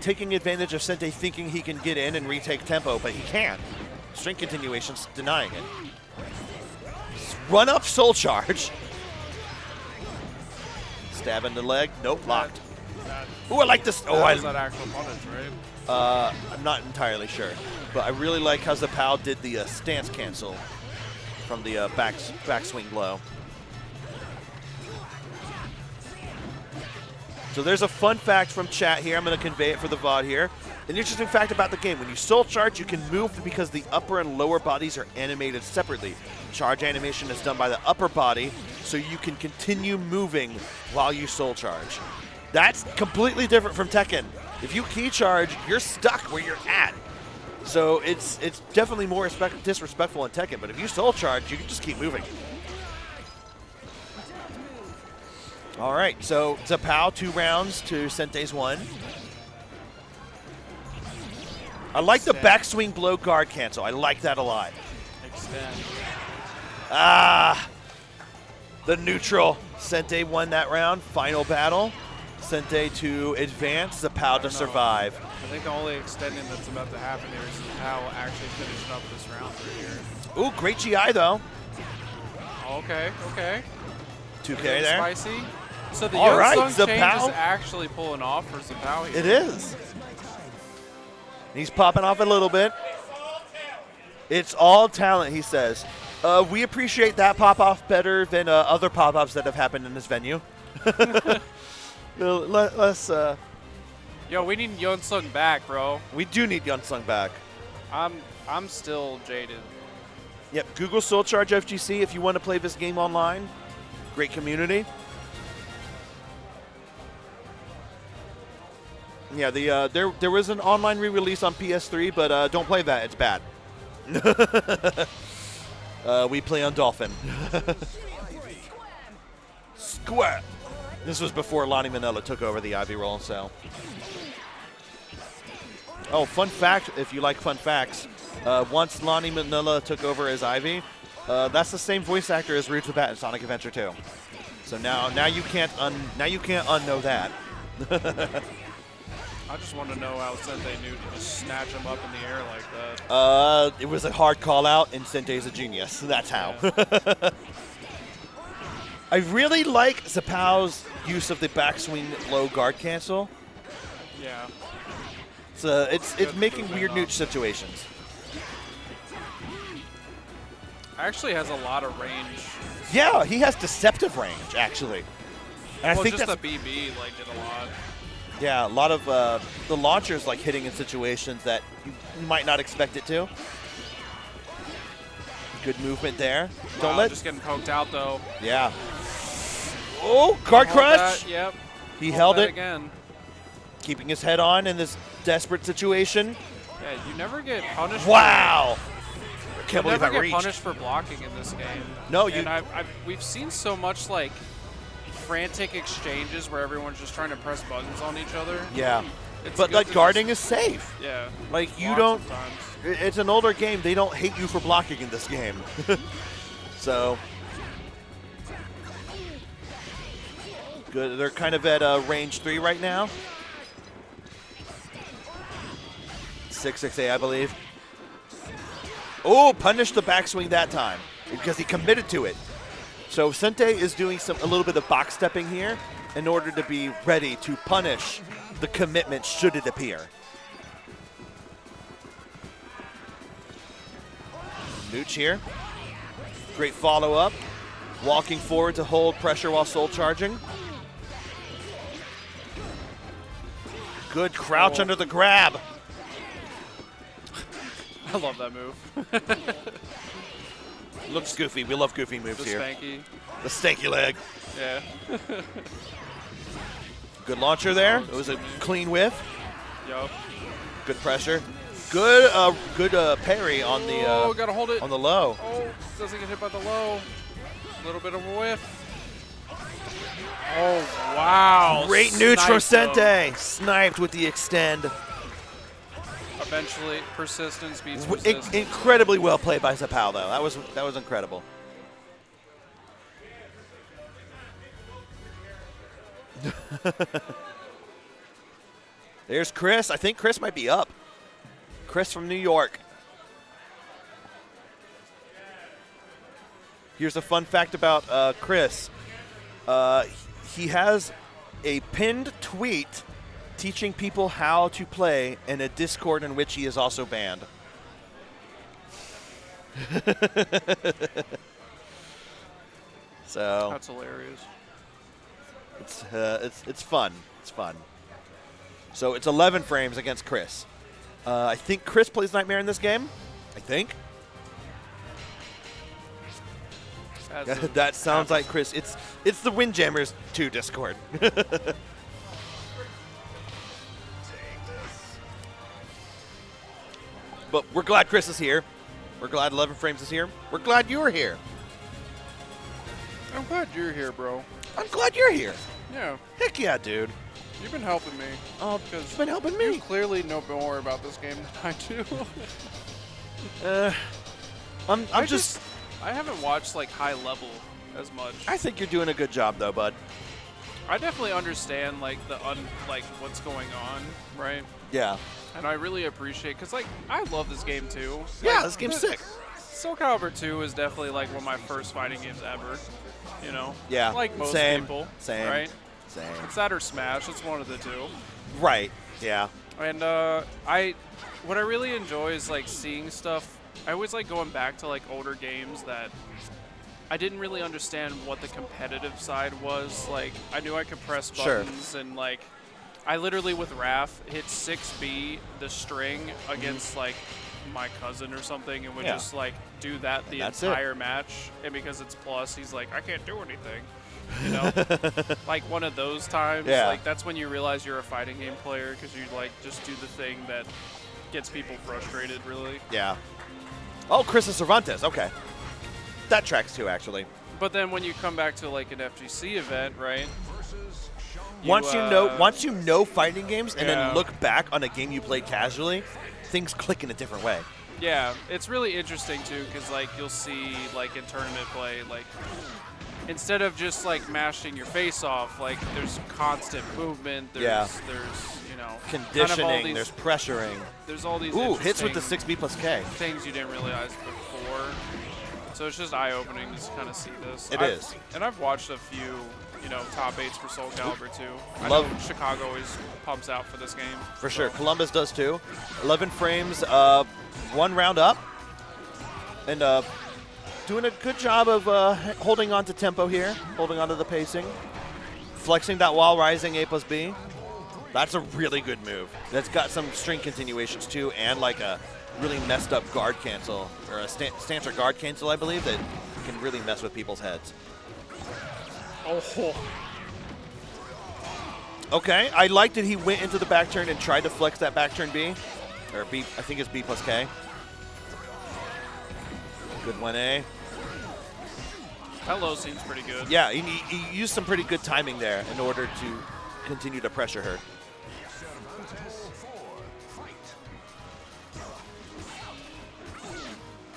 Speaker 1: taking advantage of Sente thinking he can get in and retake tempo, but he can't. String continuations denying it. Run up soul charge. Stab in the leg. Nope, locked. Ooh, I like this.
Speaker 2: That was that actual punish, right?
Speaker 1: I'm not entirely sure, but I really like how Zapal did the stance cancel from the backswing blow. So there's a fun fact from chat here. I'm going to convey it for the VOD here. An interesting fact about the game. When you soul charge, you can move because the upper and lower bodies are animated separately. Charge animation is done by the upper body, so you can continue moving while you soul charge. That's completely different from Tekken. If you key charge, you're stuck where you're at. So it's definitely more disrespectful in Tekken, but if you soul charge, you can just keep moving. All right, so Zapal 2 rounds to Sente's 1. I like the backswing blow guard cancel. I like that a lot.
Speaker 2: Extend.
Speaker 1: Ah, the neutral. Sente won that round. Final battle. Sente to advance, Zapao to survive.
Speaker 2: I think the only extending that's about to happen here is Zapao actually finishing up this round right here.
Speaker 1: Ooh, great GI though.
Speaker 2: Okay, okay.
Speaker 1: 2K
Speaker 2: there.
Speaker 1: there.
Speaker 2: Spicy. So the
Speaker 1: All right,
Speaker 2: Young Sung change
Speaker 1: Zapao.
Speaker 2: is actually pulling off for Zapao here.
Speaker 1: It is. He's popping off a little bit. It's all talent, he says. We appreciate that pop-off better than other pop-offs that have happened in this venue. Let's.
Speaker 2: Yo, we need Yeonsung back, bro.
Speaker 1: We do need Yeonsung back.
Speaker 2: I'm still jaded.
Speaker 1: Yep, Google Soul Charge FGC if you want to play this game online. Great community. Yeah, there was an online re-release on PS3, but don't play that. It's bad. We play on Dolphin. Square. This was before Lonnie Manila took over the Ivy role, so. Oh, fun fact, if you like fun facts, once Lonnie Manila took over as Ivy, that's the same voice actor as Roots of Bat in Sonic Adventure 2. So now you can't unknow that.
Speaker 2: I just want to know how Sente knew to just snatch him up in the air like that.
Speaker 1: It was a hard call out, and Sente's a genius. That's how.
Speaker 2: Yeah.
Speaker 1: I really like Zapao's use of the backswing low guard cancel.
Speaker 2: Yeah.
Speaker 1: It's making weird nooch situations.
Speaker 2: Actually has a lot of range.
Speaker 1: Yeah, he has deceptive range, actually. And
Speaker 2: Well,
Speaker 1: I think
Speaker 2: just
Speaker 1: that's
Speaker 2: the BB like did a lot.
Speaker 1: yeah, a lot of the launchers like hitting in situations that you might not expect it to. Good movement there. Don't
Speaker 2: Wow,
Speaker 1: let
Speaker 2: just getting poked out though.
Speaker 1: yeah. Oh, guard
Speaker 2: Hold
Speaker 1: crush.
Speaker 2: that, yep.
Speaker 1: He
Speaker 2: Hold
Speaker 1: held
Speaker 2: that
Speaker 1: it,
Speaker 2: again.
Speaker 1: keeping his head on in this desperate situation.
Speaker 2: Yeah, you never get punished.
Speaker 1: Wow. I
Speaker 2: You
Speaker 1: can't believe
Speaker 2: never
Speaker 1: I
Speaker 2: get
Speaker 1: reached.
Speaker 2: punished for blocking in this game.
Speaker 1: No,
Speaker 2: and we've seen so much like frantic exchanges where everyone's just trying to press buttons on each other.
Speaker 1: Yeah.
Speaker 2: It's
Speaker 1: But
Speaker 2: good
Speaker 1: like
Speaker 2: to
Speaker 1: guarding
Speaker 2: just-
Speaker 1: is safe.
Speaker 2: Yeah.
Speaker 1: Like you
Speaker 2: block
Speaker 1: don't.
Speaker 2: sometimes.
Speaker 1: It's an older game. They don't hate you for blocking in this game. So good. They're kind of at range 3 right now. 6-6A, I believe. Oh, punished the backswing that time because he committed to it. So Sente is doing a little bit of box stepping here in order to be ready to punish the commitment should it appear. Nooch here. Great follow-up. Walking forward to hold pressure while soul charging. Good crouch under the grab.
Speaker 2: I love that move.
Speaker 1: Looks goofy. We love goofy moves
Speaker 2: The
Speaker 1: here.
Speaker 2: spanky.
Speaker 1: The stanky leg.
Speaker 2: Yeah.
Speaker 1: Good launcher there. It was a clean whiff.
Speaker 2: Yup.
Speaker 1: Good pressure. Good parry on the
Speaker 2: Oh, gotta hold it.
Speaker 1: on the low.
Speaker 2: Oh, doesn't get hit by the low. A little bit of a whiff. Oh, wow.
Speaker 1: Great nooch from
Speaker 2: Sniped him.
Speaker 1: Sente. Sniped with the extend.
Speaker 2: Eventually, persistence beats persistence.
Speaker 1: Incredibly well played by Zapao, though. That was incredible. There's Chris. I think Chris might be up. Chris from New York. Here's a fun fact about Chris. He has a pinned tweet teaching people how to play in a Discord in which he is also banned. So
Speaker 2: That's hilarious.
Speaker 1: it's fun. It's fun. So it's 11 frames against Chris. I think Chris plays Nightmare in this game. I think. That sounds like Chris. It's the Windjammers 2 Discord. But we're glad Chris is here. We're glad 11 Frames is here. We're glad you're here.
Speaker 2: I'm glad you're here, bro.
Speaker 1: I'm glad you're here.
Speaker 2: Yeah,
Speaker 1: Heck yeah, dude.
Speaker 2: you've been helping me.
Speaker 1: Oh,
Speaker 2: Because
Speaker 1: you've been helping
Speaker 2: you
Speaker 1: me.
Speaker 2: clearly know more about this game than I do.
Speaker 1: I'm just.
Speaker 2: I haven't watched like high level as much.
Speaker 1: I think you're doing a good job, though, bud.
Speaker 2: I definitely understand like like what's going on, right?
Speaker 1: Yeah.
Speaker 2: And I really appreciate, because like I love this game too.
Speaker 1: Yeah,
Speaker 2: Like,
Speaker 1: this game's sick.
Speaker 2: Soulcalibur 2 is definitely like one of my first fighting games ever. You know?
Speaker 1: Yeah.
Speaker 2: Like most
Speaker 1: Same.
Speaker 2: people.
Speaker 1: Same.
Speaker 2: Right?
Speaker 1: Same.
Speaker 2: It's that or Smash. It's one of the two.
Speaker 1: Right. Yeah.
Speaker 2: And what I really enjoy is like seeing stuff. I always like going back to like older games that I didn't really understand what the competitive side was. Like I knew I could press buttons and like I literally with Raph hit 6B the string against like my cousin or something and would just like do that the entire match. And because it's plus, he's like, I can't do anything. You know, like one of those times.
Speaker 1: Yeah.
Speaker 2: Like that's when you realize you're a fighting game player because you like just do the thing that gets people frustrated. Really.
Speaker 1: Yeah. Oh, Chris Cervantes. Okay. That tracks too, actually.
Speaker 2: But then when you come back to like an FGC event, right?
Speaker 1: Once you know fighting games and then look back on a game you played casually, things click in a different way.
Speaker 2: Yeah, it's really interesting too because like you'll see like in tournament play like. Instead of just like mashing your face off, like there's constant movement. There's you know
Speaker 1: conditioning.
Speaker 2: Kind of
Speaker 1: there's pressuring.
Speaker 2: There's all these
Speaker 1: hits with the 6B plus K.
Speaker 2: Things you didn't realize before. So it's just eye-opening to kind of see this.
Speaker 1: It is.
Speaker 2: And I've watched a few, you know, top 8s for Soulcalibur too. I
Speaker 1: Love
Speaker 2: know Chicago always pumps out for this game.
Speaker 1: For sure. Columbus does too. 11 frames, 1 round up. And doing a good job of holding on to tempo here, holding on to the pacing, flexing that while rising A plus B. That's a really good move. That's got some string continuations too, and like a really messed up guard cancel, or a stance or guard cancel, I believe, that can really mess with people's heads.
Speaker 2: Oh.
Speaker 1: Okay, I like that he went into the back turn and tried to flex that back turn B, or B, I think it's B plus K. Good 1A.
Speaker 2: That low seems pretty good.
Speaker 1: Yeah, he used some pretty good timing there in order to continue to pressure her.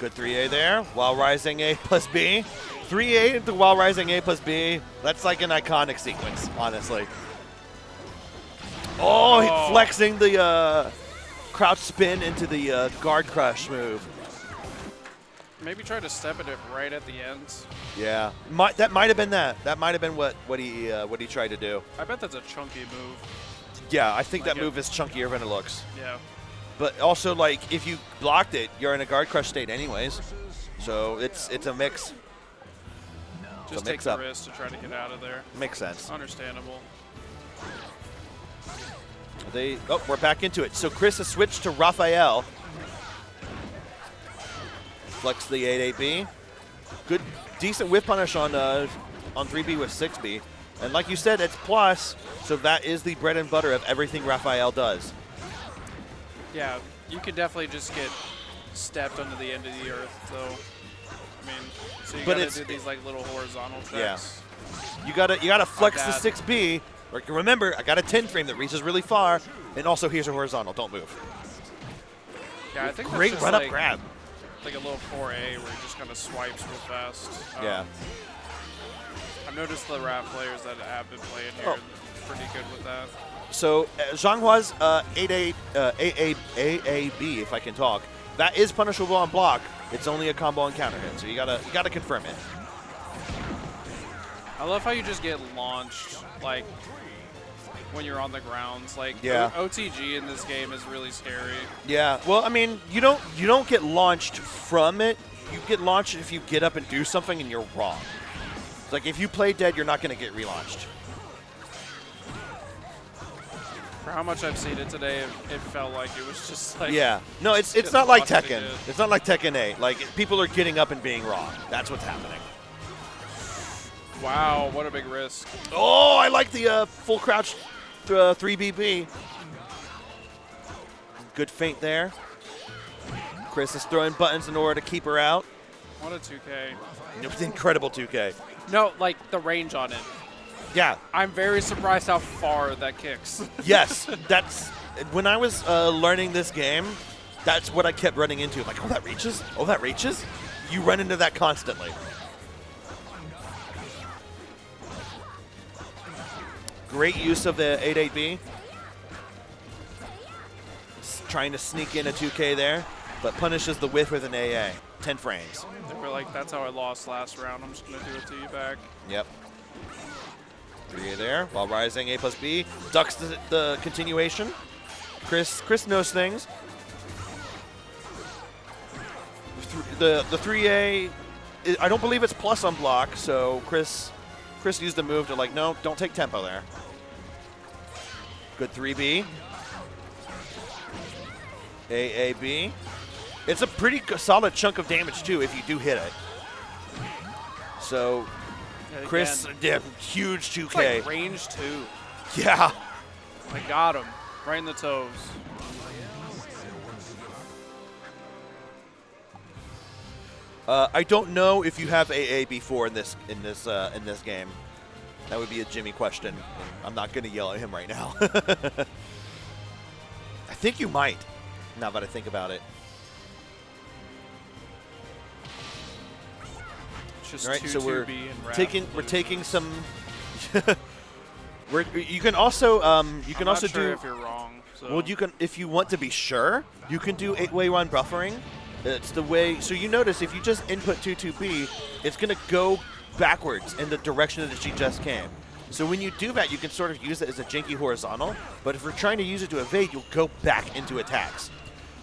Speaker 1: Good 3A there, while rising A plus B. 3A into while rising A plus B. That's like an iconic sequence, honestly. Oh, he's flexing the crouch spin into the guard crush move.
Speaker 2: Maybe try to step at it right at the end.
Speaker 1: Yeah, that might have been that. That might have been what he tried to do.
Speaker 2: I bet that's a chunky move.
Speaker 1: Yeah, I think that move is chunkier than it looks.
Speaker 2: Yeah.
Speaker 1: But also, like, if you blocked it, you're in a guard crush state anyways. So it's a mix.
Speaker 2: Just take the risk to try to get out of there.
Speaker 1: Makes sense.
Speaker 2: Understandable.
Speaker 1: We're back into it. So Chris has switched to Raphael. Flex the 8AB. Good, decent whip punish on 3B with 6B. And like you said, it's plus, so that is the bread and butter of everything Raphael does.
Speaker 2: Yeah, you could definitely just get stepped under the end of the earth, though. I mean, so you gotta do these like little horizontal checks.
Speaker 1: Yeah. You gotta flex the 6B. Remember, I got a 10 frame that reaches really far, and also here's a horizontal. Don't move.
Speaker 2: Yeah, I think
Speaker 1: great
Speaker 2: that's
Speaker 1: run up
Speaker 2: like,
Speaker 1: grab.
Speaker 2: Like a little 4A where he just kind of swipes real fast.
Speaker 1: Yeah.
Speaker 2: I've noticed the rap players that have been playing here are pretty good with that.
Speaker 1: So Zhanghua's 8A, AAB, if I can talk, that is punishable on block. It's only a combo and counter hit, so you gotta confirm it.
Speaker 2: I love how you just get launched, like when you're on the grounds. Like OTG in this game is really scary.
Speaker 1: Yeah. Well, I mean, you don't get launched from it. You get launched if you get up and do something and you're wrong. It's like if you play dead, you're not gonna get relaunched.
Speaker 2: For how much I've seen it today, it felt like it was just like
Speaker 1: No, it's not like Tekken. It's not like Tekken 8. Like people are getting up and being wrong. That's what's happening.
Speaker 2: Wow, what a big risk.
Speaker 1: Oh, I like the full crouch 3BB. Good feint there. Chris is throwing buttons in order to keep her out.
Speaker 2: What a 2K.
Speaker 1: It was incredible 2K.
Speaker 2: No, like the range on it.
Speaker 1: Yeah.
Speaker 2: I'm very surprised how far that kicks.
Speaker 1: Yes, that's when I was learning this game, that's what I kept running into. Like, oh, that reaches? Oh, that reaches? You run into that constantly. Great use of the 8-8B. Trying to sneak in a 2K there, but punishes the whiff with an AA. 10 frames.
Speaker 2: They were like, that's how I lost last round. I'm just going to do it to you back.
Speaker 1: Yep. 3A there, while rising A plus B. Ducks the continuation. Chris knows things. The 3A, I don't believe it's plus on block, so Chris used the move to like, no, don't take tempo there. Good 3B. AAB. It's a pretty solid chunk of damage too if you do hit it. So Chris did huge 2K.
Speaker 2: It's like range 2.
Speaker 1: Yeah.
Speaker 2: I got him right in the toes.
Speaker 1: I don't know if you have AA before in this game. That would be a Jimmy question. I'm not going to yell at him right now. I think you might. Now that I think about it.
Speaker 2: Just
Speaker 1: all right, so we're taking some. You can also
Speaker 2: I'm not
Speaker 1: do.
Speaker 2: sure if you're wrong. So.
Speaker 1: Well, you can if you want to be sure. You can do 8-way run buffering. It's the way. So you notice if you just input 2-2B, it's going to go backwards in the direction that she just came. So when you do that, you can sort of use it as a janky horizontal. But if we're trying to use it to evade, you'll go back into attacks.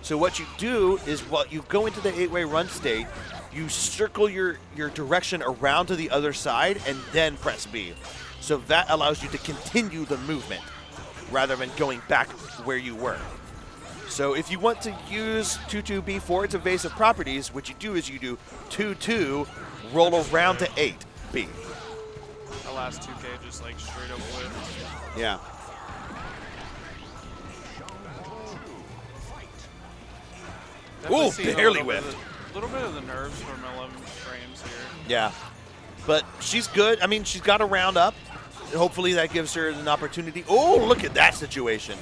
Speaker 1: So what you do is, you go into the 8-way run state, you circle your direction around to the other side, and then press B. So that allows you to continue the movement rather than going back where you were. So if you want to use 2-2B for its evasive properties, what you do is you do 2-2, roll around to 8B.
Speaker 2: The last 2K just like straight up whipped.
Speaker 1: Yeah. Ooh, barely whiffed.
Speaker 2: A little bit of the nerves from 11 frames here.
Speaker 1: Yeah. But she's good. I mean, she's got a round up. Hopefully that gives her an opportunity. Oh, look at that situation.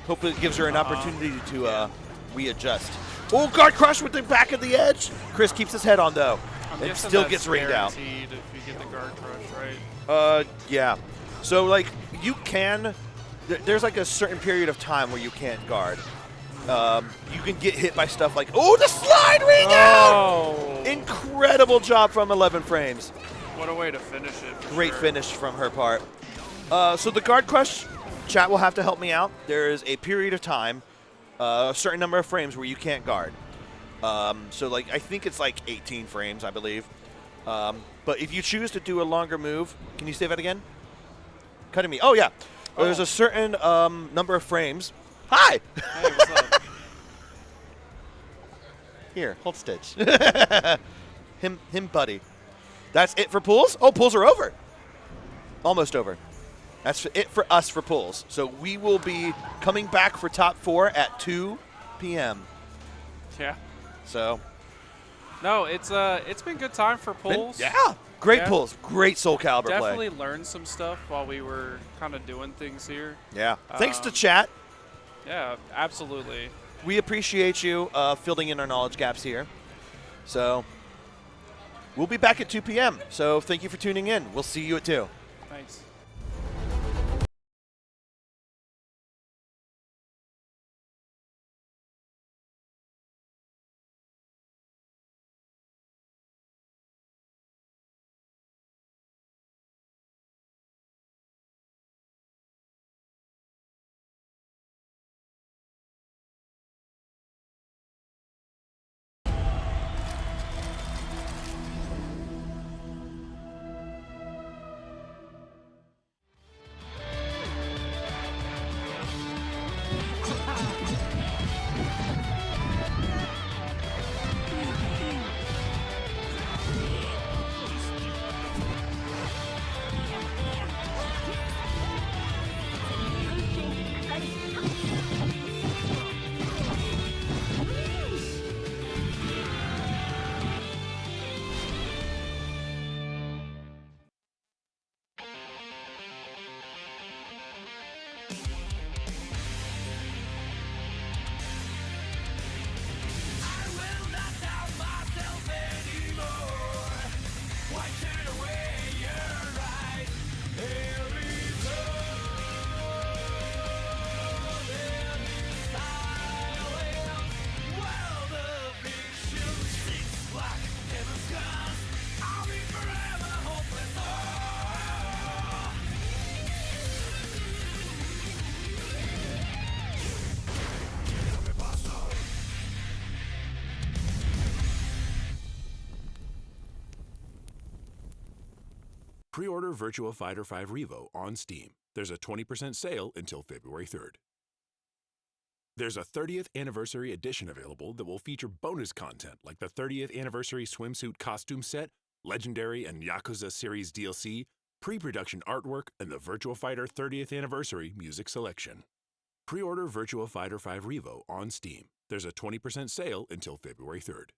Speaker 1: Hopefully it gives her an opportunity to readjust. Oh, guard crush with the back of the edge. Chris keeps his head on, though. It still gets rained out.
Speaker 2: If you get the guard crush, right?
Speaker 1: Yeah. So, like, you can... There's, like, a certain period of time where you can't guard. You can get hit by stuff like... Oh, the slide ring out! Incredible job from 11 frames.
Speaker 2: What a way to finish it.
Speaker 1: Great finish from her part. So the guard crush, chat will have to help me out. There is a period of time, a certain number of frames where you can't guard. So like I think it's like 18 frames, I believe. But if you choose to do a longer move, can you say that again? Cutting me. Oh yeah. There's a certain number of frames. Hi.
Speaker 2: Hey, what's up?
Speaker 1: Here, hold Stitch. him, buddy. That's it for pools? Oh, pools are over. Almost over. That's it for us for pools. So we will be coming back for top 4 at 2 p.m.
Speaker 2: Yeah.
Speaker 1: So.
Speaker 2: No, it's been good time for pools.
Speaker 1: Great pools. Great Soulcalibur play.
Speaker 2: Definitely learned some stuff while we were kind of doing things here.
Speaker 1: Yeah. Thanks to chat.
Speaker 2: Yeah, absolutely.
Speaker 1: We appreciate you filling in our knowledge gaps here. So we'll be back at 2 p.m. So thank you for tuning in. We'll see you at 2.
Speaker 2: Thanks.
Speaker 3: Pre-order Virtua Fighter 5 Revo on Steam. There's a 20% sale until February 3rd. There's a 30th anniversary edition available that will feature bonus content like the 30th anniversary swimsuit costume set, Legendary and Yakuza series DLC, pre-production artwork, and the Virtua Fighter 30th anniversary music selection. Pre-order Virtua Fighter 5 Revo on Steam. There's a 20% sale until February 3rd.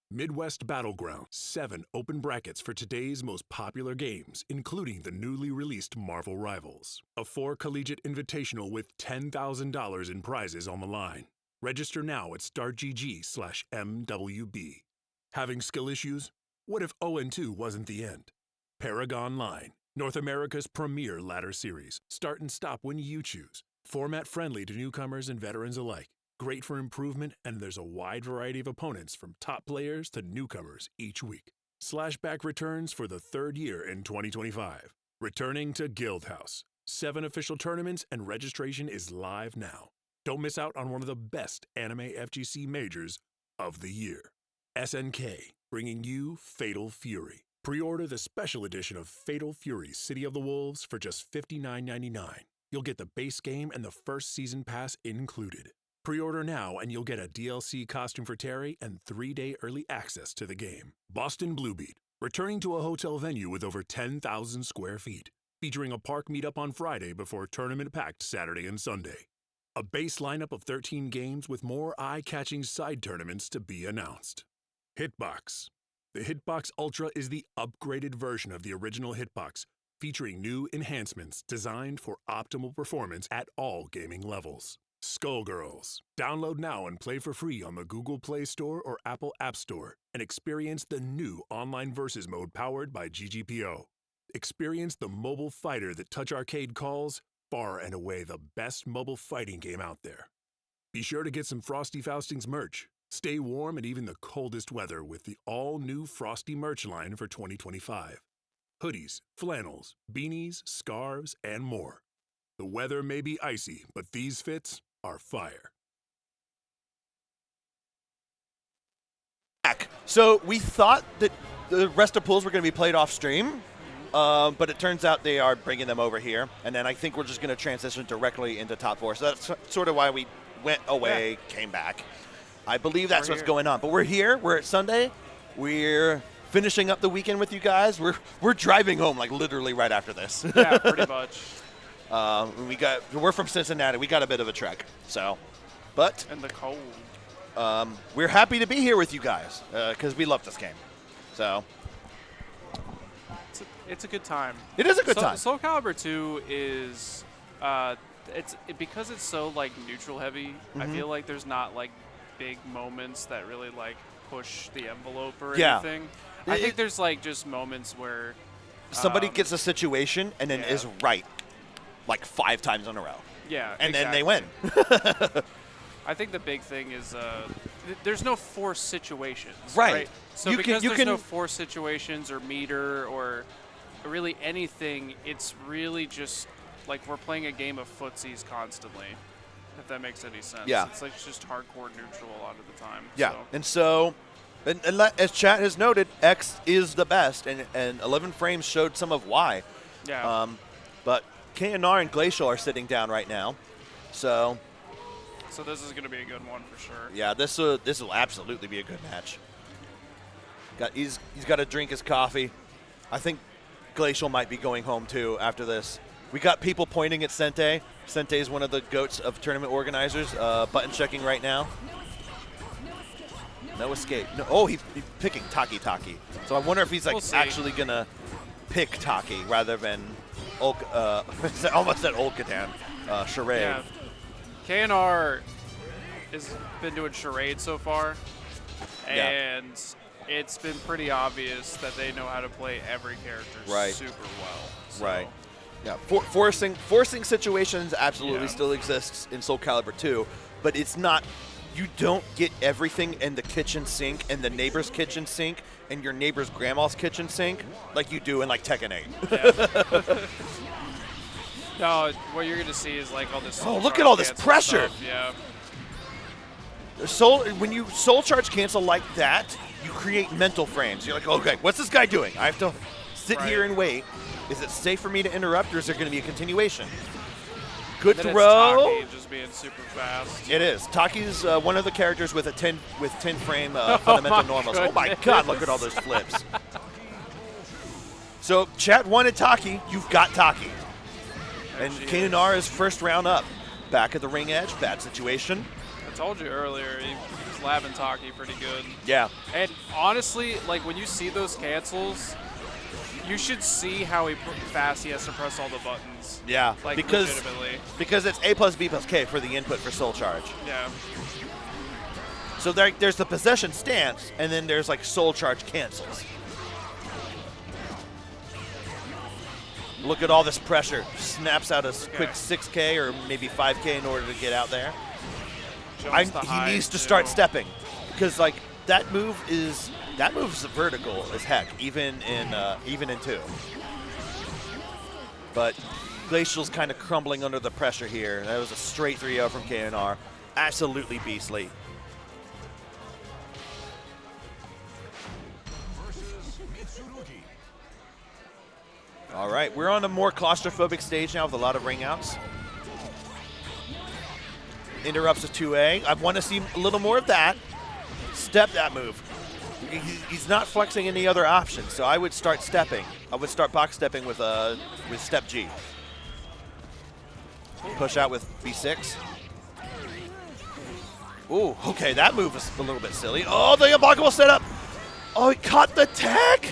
Speaker 3: Midwest Battleground, 7 open brackets for today's most popular games, including the newly released Marvel Rivals. A 4 collegiate invitational with $10,000 in prizes on the line. Register now at startgg/MWB. Having skill issues? What if 0-2 wasn't the end? Paragon Line, North America's premier ladder series. Start and stop when you choose. Format friendly to newcomers and veterans alike. Great for improvement, and there's a wide variety of opponents from top players to newcomers each week. Slashback returns for the 3rd year in 2025. Returning to Guildhouse. 7 official tournaments and registration is live now. Don't miss out on one of the best anime FGC majors of the year. SNK, bringing you Fatal Fury. Pre-order the special edition of Fatal Fury City of the Wolves for just $59.99. You'll get the base game and the first season pass included. Pre-order now and you'll get a DLC costume for Terry and 3-day early access to the game. Boston Bluebeat, returning to a hotel venue with over 10,000 square feet, featuring a park meetup on Friday before tournament-packed Saturday and Sunday. A base lineup of 13 games with more eye-catching side tournaments to be announced. Hitbox. The Hitbox Ultra is the upgraded version of the original Hitbox, featuring new enhancements designed for optimal performance at all gaming levels. Skullgirls. Download now and play for free on the Google Play Store or Apple App Store and experience the new online versus mode powered by GGPO. Experience the mobile fighter that Touch Arcade calls far and away the best mobile fighting game out there. Be sure to get some Frosty Faustings merch. Stay warm in even the coldest weather with the all-new Frosty merch line for 2025. Hoodies, flannels, beanies, scarves, and more. The weather may be icy, but these fits are fire.
Speaker 1: So we thought that the rest of pools were going to be played off stream, but it turns out they are bringing them over here, and then I think we're just going to transition directly into top 4. So that's sort of why we went away, came back. I believe that's what's going on. But we're here. We're at Sunday. We're finishing up the weekend with you guys. We're driving home like literally right after this.
Speaker 2: Yeah, pretty much.
Speaker 1: We're from Cincinnati. We got a bit of a trek. So, but
Speaker 2: And the cold.
Speaker 1: we're happy to be here with you guys because we love this game. So
Speaker 2: It's a good time.
Speaker 1: it is a good time.
Speaker 2: Soulcalibur 2 is because it's so like neutral heavy. I feel like there's not like big moments that really like push the envelope or anything. I think there's like just moments where
Speaker 1: Somebody gets a situation and then is right like 5 times in a row.
Speaker 2: Yeah,
Speaker 1: and then they win.
Speaker 2: I think the big thing is there's no forced situations.
Speaker 1: Right.
Speaker 2: So because there's no forced situations or meter or really anything, it's really just like we're playing a game of footsies constantly, if that makes any sense.
Speaker 1: Yeah.
Speaker 2: It's like just hardcore neutral a lot of the time.
Speaker 1: Yeah,
Speaker 2: So.
Speaker 1: and so, as chat has noted, X is the best, and 11 frames showed some of why.
Speaker 2: Yeah.
Speaker 1: But KNR and Glacial are sitting down right now, so
Speaker 2: this is going to be a good one for sure.
Speaker 1: yeah, this will absolutely be a good match. He's got to drink his coffee. I think Glacial might be going home too after this. We got people pointing at Sente. Sente is one of the goats of tournament organizers. Button checking right now. No escape. No, oh, he's picking Taki. So I wonder if he's like actually gonna pick Taki rather than almost said Olkadan, Charade.
Speaker 2: Yeah. KNR has been doing Charade so far, and it's been pretty obvious that they know how to play every character super well. So.
Speaker 1: Right. Yeah, forcing situations absolutely still exists in Soulcalibur 2, but it's not. You don't get everything in the kitchen sink and the neighbor's kitchen sink and your neighbor's grandma's kitchen sink like you do in like Tekken 8.
Speaker 2: Yeah. No, what you're gonna see is like all this.
Speaker 1: Oh, look at all this pressure!
Speaker 2: Yeah.
Speaker 1: When you soul charge cancel like that, you create mental frames. You're like, okay, what's this guy doing? I have to sit here and wait. Is it safe for me to interrupt, or is there going to be a continuation? Good
Speaker 2: Then
Speaker 1: throw.
Speaker 2: It's Taki just being super fast.
Speaker 1: It is. Taki's one of the characters with a 10 frame fundamental normals. Oh my God! Look at all those flips. So chat wanted Taki. You've got Taki. And K&R is first round up. Back at the ring edge. Bad situation.
Speaker 2: I told you earlier, he was labbing Taki pretty good.
Speaker 1: Yeah.
Speaker 2: And honestly, like when you see those cancels, you should see how fast he has to press all the buttons.
Speaker 1: Yeah.
Speaker 2: Like
Speaker 1: legitimately. Because it's A plus B plus K for the input for Soul Charge.
Speaker 2: Yeah.
Speaker 1: So there's the possession stance, and then there's like Soul Charge cancels. Look at all this pressure. Snaps out a quick 6K or maybe 5K in order to get out there. He needs to start stepping, because like that move is vertical as heck, even in 2. But Glacial's kind of crumbling under the pressure here. That was a straight 3-0 from K&R. Absolutely beastly. All right, we're on a more claustrophobic stage now with a lot of ring outs. Interrupts a 2A. I want to see a little more of that. Step that move. He's not flexing any other options, so I would start stepping. I would start box stepping with step G. Push out with B6. Ooh, okay, that move was a little bit silly. Oh, the unblockable setup. Oh, he caught the tag.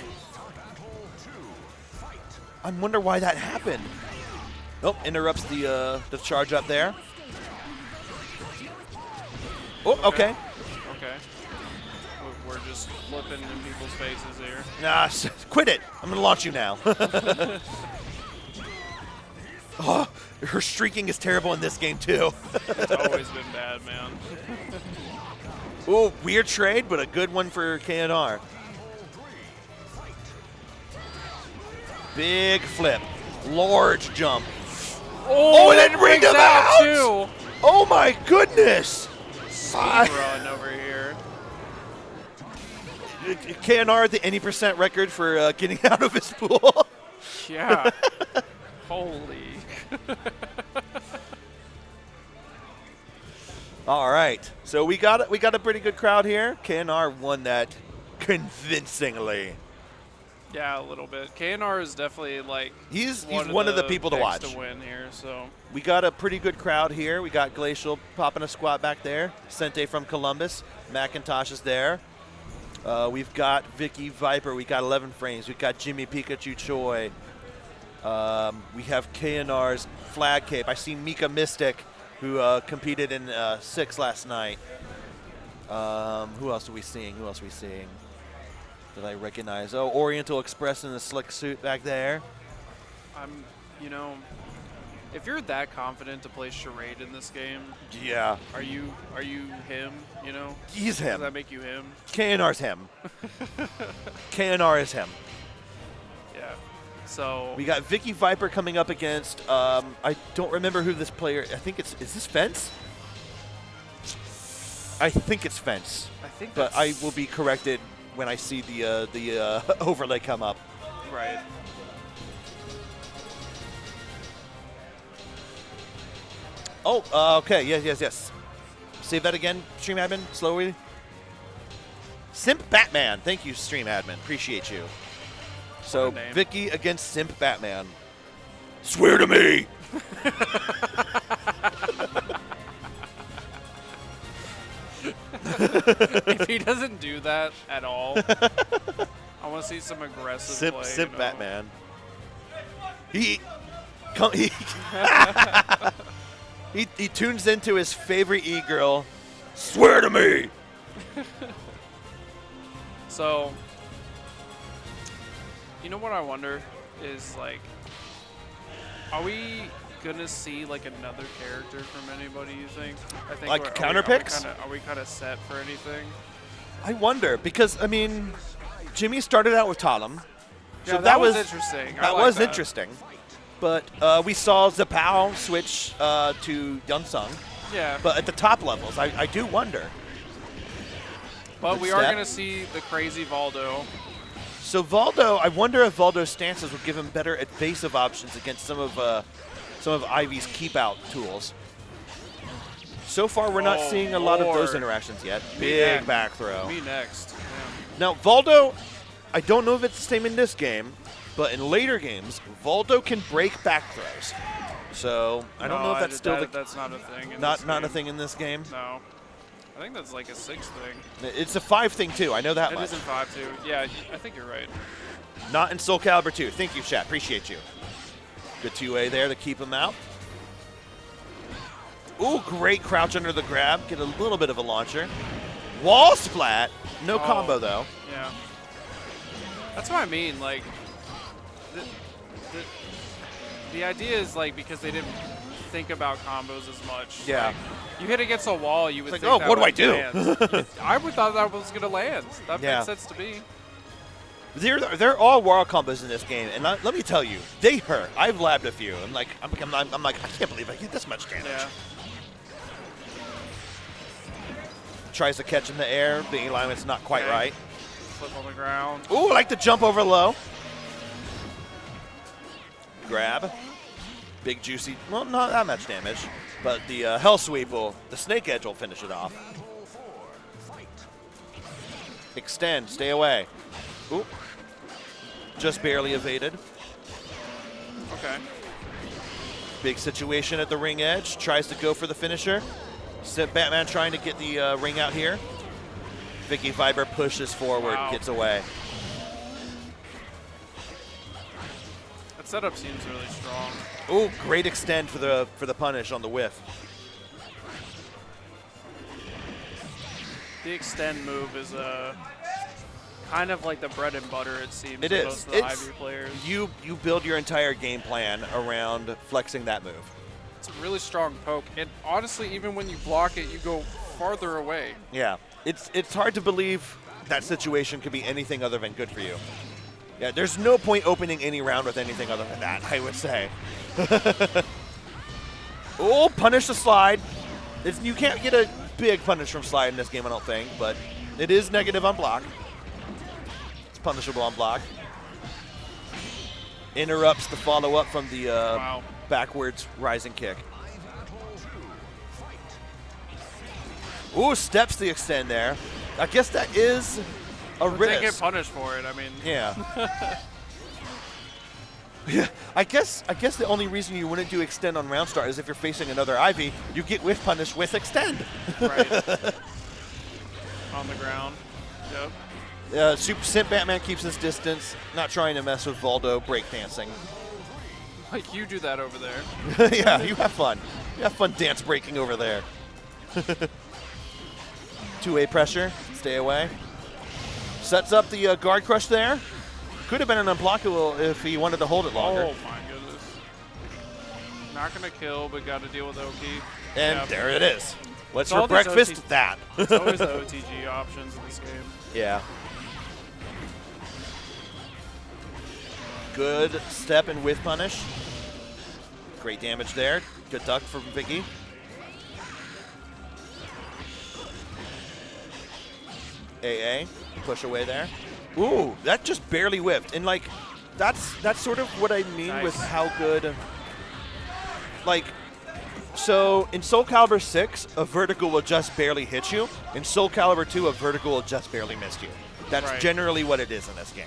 Speaker 1: I wonder why that happened. Nope, interrupts the charge up there. Oh, okay.
Speaker 2: Okay. We're just flipping in people's faces here.
Speaker 1: Nah, quit it. I'm going to launch you now. Oh, her streaking is terrible in this game, too.
Speaker 2: It's always been bad, man.
Speaker 1: Ooh, weird trade, but a good one for K&R. Big flip. Large jump. Oh, and then ring him out!
Speaker 2: Too.
Speaker 1: Oh, my goodness.
Speaker 2: Run over here.
Speaker 1: K&R at the 80% record for getting out of his pool.
Speaker 2: Yeah. Holy.
Speaker 1: All right. So we got a pretty good crowd here. K&R won that convincingly.
Speaker 2: Yeah, a little bit. K&R is definitely like
Speaker 1: he's one of the people to watch.
Speaker 2: To win here, so
Speaker 1: we got a pretty good crowd here. We got Glacial popping a squat back there. Sente from Columbus. Macintosh is there. We've got Vicky Viper. We got 11 frames. We've got Jimmy Pikachu Choi. We have K&R's Flag Cape. I see Mika Mystic, who competed in 6 last night. Who else are we seeing? Did I recognize? Oh, Oriental Express in the slick suit back there.
Speaker 2: If you're that confident to play charade in this game,
Speaker 1: yeah.
Speaker 2: Are you him?
Speaker 1: He's him.
Speaker 2: Does that make you him?
Speaker 1: K&R's him. K&R is him.
Speaker 2: Yeah. So
Speaker 1: we got Vicky Viper coming up against. I don't remember who this player. I think is this Fence? I think it's Fence. But I will be corrected when I see the overlay come up.
Speaker 2: Right.
Speaker 1: Oh, okay. Yes. Save that again, stream admin, slowly. Simp Batman. Thank you, stream admin. Appreciate you. So, Vicky against Simp Batman. Swear to me!
Speaker 2: If he doesn't do that at all, I want to see some aggressive play.
Speaker 1: Simp Batman. He tunes into his favorite e-girl. Swear to me!
Speaker 2: So, you know what I wonder is, like, are we going to see, like, another character from anybody, you think? I think
Speaker 1: like counter picks?
Speaker 2: Are we kind of set for anything?
Speaker 1: I wonder, because, I mean, Jimmy started out with Tatum.
Speaker 2: So that was interesting.
Speaker 1: That was interesting. But we saw Zapao switch to Youngsung.
Speaker 2: Yeah.
Speaker 1: But at the top levels, I do wonder.
Speaker 2: But we are going to see the crazy Valdo
Speaker 1: So Valdo, I wonder if Valdo's stances would give him better evasive options against some of Ivy's keep out tools. So far, we're not seeing a lot of those interactions yet. Big back throw.
Speaker 2: Me next. Yeah.
Speaker 1: Now, Valdo, I don't know if it's the same in this game, but in later games, Valdo can break back throws. So I don't know if that's still
Speaker 2: that's not a thing.
Speaker 1: Not a thing in this game.
Speaker 2: No, I think that's like a 6 thing.
Speaker 1: It's a 5 thing too. I know that much.
Speaker 2: It is in 5 too. Yeah, I think you're right.
Speaker 1: Not in Soulcalibur 2. Thank you, chat. Appreciate you. Good 2A there to keep him out. Ooh, great crouch under the grab. Get a little bit of a launcher. Wall splat. No combo, though.
Speaker 2: Yeah. That's what I mean. Like, the idea is, like, because they didn't think about combos as much.
Speaker 1: Yeah.
Speaker 2: Like, you hit against a wall, you would think
Speaker 1: oh,
Speaker 2: that
Speaker 1: what do I
Speaker 2: would
Speaker 1: do?
Speaker 2: land. I would thought that was going to land. That makes sense to me.
Speaker 1: They're all wall combos in this game, and let me tell you, they hurt. I've labbed a few. I'm like, I can't believe I get this much damage.
Speaker 2: Yeah.
Speaker 1: Tries to catch in the air. The alignment's not quite right.
Speaker 2: Flip on the ground.
Speaker 1: Ooh, I like to jump over low. Grab. Big juicy. Well, not that much damage, but the Hell Sweep the Snake Edge will finish it off. Extend. Stay away. Ooh. Just barely evaded.
Speaker 2: Okay.
Speaker 1: Big situation at the ring edge. Tries to go for the finisher. Batman trying to get the ring out here. Vicky Viber pushes forward, gets away.
Speaker 2: That setup seems really strong.
Speaker 1: Ooh, great extend for the punish on the whiff.
Speaker 2: The extend move is kind of like the bread and butter, it seems.
Speaker 1: It
Speaker 2: for
Speaker 1: is.
Speaker 2: Most of the Ivy players.
Speaker 1: You build your entire game plan around flexing that move.
Speaker 2: It's a really strong poke, and honestly, even when you block it, you go farther away.
Speaker 1: Yeah, it's hard to believe that situation could be anything other than good for you. Yeah, there's no point opening any round with anything other than that, I would say. Oh, punish the slide. You can't get a big punish from slide in this game, I don't think, but it is negative on block. It's punishable on block. Interrupts the follow-up from the backwards rising kick. Ooh, steps the extend there. I guess that is a risk.
Speaker 2: They get punished for it, I mean.
Speaker 1: Yeah. Yeah, I guess the only reason you wouldn't do extend on round start is if you're facing another Ivy, you get whiff punish with extend.
Speaker 2: Right. On the ground. Yep.
Speaker 1: Super Simp Batman keeps his distance, not trying to mess with Valdo breakdancing.
Speaker 2: Like you do that over there.
Speaker 1: Yeah, you have fun. You have fun dance breaking over there. 2A pressure, stay away. Sets up the guard crush there. Could have been an unblockable if he wanted to hold it longer.
Speaker 2: Oh my goodness. Not gonna kill, but got to deal with Oki.
Speaker 1: And there it is. What's for breakfast? That.
Speaker 2: It's always the OTG options in this game.
Speaker 1: Yeah. Good step and whiff punish. Great damage there. Good duck from Vicky. AA, push away there. Ooh, that just barely whiffed. And like, that's sort of what I mean with how good, like, so in Soulcalibur 6, a vertical will just barely hit you. In Soulcalibur 2, a vertical will just barely miss you. That's generally what it is in this game.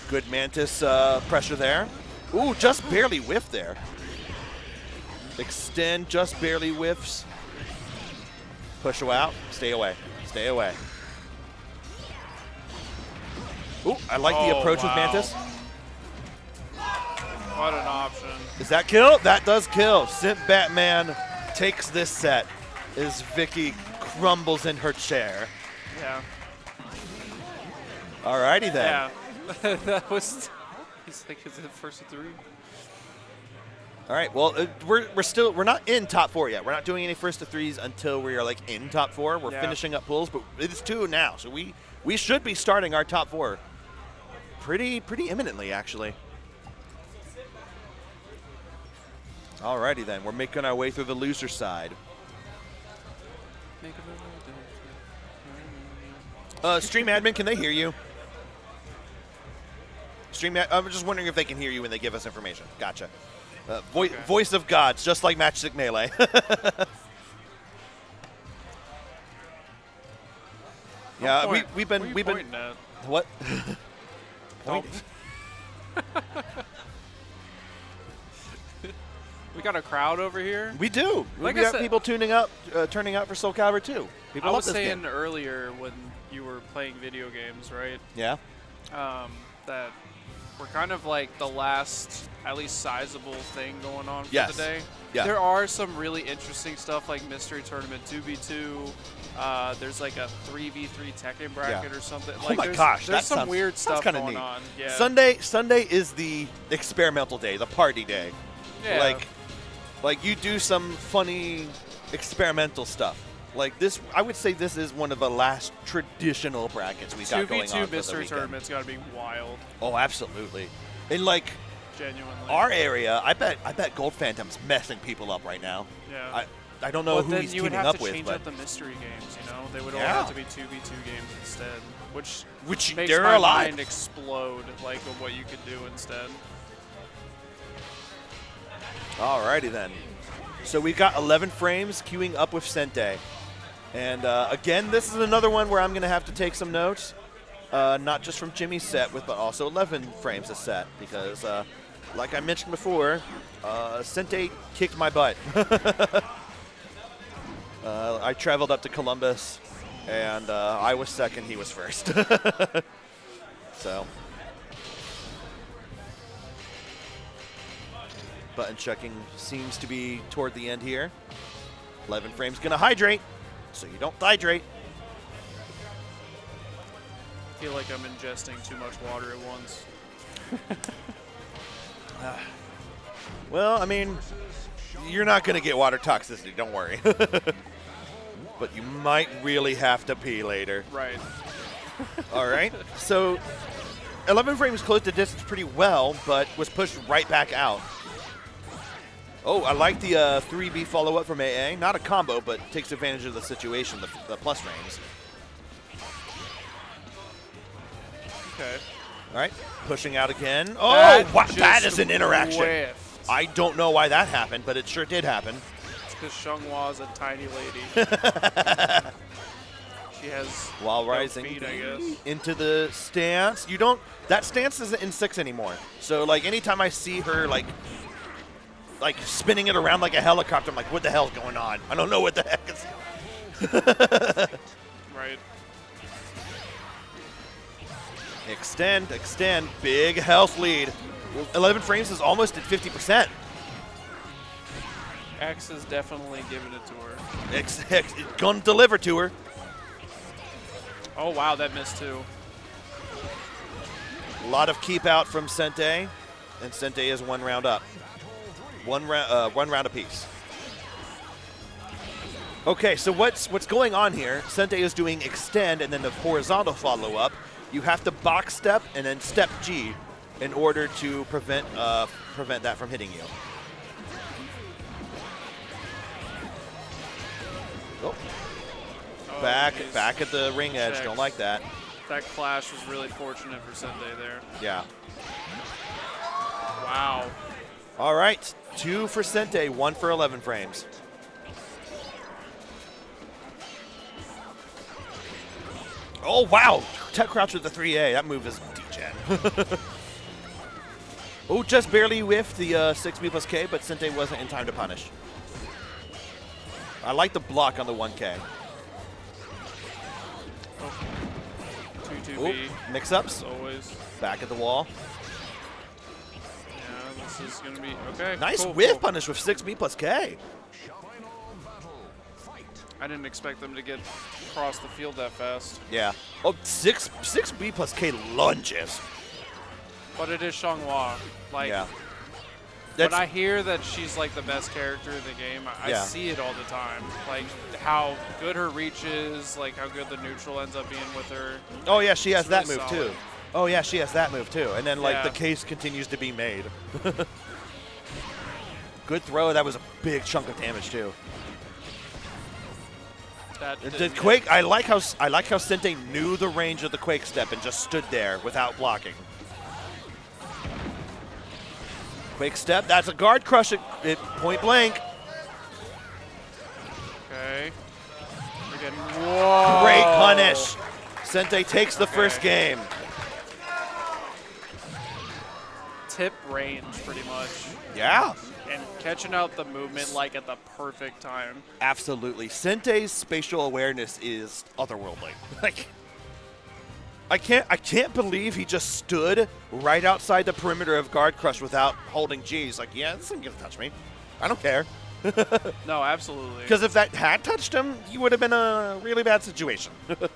Speaker 1: Good Mantis pressure there. Ooh, just barely whiffed there. Extend, just barely whiffs. Push her out, stay away, stay away. Ooh, I like the approach with Mantis.
Speaker 2: What an option.
Speaker 1: Does that kill? That does kill. Simp Batman takes this set as Vicky crumbles in her chair.
Speaker 2: Yeah.
Speaker 1: Alrighty then.
Speaker 2: Yeah. That was, he's like, is it first of 3?
Speaker 1: All right, well, we're not in top 4 yet. We're not doing any first to 3s until we are like in top 4. We're finishing up pulls, but it's 2 now, so we should be starting our top 4 pretty imminently, actually. Alrighty then, we're making our way through the loser side. Stream admin, can they hear you? Stream. I'm just wondering if they can hear you when they give us information. Gotcha. Voice of gods, just like Matchstick Melee. Yeah, we've been
Speaker 2: at?
Speaker 1: What?
Speaker 2: Don't. We got a crowd over here.
Speaker 1: We do.
Speaker 2: Like
Speaker 1: we
Speaker 2: I
Speaker 1: got
Speaker 2: said,
Speaker 1: people turning out for Soulcalibur 2. People
Speaker 2: I
Speaker 1: love
Speaker 2: was
Speaker 1: this
Speaker 2: saying
Speaker 1: game.
Speaker 2: earlier when you were playing video games, right?
Speaker 1: Yeah.
Speaker 2: That we're kind of like the last, at least sizable thing going on for
Speaker 1: Yes.
Speaker 2: the day.
Speaker 1: Yeah.
Speaker 2: There are some really interesting stuff like Mystery Tournament 2v2. There's like a 3v3 Tekken bracket or something.
Speaker 1: Oh
Speaker 2: Like
Speaker 1: my
Speaker 2: there's,
Speaker 1: gosh,
Speaker 2: there's
Speaker 1: that
Speaker 2: some
Speaker 1: sounds,
Speaker 2: weird stuff
Speaker 1: kinda
Speaker 2: going
Speaker 1: neat.
Speaker 2: on. Yeah.
Speaker 1: Sunday is the experimental day, the party day.
Speaker 2: Yeah.
Speaker 1: Like you do some funny experimental stuff. Like this, I would say this is one of the last traditional brackets we got going on
Speaker 2: 2v2
Speaker 1: for the
Speaker 2: Mystery
Speaker 1: weekend.
Speaker 2: Tournament's got to be wild.
Speaker 1: Oh, absolutely. And like
Speaker 2: Genuinely.
Speaker 1: our area, I bet Gold Phantom's messing people up right now.
Speaker 2: Yeah.
Speaker 1: I don't know
Speaker 2: But
Speaker 1: who
Speaker 2: then
Speaker 1: he's
Speaker 2: you would
Speaker 1: teaming
Speaker 2: have
Speaker 1: up
Speaker 2: to
Speaker 1: with,
Speaker 2: change
Speaker 1: but
Speaker 2: up the mystery games, you know? They would all
Speaker 1: Yeah.
Speaker 2: have to be 2v2 games instead, which makes
Speaker 1: they're
Speaker 2: my
Speaker 1: alive.
Speaker 2: mind explode, like, of what you could do instead.
Speaker 1: Alrighty then. So we've got 11 frames queuing up with Sente. And again, this is another one where I'm going to have to take some notes. Not just from Jimmy's set, but also 11 frames a set. Because, like I mentioned before, Sente kicked my butt. I traveled up to Columbus, and I was second, he was first. So. Button checking seems to be toward the end here. 11 frames gonna hydrate, so you don't hydrate.
Speaker 2: I feel like I'm ingesting too much water at once.
Speaker 1: Well, I mean, you're not gonna get water toxicity, don't worry. But you might really have to pee later.
Speaker 2: Right.
Speaker 1: All right, so 11 frames closed the distance pretty well, but was pushed right back out. Oh, I like the 3B follow-up from AA. Not a combo, but takes advantage of the situation, the plus frames.
Speaker 2: Okay.
Speaker 1: All right, pushing out again. Oh, wow, that is an interaction.
Speaker 2: Whiffed.
Speaker 1: I don't know why that happened, but it sure did happen.
Speaker 2: It's because Xionghua's a tiny lady. She has
Speaker 1: While
Speaker 2: no
Speaker 1: rising
Speaker 2: feet, I guess.
Speaker 1: into the stance. That stance isn't in 6 anymore. So, like, anytime I see her, like spinning it around like a helicopter, I'm like, what the hell's going on? I don't know what the heck is.
Speaker 2: Right.
Speaker 1: Extend, big health lead. 11 frames is almost at 50%.
Speaker 2: X is definitely giving it to her.
Speaker 1: It's gonna deliver to her.
Speaker 2: Oh, wow, that missed too.
Speaker 1: A lot of keep out from Sente, and Sente is 1 round up. One round apiece. Okay, so what's going on here? Sente is doing extend and then the horizontal follow-up. You have to box step and then step G in order to prevent that from hitting you. Oh.
Speaker 2: Oh,
Speaker 1: Back
Speaker 2: geez.
Speaker 1: at the ring edge.
Speaker 2: Checks.
Speaker 1: Don't like that.
Speaker 2: That clash was really fortunate for Sunday there.
Speaker 1: Yeah.
Speaker 2: Wow.
Speaker 1: All right. 2 for Sente, 1 for 11 frames. Oh, wow. Tech crouch with the 3A. That move is degen. Oh, just barely whiffed the 6B plus K, but Sente wasn't in time to punish. I like the block on the 1K.
Speaker 2: 2-2B.
Speaker 1: Mix-ups.
Speaker 2: Always.
Speaker 1: Back at the wall.
Speaker 2: Yeah, this is going to be okay.
Speaker 1: Nice
Speaker 2: cool,
Speaker 1: whiff
Speaker 2: cool.
Speaker 1: punish with 6B plus K.
Speaker 2: I didn't expect them to get across the field that fast.
Speaker 1: Yeah. Oh, 6B plus K lunges.
Speaker 2: But it is Xianghua. Like,
Speaker 1: Yeah.
Speaker 2: when I hear that she's like the best character in the game, I
Speaker 1: Yeah.
Speaker 2: see it all the time. Like how good her reach is, like how good the neutral ends up being with her.
Speaker 1: Oh, yeah, she has
Speaker 2: It's
Speaker 1: that
Speaker 2: really
Speaker 1: move,
Speaker 2: solid.
Speaker 1: too. Oh, yeah, she has that move, too. And then, like,
Speaker 2: Yeah.
Speaker 1: the case continues to be made. Good throw. That was a big chunk of damage, too.
Speaker 2: That
Speaker 1: The
Speaker 2: didn't-
Speaker 1: Quake, I like how Sente knew the range of the Quake step and just stood there without blocking. Quick step. That's a guard crush at point blank.
Speaker 2: Okay. We're getting, whoa.
Speaker 1: Great punish. Sente takes the first game.
Speaker 2: Tip range, pretty much.
Speaker 1: Yeah.
Speaker 2: And catching out the movement like at the perfect time.
Speaker 1: Absolutely. Sente's spatial awareness is otherworldly. Like, I can't believe he just stood right outside the perimeter of guard crush without holding G. He's like, yeah, this isn't gonna touch me. I don't care.
Speaker 2: No, absolutely.
Speaker 1: Because if that had touched him, he would have been a really bad situation. All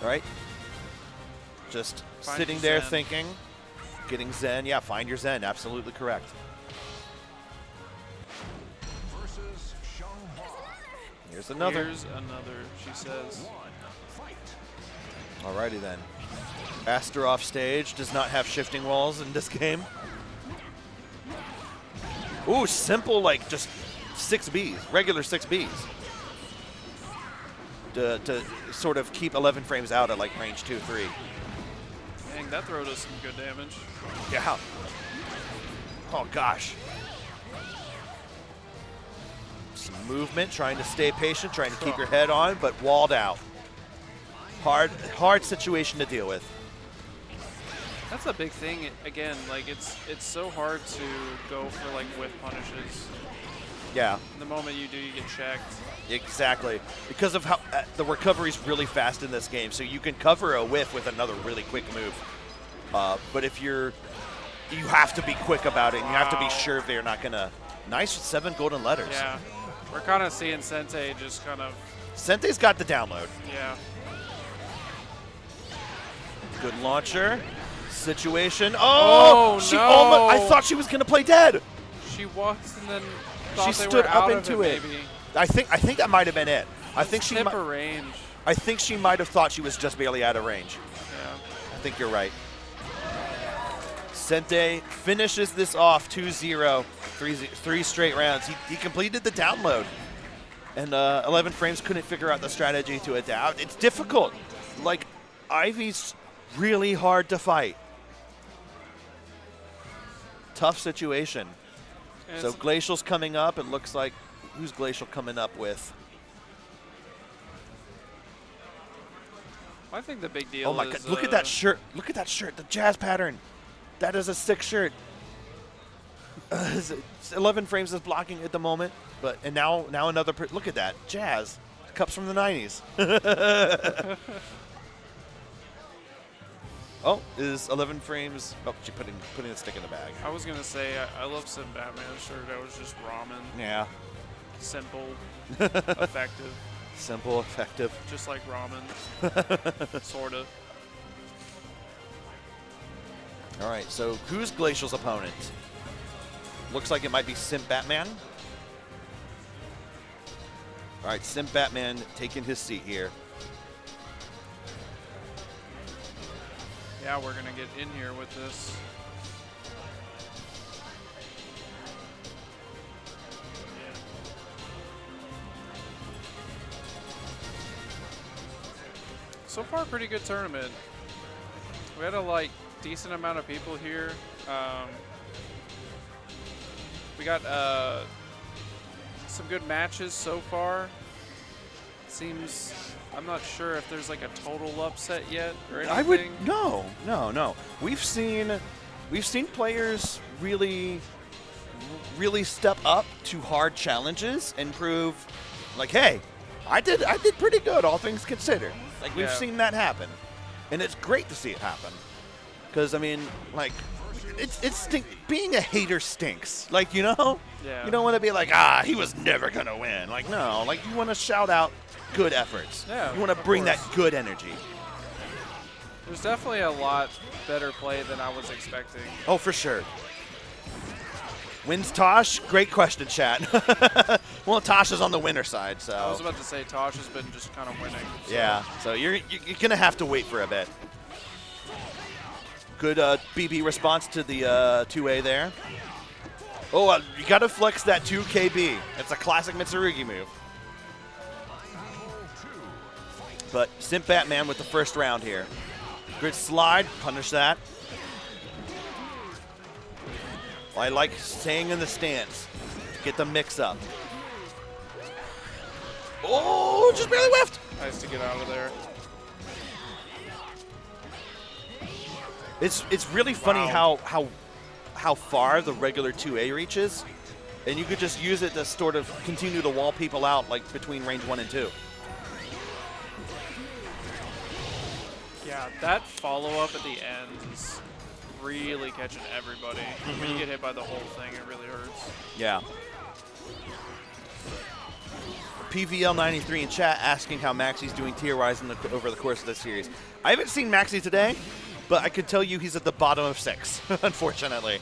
Speaker 1: right. Just
Speaker 2: Find
Speaker 1: sitting
Speaker 2: your
Speaker 1: there
Speaker 2: zen.
Speaker 1: thinking, getting zen. Yeah, find your zen. Absolutely correct.
Speaker 8: Versus Shanghai.
Speaker 1: Here's another.
Speaker 2: Here's another, she says.
Speaker 1: Alrighty then. Aster off stage does not have shifting walls in this game. Ooh, simple, like just 6Bs, regular 6Bs. To sort of keep 11 frames out at like range 2-3.
Speaker 2: Dang, that throw does some good damage.
Speaker 1: Yeah. Oh gosh. Some movement, trying to stay patient, trying to keep your head on, but walled out. Hard situation to deal with.
Speaker 2: That's a big thing. Again, like it's so hard to go for like whiff punishes.
Speaker 1: Yeah.
Speaker 2: The moment you do, you get checked.
Speaker 1: Exactly. Because of how the recovery's really fast in this game, so you can cover a whiff with another really quick move. But if you have to be quick about it, and you have to be sure they're not gonna. Nice 7 golden letters.
Speaker 2: Yeah. We're kind of seeing Sente just kind of.
Speaker 1: Sente's got the download.
Speaker 2: Yeah.
Speaker 1: Good launcher. Situation. Oh, she
Speaker 2: no.
Speaker 1: almost. I thought she was gonna play dead.
Speaker 2: She was, and then thought
Speaker 1: She
Speaker 2: they
Speaker 1: stood
Speaker 2: were
Speaker 1: up
Speaker 2: out of
Speaker 1: into it.
Speaker 2: Maybe.
Speaker 1: I think that might have been it. I think she.
Speaker 2: Tip or range.
Speaker 1: I think she might have thought she was just barely out of range.
Speaker 2: Yeah.
Speaker 1: I think you're right. Sente finishes this off 2-0, three straight rounds. He completed the download, and 11 frames couldn't figure out the strategy to adapt. It's difficult. Like, Ivy's really hard to fight. Tough situation.
Speaker 2: And
Speaker 1: So Glacial's coming up. It looks like, who's Glacial coming up with?
Speaker 2: I think the big deal
Speaker 1: Oh my
Speaker 2: is,
Speaker 1: God, look at that shirt. Look at that shirt, the jazz pattern. That is a sick shirt. 11 frames is blocking at the moment, and now another, look at that, jazz. Cups from the 90s. Oh, is 11 frames, oh, she putting the stick in the bag.
Speaker 2: I was going to say, I love some Batman shirt. That was just ramen.
Speaker 1: Yeah.
Speaker 2: Simple, effective.
Speaker 1: Simple, effective.
Speaker 2: Just like ramen. Sort of.
Speaker 1: All right, so who's Glacial's opponent? Looks like it might be Simp Batman. All right, Simp Batman taking his seat here.
Speaker 2: Yeah, we're going to get in here with this. So far, pretty good tournament. We had a decent amount of people here. We got some good matches so far. Seems, I'm not sure if there's like a total upset yet or anything.
Speaker 1: No. We've seen players really step up to hard challenges and prove, like, hey, I did pretty good, all things considered. Like, we've seen that happen, and it's great to see it happen. Because I mean, like, being a hater stinks. Like, you know, you don't want to be like, he was never gonna win. Like, no, like you want to shout out good efforts.
Speaker 2: Yeah,
Speaker 1: you want to bring that good energy.
Speaker 2: There's definitely a lot better play than I was expecting.
Speaker 1: Oh, for sure. Wins Tosh? Great question, chat. Well, Tosh is on the winner side, so.
Speaker 2: I was about to say Tosh has been just kind of winning. So.
Speaker 1: Yeah, so you're gonna have to wait for a bit. Good BB response to the 2A there. Oh, you gotta flex that 2KB. It's a classic Mitsurugi move. But Simp Batman with the first round here. Good slide, punish that. I like staying in the stance. Get the mix up. Oh, just barely whiffed.
Speaker 2: Nice to get out of there.
Speaker 1: It's really funny how far the regular 2A reaches, and you could just use it to sort of continue to wall people out like between range 1 and 2.
Speaker 2: Yeah, that follow-up at the end is really catching everybody. When you get hit by the whole thing, it really hurts.
Speaker 1: Yeah. PVL93 in chat asking how Maxi's doing tier-wise over the course of this series. I haven't seen Maxi today, but I could tell you he's at the bottom of 6, unfortunately.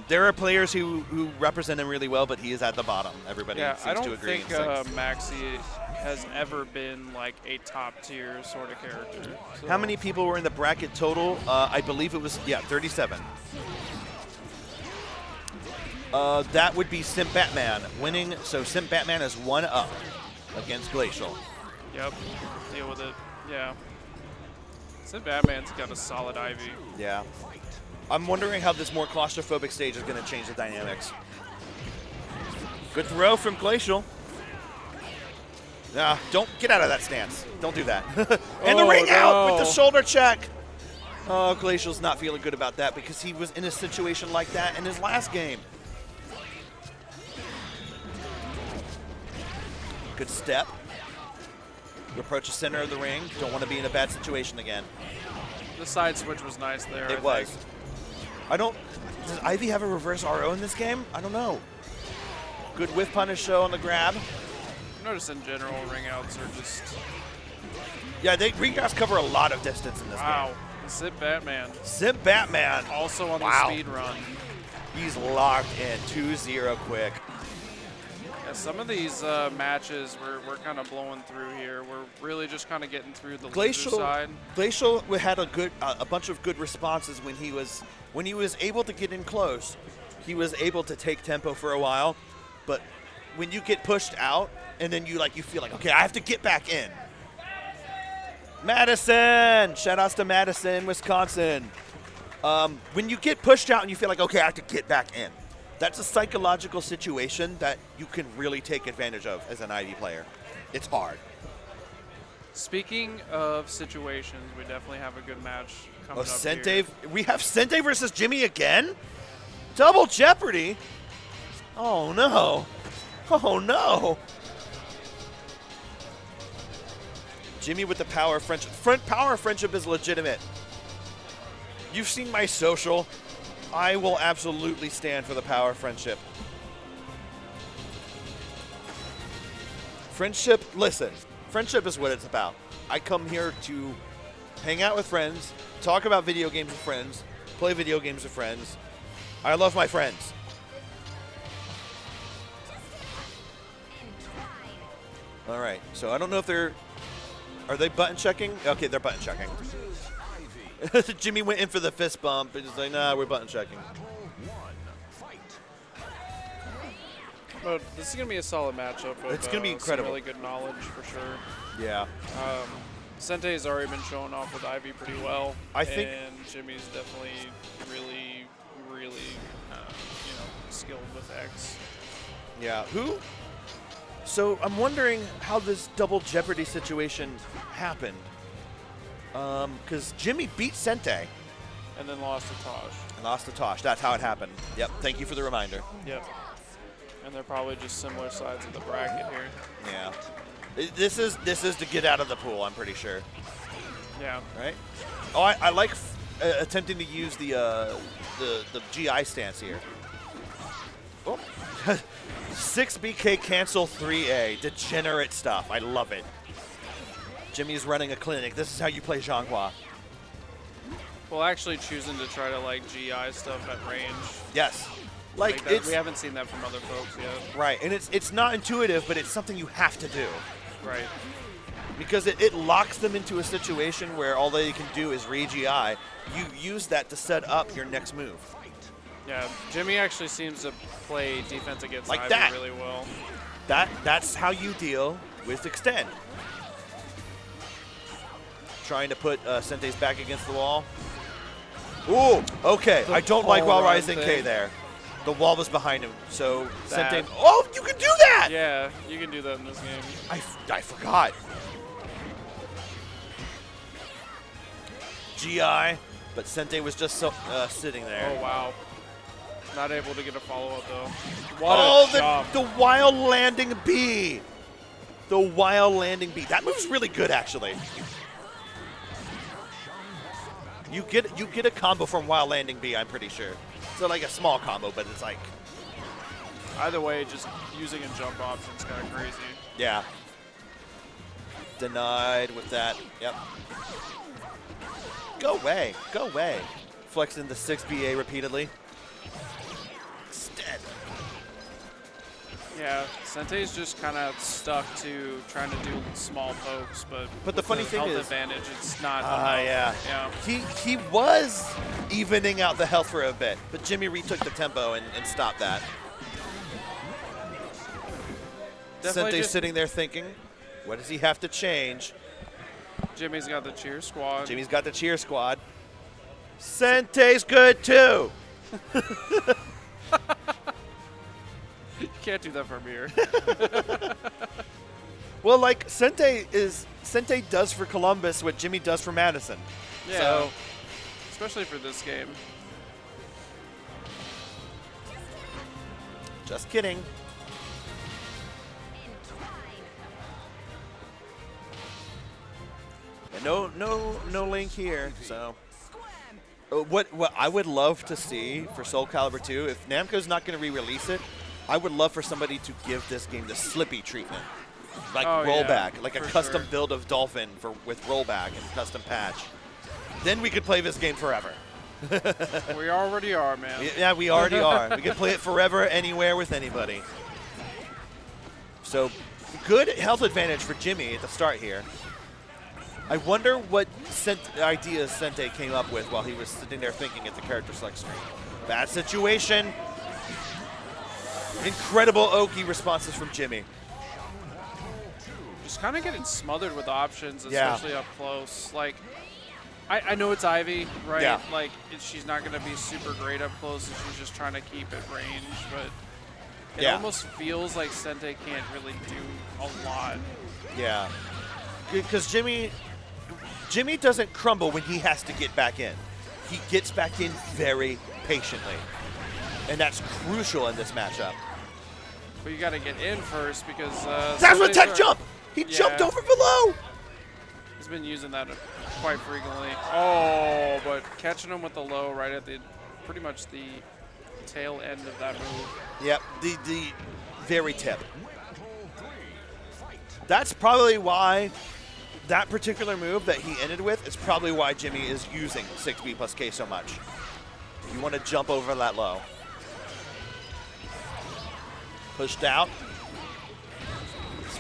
Speaker 1: There are players who represent him really well, but he is at the bottom. Everybody seems to agree.
Speaker 2: I don't think Maxi has ever been like a top-tier sort of character. So.
Speaker 1: How many people were in the bracket total? I believe it was, 37. That would be Simp Batman winning, so Simp Batman is 1 up against Glacial.
Speaker 2: Yep, deal with it, yeah. Simp Batman's got a solid Ivy.
Speaker 1: Yeah. I'm wondering how this more claustrophobic stage is going to change the dynamics. Good throw from Glacial. Nah, don't get out of that stance. Don't do that. And the ring out with the shoulder check. Oh, Glacial's not feeling good about that because he was in a situation like that in his last game. Good step. Approach the center of the ring. Don't want to be in a bad situation again.
Speaker 2: The side switch was nice there.
Speaker 1: It was. Does Ivy have a reverse RO in this game? I don't know. Good whiff punish show on the grab.
Speaker 2: Notice in general, ring outs are just.
Speaker 1: Yeah, ring outs cover a lot of distance in this game.
Speaker 2: Wow. Simp Batman.
Speaker 1: Simp Batman.
Speaker 2: Also on the speed run.
Speaker 1: He's locked in 2-0 quick.
Speaker 2: Yeah, some of these matches we're kind of blowing through here. We're really just kind of getting through the loser side.
Speaker 1: Glacial had a bunch of good responses when he was able to get in close. He was able to take tempo for a while, but when you get pushed out and then you feel like, okay, I have to get back in. Madison, shout outs to Madison, Wisconsin. When you get pushed out and you feel like, okay, I have to get back in. That's a psychological situation that you can really take advantage of as an Ivy player. It's hard.
Speaker 2: Speaking of situations, we definitely have a good match coming up
Speaker 1: Sente,
Speaker 2: here.
Speaker 1: we have Sente versus Jimmy again? Double Jeopardy? Oh no. Oh no. Jimmy with the power of friendship. Power of friendship is legitimate. You've seen my social. I will absolutely stand for the power of friendship. Friendship, listen, friendship is what it's about. I come here to hang out with friends, talk about video games with friends, play video games with friends. I love my friends. All right, so I don't know if are they button checking? Okay, they're button checking. Jimmy went in for the fist bump and he's like, nah, we're button checking.
Speaker 2: But this is going to be a solid matchup.
Speaker 1: It's going to be incredible.
Speaker 2: Some really good knowledge for sure.
Speaker 1: Yeah.
Speaker 2: Sente's already been showing off with Ivy pretty well.
Speaker 1: I think.
Speaker 2: And Jimmy's definitely really, really, skilled with X.
Speaker 1: Yeah. So I'm wondering how this double Jeopardy situation happened. Because Jimmy beat Sente.
Speaker 2: And then lost to Tosh.
Speaker 1: That's how it happened. Yep. Thank you for the reminder.
Speaker 2: Yep. And they're probably just similar sides of the bracket here.
Speaker 1: Yeah. This is to get out of the pool, I'm pretty sure.
Speaker 2: Yeah.
Speaker 1: Right? Oh, I like attempting to use the GI stance here. Oh. 6BK cancel 3A. Degenerate stuff. I love it. Jimmy's running a clinic. This is how you play Zhanghua.
Speaker 2: Well, actually choosing to try to GI stuff at range.
Speaker 1: Yes.
Speaker 2: We haven't seen that from other folks yet.
Speaker 1: Right, and it's not intuitive, but it's something you have to do.
Speaker 2: Right.
Speaker 1: Because it locks them into a situation where all they can do is re-GI. You use that to set up your next move.
Speaker 2: Yeah, Jimmy actually seems to play defense against
Speaker 1: like
Speaker 2: Ivy
Speaker 1: that.
Speaker 2: really well.
Speaker 1: That's how you deal with extend. Trying to put Sentei's back against the wall. Ooh, okay. I don't like
Speaker 2: pole
Speaker 1: while
Speaker 2: run
Speaker 1: rising K
Speaker 2: thing.
Speaker 1: there. The wall was behind him, so
Speaker 2: That.
Speaker 1: Sentei. Oh, you can do that!
Speaker 2: Yeah, you can do that in this game.
Speaker 1: I forgot. GI, but Sentei was just sitting there.
Speaker 2: Oh, wow. Not able to get a follow-up, though. What a job.
Speaker 1: the wild landing B. The wild landing B. That move's really good, actually. You get a combo from wild landing B, I'm pretty sure. So like a small combo, but it's like.
Speaker 2: Either way, just using a jump option is kind of crazy.
Speaker 1: Yeah. Denied with that. Yep. Go away. Go away. Flexing the 6BA repeatedly. Extend.
Speaker 2: Yeah, Sentei's just kind of stuck to trying to do small pokes, but
Speaker 1: the
Speaker 2: with
Speaker 1: funny thing
Speaker 2: health
Speaker 1: is-
Speaker 2: advantage, it's not
Speaker 1: Yeah. He was evening out the health for a bit, but Jimmy retook the tempo and stopped that.
Speaker 2: Definitely
Speaker 1: Sentei's
Speaker 2: just-
Speaker 1: sitting there thinking, what does he have to change?
Speaker 2: Jimmy's got the cheer squad.
Speaker 1: Jimmy's got the cheer squad. Sentei's good too.
Speaker 2: You can't do that from here.
Speaker 1: Well, like Sentei does for Columbus what Jimmy does for Madison.
Speaker 2: Yeah,
Speaker 1: So,
Speaker 2: especially for this game.
Speaker 1: just kidding. And no link here. So, what I would love to see for Soulcalibur 2, if Namco's not going to re-release it, I would love for somebody to give this game the Slippy treatment, like
Speaker 2: Oh, yeah,
Speaker 1: rollback, like a
Speaker 2: for
Speaker 1: custom
Speaker 2: sure.
Speaker 1: build of Dolphin with rollback and custom patch. Then we could play this game forever.
Speaker 2: We already are, man.
Speaker 1: Yeah, we already are. We can play it forever, anywhere, with anybody. So, good health advantage for Jimmy at the start here. I wonder what ideas Sentei came up with while he was sitting there thinking at the character select screen. Bad situation. Incredible Oki responses from Jimmy.
Speaker 2: Just kind of getting smothered with options,
Speaker 1: Yeah.
Speaker 2: especially up close. Like, I know it's Ivy, right?
Speaker 1: Yeah.
Speaker 2: Like, she's not going to be super great up close, and she's just trying to keep it range, but it
Speaker 1: Yeah.
Speaker 2: almost feels like Sentei can't really do a lot.
Speaker 1: Yeah. Because Jimmy doesn't crumble when he has to get back in. He gets back in very patiently. And that's crucial in this matchup.
Speaker 2: But you got to get in first because
Speaker 1: That's what
Speaker 2: Sentei's
Speaker 1: tech
Speaker 2: are-
Speaker 1: jump! He jumped
Speaker 2: Yeah.
Speaker 1: over below!
Speaker 2: He's been using that quite frequently. Oh, but catching him with the low right at the pretty much the tail end of that move.
Speaker 1: Yep, the very tip. That's probably why that particular move that he ended with is probably why Jimmy is using 6B plus K so much. You want to jump over that low. Pushed out.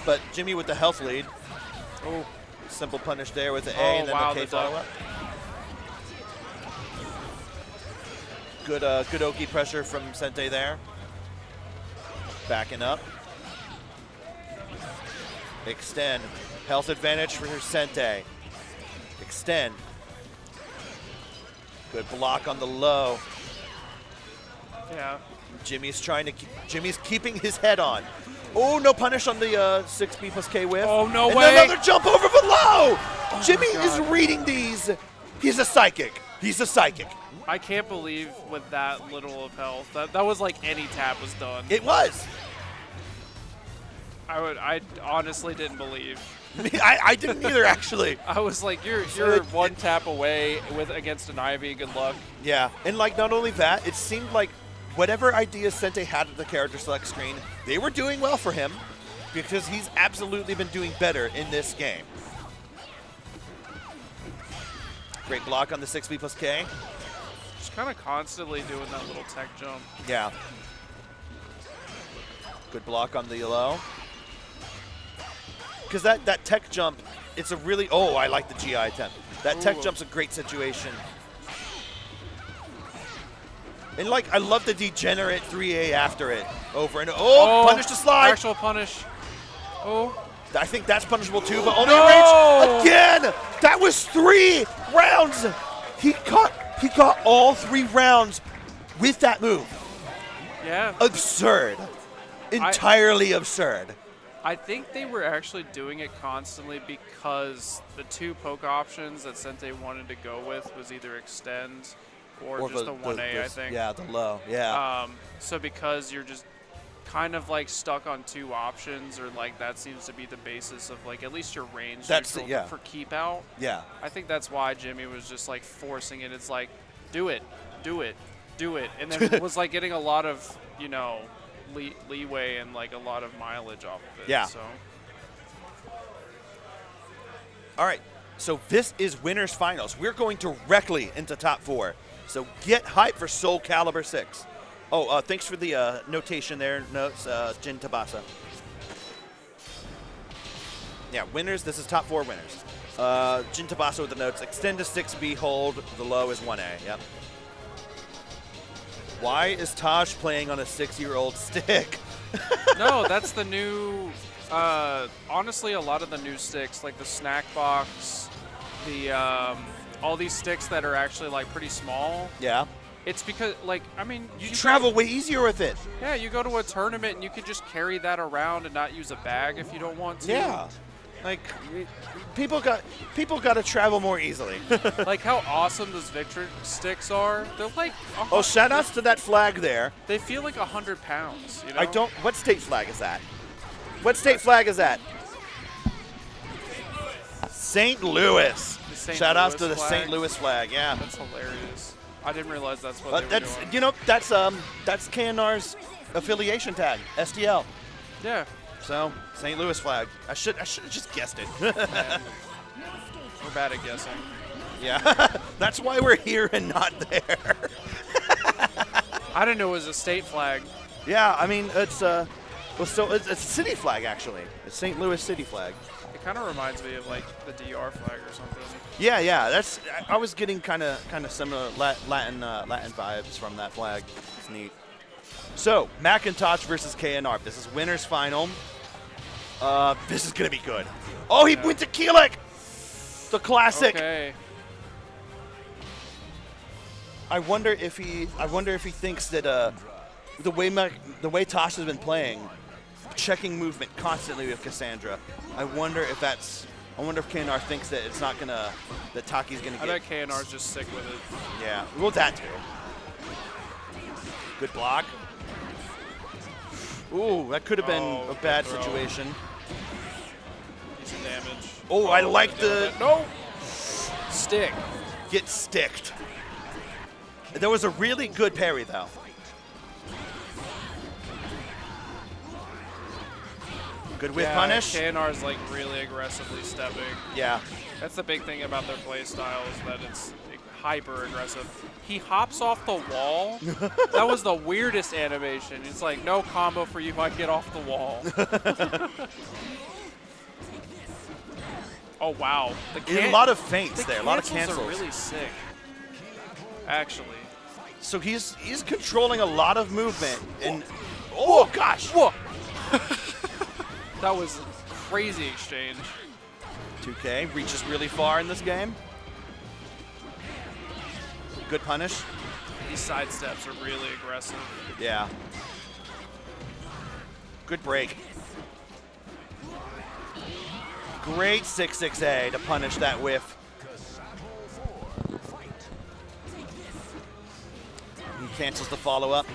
Speaker 1: But Jimmy with the health lead.
Speaker 2: Oh,
Speaker 1: Simple punish there with the A
Speaker 2: Oh,
Speaker 1: and then
Speaker 2: wow,
Speaker 1: the K
Speaker 2: the duck.
Speaker 1: follow-up. Good Oki pressure from Sentei there. Backing up. Extend. Health advantage for Sentei. Extend. Good block on the low.
Speaker 2: yeah.
Speaker 1: Jimmy's keeping his head on. Oh, no punish on the 6B plus K whiff.
Speaker 2: Oh, no
Speaker 1: and
Speaker 2: way.
Speaker 1: another jump over below. Jimmy
Speaker 2: my
Speaker 1: is
Speaker 2: God.
Speaker 1: reading these. He's a psychic. He's a psychic.
Speaker 2: I can't believe with that little of health. That was like any tap was done.
Speaker 1: It was.
Speaker 2: I honestly didn't believe.
Speaker 1: I didn't either, actually.
Speaker 2: I was like, you're
Speaker 1: it-
Speaker 2: one tap away against an Ivy. Good luck.
Speaker 1: Yeah, and like not only that, it seemed like whatever ideas Sentei had at the character select screen, they were doing well for him because he's absolutely been doing better in this game. Great block on the 6B plus K.
Speaker 2: Just kind of constantly doing that little tech jump.
Speaker 1: Yeah. Good block on the low. Because that tech jump, it's a really, oh, I like the GI attempt. That tech
Speaker 2: Ooh.
Speaker 1: jump's a great situation. And like, I love the degenerate 3A after it. Over and, oh, punish the slide.
Speaker 2: Actual punish. Oh,
Speaker 1: I think that's punishable too, but only range again. That was 3 rounds. He got all 3 rounds with that move.
Speaker 2: Yeah.
Speaker 1: Absurd. Entirely absurd.
Speaker 2: I think they were actually doing it constantly because the 2 poke options that Sente wanted to go with was either extend or just the 1A, I think.
Speaker 1: Yeah, the low. Yeah.
Speaker 2: So because you're just kind of like stuck on 2 options, or like that seems to be the basis of like at least your range for keep out.
Speaker 1: Yeah.
Speaker 2: I think that's why Jimmy was just like forcing it. It's like, do it, and then was like getting a lot of leeway and like a lot of mileage off of it.
Speaker 1: Yeah.
Speaker 2: So.
Speaker 1: All right. So this is winners finals. We're going directly into top 4. So get hype for Soulcalibur 6. Oh, thanks for the notation there, notes, Jin Tabasa. Yeah, winners, this is top 4 winners. Jin Tabasa with the notes, extend to 6B, hold, the low is 1A, yep. Why is Taj playing on a 6-year-old stick?
Speaker 2: No, that's the new, honestly, a lot of the new sticks, like the snack box, the, all these sticks that are actually like pretty small.
Speaker 1: Yeah.
Speaker 2: It's because, like, I mean,
Speaker 1: you travel way easier with it.
Speaker 2: Yeah, you go to a tournament and you can just carry that around and not use a bag if you don't want to.
Speaker 1: Yeah, like people got to travel more easily.
Speaker 2: Like how awesome those Victor sticks are. They're like.
Speaker 1: Oh, shout outs to that flag there.
Speaker 2: They feel like 100 pounds. You know?
Speaker 1: I don't. What state flag is that? What state flag is that? St. Louis. Shout outs to the St. Louis flag. Yeah.
Speaker 2: That's hilarious. I didn't realize that's what they were doing.
Speaker 1: You know, that's KNR's affiliation tag, STL.
Speaker 2: Yeah.
Speaker 1: So, St. Louis flag. I should have just guessed it.
Speaker 2: We're bad at guessing.
Speaker 1: Yeah. That's why we're here and not there.
Speaker 2: I didn't know it was a state flag.
Speaker 1: Yeah, I mean, it's it's a city flag actually. It's St. Louis city flag.
Speaker 2: It kind of reminds me of like the DR flag or something.
Speaker 1: Yeah. That's. I was getting kind of similar Latin vibes from that flag. It's neat. So Macintosh versus KNR. This is winners final. This is gonna be good. Oh, he went to Keelik. The classic.
Speaker 2: Okay.
Speaker 1: I wonder if he thinks that the way Tosh has been playing, checking movement constantly with Cassandra. I wonder if KNR thinks that it's not gonna, that Taki's gonna get.
Speaker 2: I bet KNR's just sick with it.
Speaker 1: Yeah, well, that too. Good block. Ooh, that could have been a bad situation.
Speaker 2: Decent damage.
Speaker 1: Oh, I like the
Speaker 2: no stick.
Speaker 1: Get sticked. There was a really good parry though. Good whip punish.
Speaker 2: KNR's like really aggressively stepping.
Speaker 1: Yeah.
Speaker 2: That's the big thing about their play style is that it's hyper aggressive. He hops off the wall. That was the weirdest animation. It's like no combo for you if I get off the wall. Oh wow.
Speaker 1: A lot of feints there. A lot of cancels.
Speaker 2: Are really sick. Actually.
Speaker 1: So he's controlling a lot of movement and oh gosh.
Speaker 2: Whoa. That was a crazy exchange.
Speaker 1: 2K reaches really far in this game. Good punish.
Speaker 2: These side steps are really aggressive.
Speaker 1: Yeah. Good break. Great 6-6A to punish that whiff. He cancels the follow-up.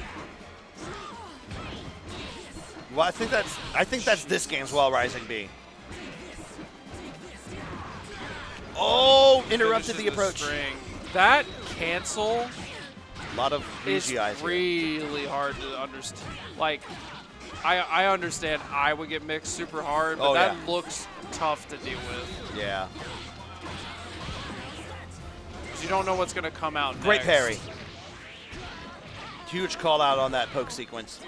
Speaker 1: Well, I think that's this game's While Rising B. Oh, interrupted the approach.
Speaker 2: That cancel
Speaker 1: a lot of
Speaker 2: is really hard to understand. Like, I understand I would get mixed super hard, but that looks tough to deal with.
Speaker 1: Yeah.
Speaker 2: You don't know what's going to come out
Speaker 1: Great
Speaker 2: next.
Speaker 1: parry. Huge call out on that poke sequence.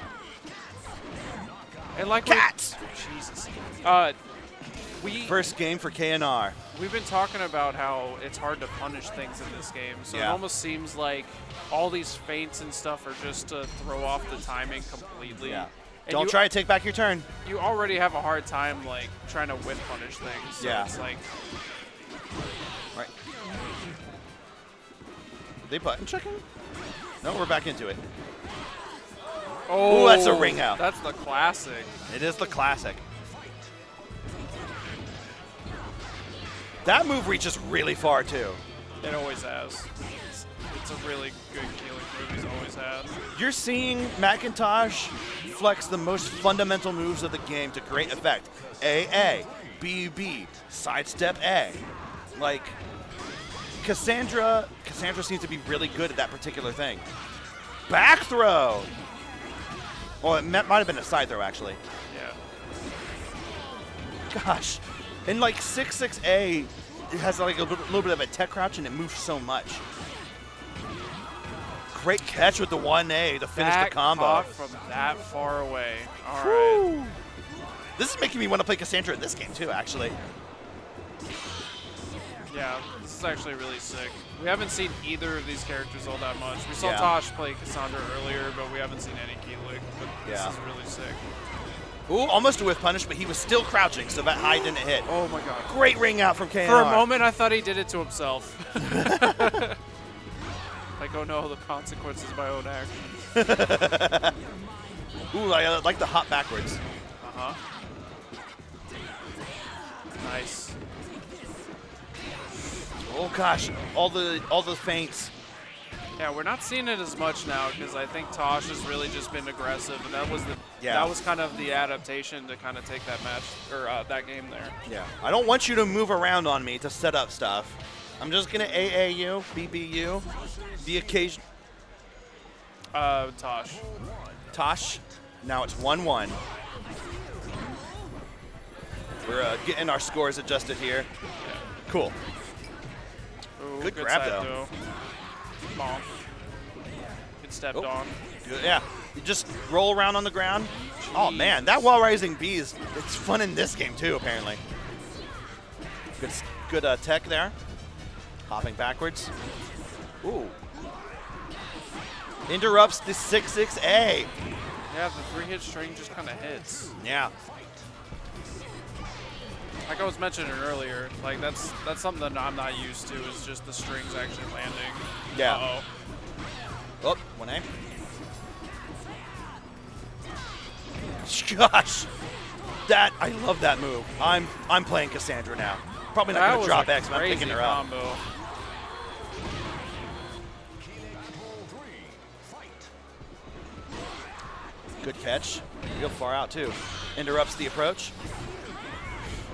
Speaker 2: And like
Speaker 1: Cats!
Speaker 2: Jesus.
Speaker 1: First game for KNR.
Speaker 2: We've been talking about how it's hard to punish things in this game, so it almost seems like all these feints and stuff are just to throw off the timing completely.
Speaker 1: Yeah. Don't try to take back your turn.
Speaker 2: You already have a hard time like trying to whiff punish things. So
Speaker 1: Yeah.
Speaker 2: it's like
Speaker 1: Right. Are they button checking? No, we're back into it.
Speaker 2: oh,
Speaker 1: that's a ring out.
Speaker 2: That's the classic.
Speaker 1: It is the classic. That move reaches really far too.
Speaker 2: It always has. It's a really good Keelik move. He's always had.
Speaker 1: You're seeing McIntosh flex the most fundamental moves of the game to great effect. A, B, B, sidestep A. Like, Cassandra seems to be really good at that particular thing. Back throw. Well, it might have been a side throw, actually.
Speaker 2: Yeah.
Speaker 1: Gosh. And like 6-6A, it has like a little bit of a tech crouch and it moves so much. Great catch with the 1A to finish the combo.
Speaker 2: Caught from that far away. All right.
Speaker 1: This is making me want to play Cassandra in this game too, actually.
Speaker 2: Yeah, this is actually really sick. We haven't seen either of these characters all that much. We saw
Speaker 1: Yeah.
Speaker 2: Tosh play Cassandra earlier, but we haven't seen any Keelik. But
Speaker 1: Yeah.
Speaker 2: this is really sick.
Speaker 1: Ooh, almost a whiff punish, but he was still crouching, so that high didn't hit.
Speaker 2: Oh my god.
Speaker 1: Great ring out from KNR.
Speaker 2: For a moment, I thought he did it to himself. Like, oh no, the consequences of my own actions.
Speaker 1: Ooh, I like the hop backwards.
Speaker 2: Uh-huh. Nice.
Speaker 1: Oh gosh, all the feints.
Speaker 2: Yeah, we're not seeing it as much now because I think Tosh has really just been aggressive, and that was
Speaker 1: Yeah.
Speaker 2: that was kind of the adaptation to kind of take that match or that game there.
Speaker 1: Yeah. I don't want you to move around on me to set up stuff. I'm just gonna AA you, BB you, the occasion.
Speaker 2: Tosh.
Speaker 1: Tosh. Now it's 1-1. We're getting our scores adjusted here. Cool.
Speaker 2: Ooh,
Speaker 1: Good grab,
Speaker 2: side
Speaker 1: though.
Speaker 2: Bonk. Good stepped
Speaker 1: Oh.
Speaker 2: on.
Speaker 1: Good, yeah. You just roll around on the ground. Oh man, that wall rising B it's fun in this game too, apparently. Good tech there. Hopping backwards. Ooh. Interrupts the 6-6A.
Speaker 2: Yeah, the 3-hit string just kind of hits.
Speaker 1: Yeah.
Speaker 2: Like I was mentioning earlier, like that's something that I'm not used to is just the strings actually landing.
Speaker 1: Yeah.
Speaker 2: Uh-oh.
Speaker 1: Oh, 1A. Gosh. I love that move. I'm playing Cassandra now. Probably not
Speaker 2: That
Speaker 1: gonna
Speaker 2: was
Speaker 1: drop
Speaker 2: a
Speaker 1: X, but I'm picking
Speaker 2: crazy
Speaker 1: her up.
Speaker 2: combo.
Speaker 1: Good catch. Real far out too. Interrupts the approach.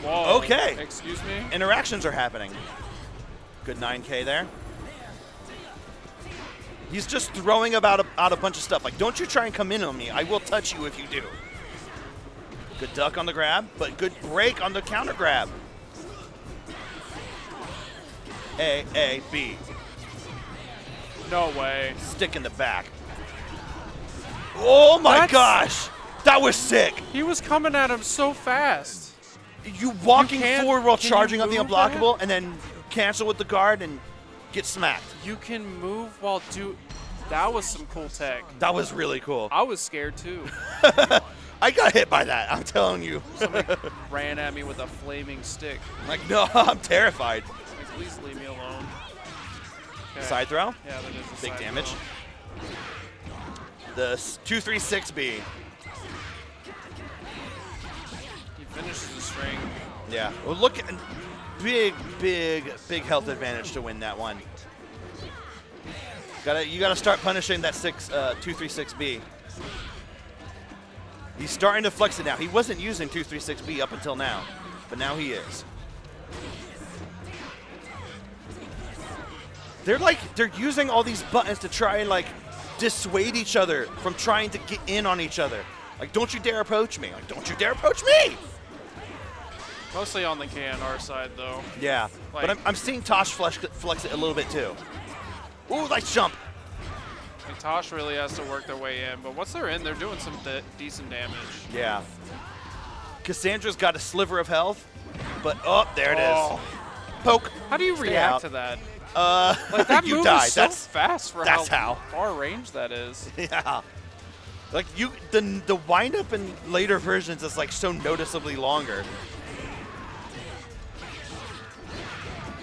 Speaker 2: Whoa.
Speaker 1: Okay.
Speaker 2: Excuse me?
Speaker 1: Interactions are happening. Good 9K there. He's just throwing out a bunch of stuff. Like, don't you try and come in on me. I will touch you if you do. Good duck on the grab, but good break on the counter grab. A, B.
Speaker 2: No way.
Speaker 1: Stick in the back. Oh my gosh. That was sick.
Speaker 2: He was coming at him so fast.
Speaker 1: You walking
Speaker 2: can't-
Speaker 1: forward while
Speaker 2: can you
Speaker 1: charging up the
Speaker 2: move
Speaker 1: unblockable and then cancel with the guard and get smacked.
Speaker 2: You can move while That was some cool tech.
Speaker 1: That was really cool.
Speaker 2: I was scared too.
Speaker 1: I got hit by that, I'm telling you.
Speaker 2: Somebody ran at me with a flaming stick.
Speaker 1: Like, no, I'm terrified.
Speaker 2: Like, please leave me alone. Okay.
Speaker 1: Side throw?
Speaker 2: Yeah, that is a
Speaker 1: Big
Speaker 2: side
Speaker 1: damage.
Speaker 2: throw.
Speaker 1: The 236B.
Speaker 2: He finishes the string.
Speaker 1: Yeah. Well, look at big health advantage to win that one. You gotta start punishing that 236B. He's starting to flex it now. He wasn't using 236B up until now, but now he is. They're using all these buttons to try and like dissuade each other from trying to get in on each other. Like, don't you dare approach me. Like, don't you dare approach me.
Speaker 2: Mostly on the KNR side though.
Speaker 1: Yeah,
Speaker 2: Like-
Speaker 1: but I'm seeing Tosh flex it a little bit too. Ooh, nice jump.
Speaker 2: And Tosh really has to work their way in, but once they're in, they're doing some decent damage.
Speaker 1: Yeah. Cassandra's got a sliver of health, but there it
Speaker 2: Oh.
Speaker 1: is. Poke.
Speaker 2: How do you
Speaker 1: Stay
Speaker 2: react
Speaker 1: out.
Speaker 2: to that?
Speaker 1: Like
Speaker 2: That
Speaker 1: you
Speaker 2: move
Speaker 1: die.
Speaker 2: is so fast for
Speaker 1: that's
Speaker 2: how
Speaker 1: how.
Speaker 2: far range that is.
Speaker 1: Yeah. Like the windup in later versions is like so noticeably longer.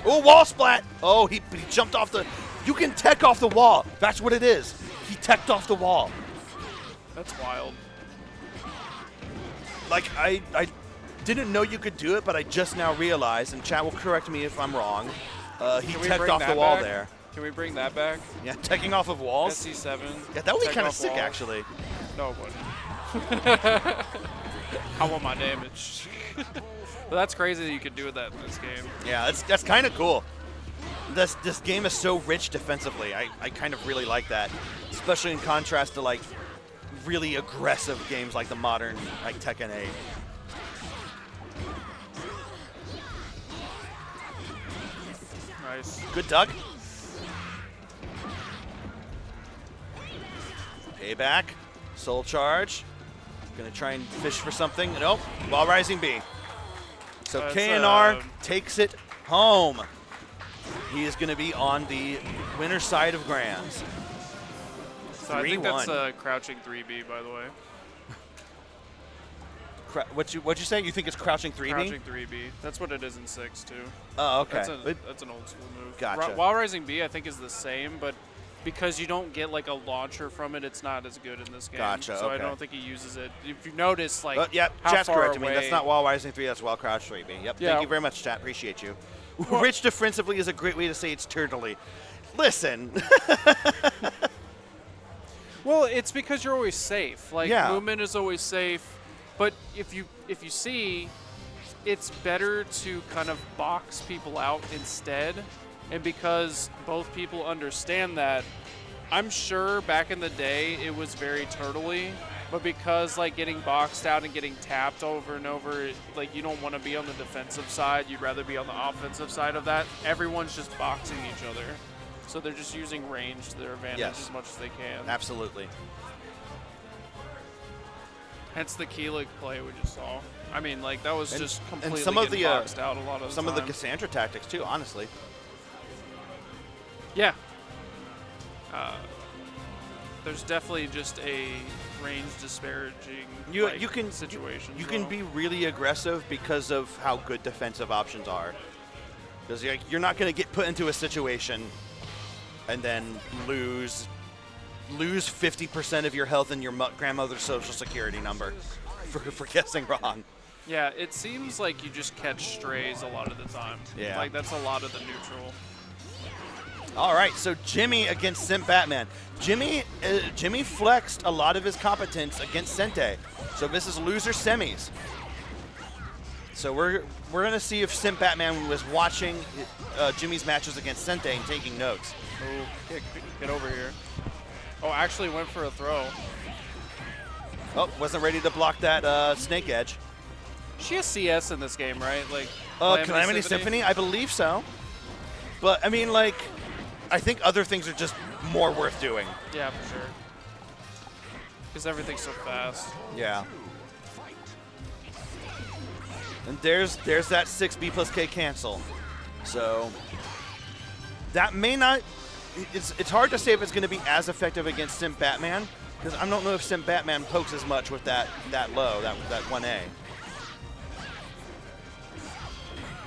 Speaker 1: Oh, wall splat! Oh, he jumped off the. You can tech off the wall. That's what it is. He teched off the wall.
Speaker 2: That's wild.
Speaker 1: Like I didn't know you could do it, but I just now realized, and chat will correct me if I'm wrong. He teched off the wall there.
Speaker 2: Can we bring that back?
Speaker 1: Yeah, teching off of walls.
Speaker 2: SC7.
Speaker 1: Yeah, that would be kind of sick,
Speaker 2: walls.
Speaker 1: actually.
Speaker 2: No, it wouldn't. I want my damage. But that's crazy that you could do that in this game.
Speaker 1: Yeah, that's kind of cool. This game is so rich defensively. I kind of really like that, especially in contrast to like really aggressive games like the modern like Tekken 8.
Speaker 2: Nice.
Speaker 1: Good duck. Payback. Soul charge. Gonna try and fish for something. Nope. While rising B. So KNR takes it home. He is going to be on the winner side of Grands.
Speaker 2: So I think that's a crouching 3B, by the way.
Speaker 1: What'd you say? You think it's crouching 3B?
Speaker 2: Crouching 3B. That's what it is in 6 too.
Speaker 1: Oh, okay.
Speaker 2: That's an old school move.
Speaker 1: Gotcha.
Speaker 2: While rising B, I think is the same, but because you don't get like a launcher from it, it's not as good in this game.
Speaker 1: Gotcha.
Speaker 2: So
Speaker 1: okay.
Speaker 2: I don't think he uses it. If you notice, like,
Speaker 1: yep,
Speaker 2: how
Speaker 1: chat's
Speaker 2: far
Speaker 1: correcting
Speaker 2: away.
Speaker 1: me. That's not while rising 3. That's while crouch 3B. Yep.
Speaker 2: Yeah.
Speaker 1: Thank you very much, chat. Appreciate you. Rich defensively is a great way to say it's turtly. Listen.
Speaker 2: Well, it's because you're always safe. Like movement is always safe, but if you see, it's better to kind of box people out instead. And because both people understand that, I'm sure back in the day it was very turtly, but because like getting boxed out and getting tapped over and over, like you don't want to be on the defensive side, you'd rather be on the offensive side of that. Everyone's just boxing each other. So they're just using range to their advantage as much as they can.
Speaker 1: Absolutely.
Speaker 2: Hence the Keelik play we just saw. I mean, like that was just completely
Speaker 1: some of the
Speaker 2: boxed out a lot of the
Speaker 1: some
Speaker 2: time.
Speaker 1: of the Cassandra tactics too, honestly.
Speaker 2: Yeah. There's definitely just a range disparaging situation.
Speaker 1: You can be really aggressive because of how good defensive options are. Because you're not going to get put into a situation and then lose 50% of your health and your grandmother's social security number for guessing wrong.
Speaker 2: Yeah, it seems like you just catch strays a lot of the time.
Speaker 1: Yeah.
Speaker 2: Like that's a lot of the neutral.
Speaker 1: All right, so Jimmy against Simp Batman. Jimmy flexed a lot of his competence against Sente. So this is loser semis. So we're gonna see if Simp Batman was watching Jimmy's matches against Sente and taking notes.
Speaker 2: Oh, get over here. Oh, actually went for a throw.
Speaker 1: Oh, wasn't ready to block that snake edge.
Speaker 2: She has CS in this game, right? Like
Speaker 1: Calamity Symphony? I believe so. But I mean, like, I think other things are just more worth doing.
Speaker 2: Yeah, for sure. Because everything's so fast.
Speaker 1: Yeah. And there's that 6B plus K cancel. So that may not. It's hard to say if it's going to be as effective against Simp Batman, because I don't know if Simp Batman pokes as much with that low, that 1A.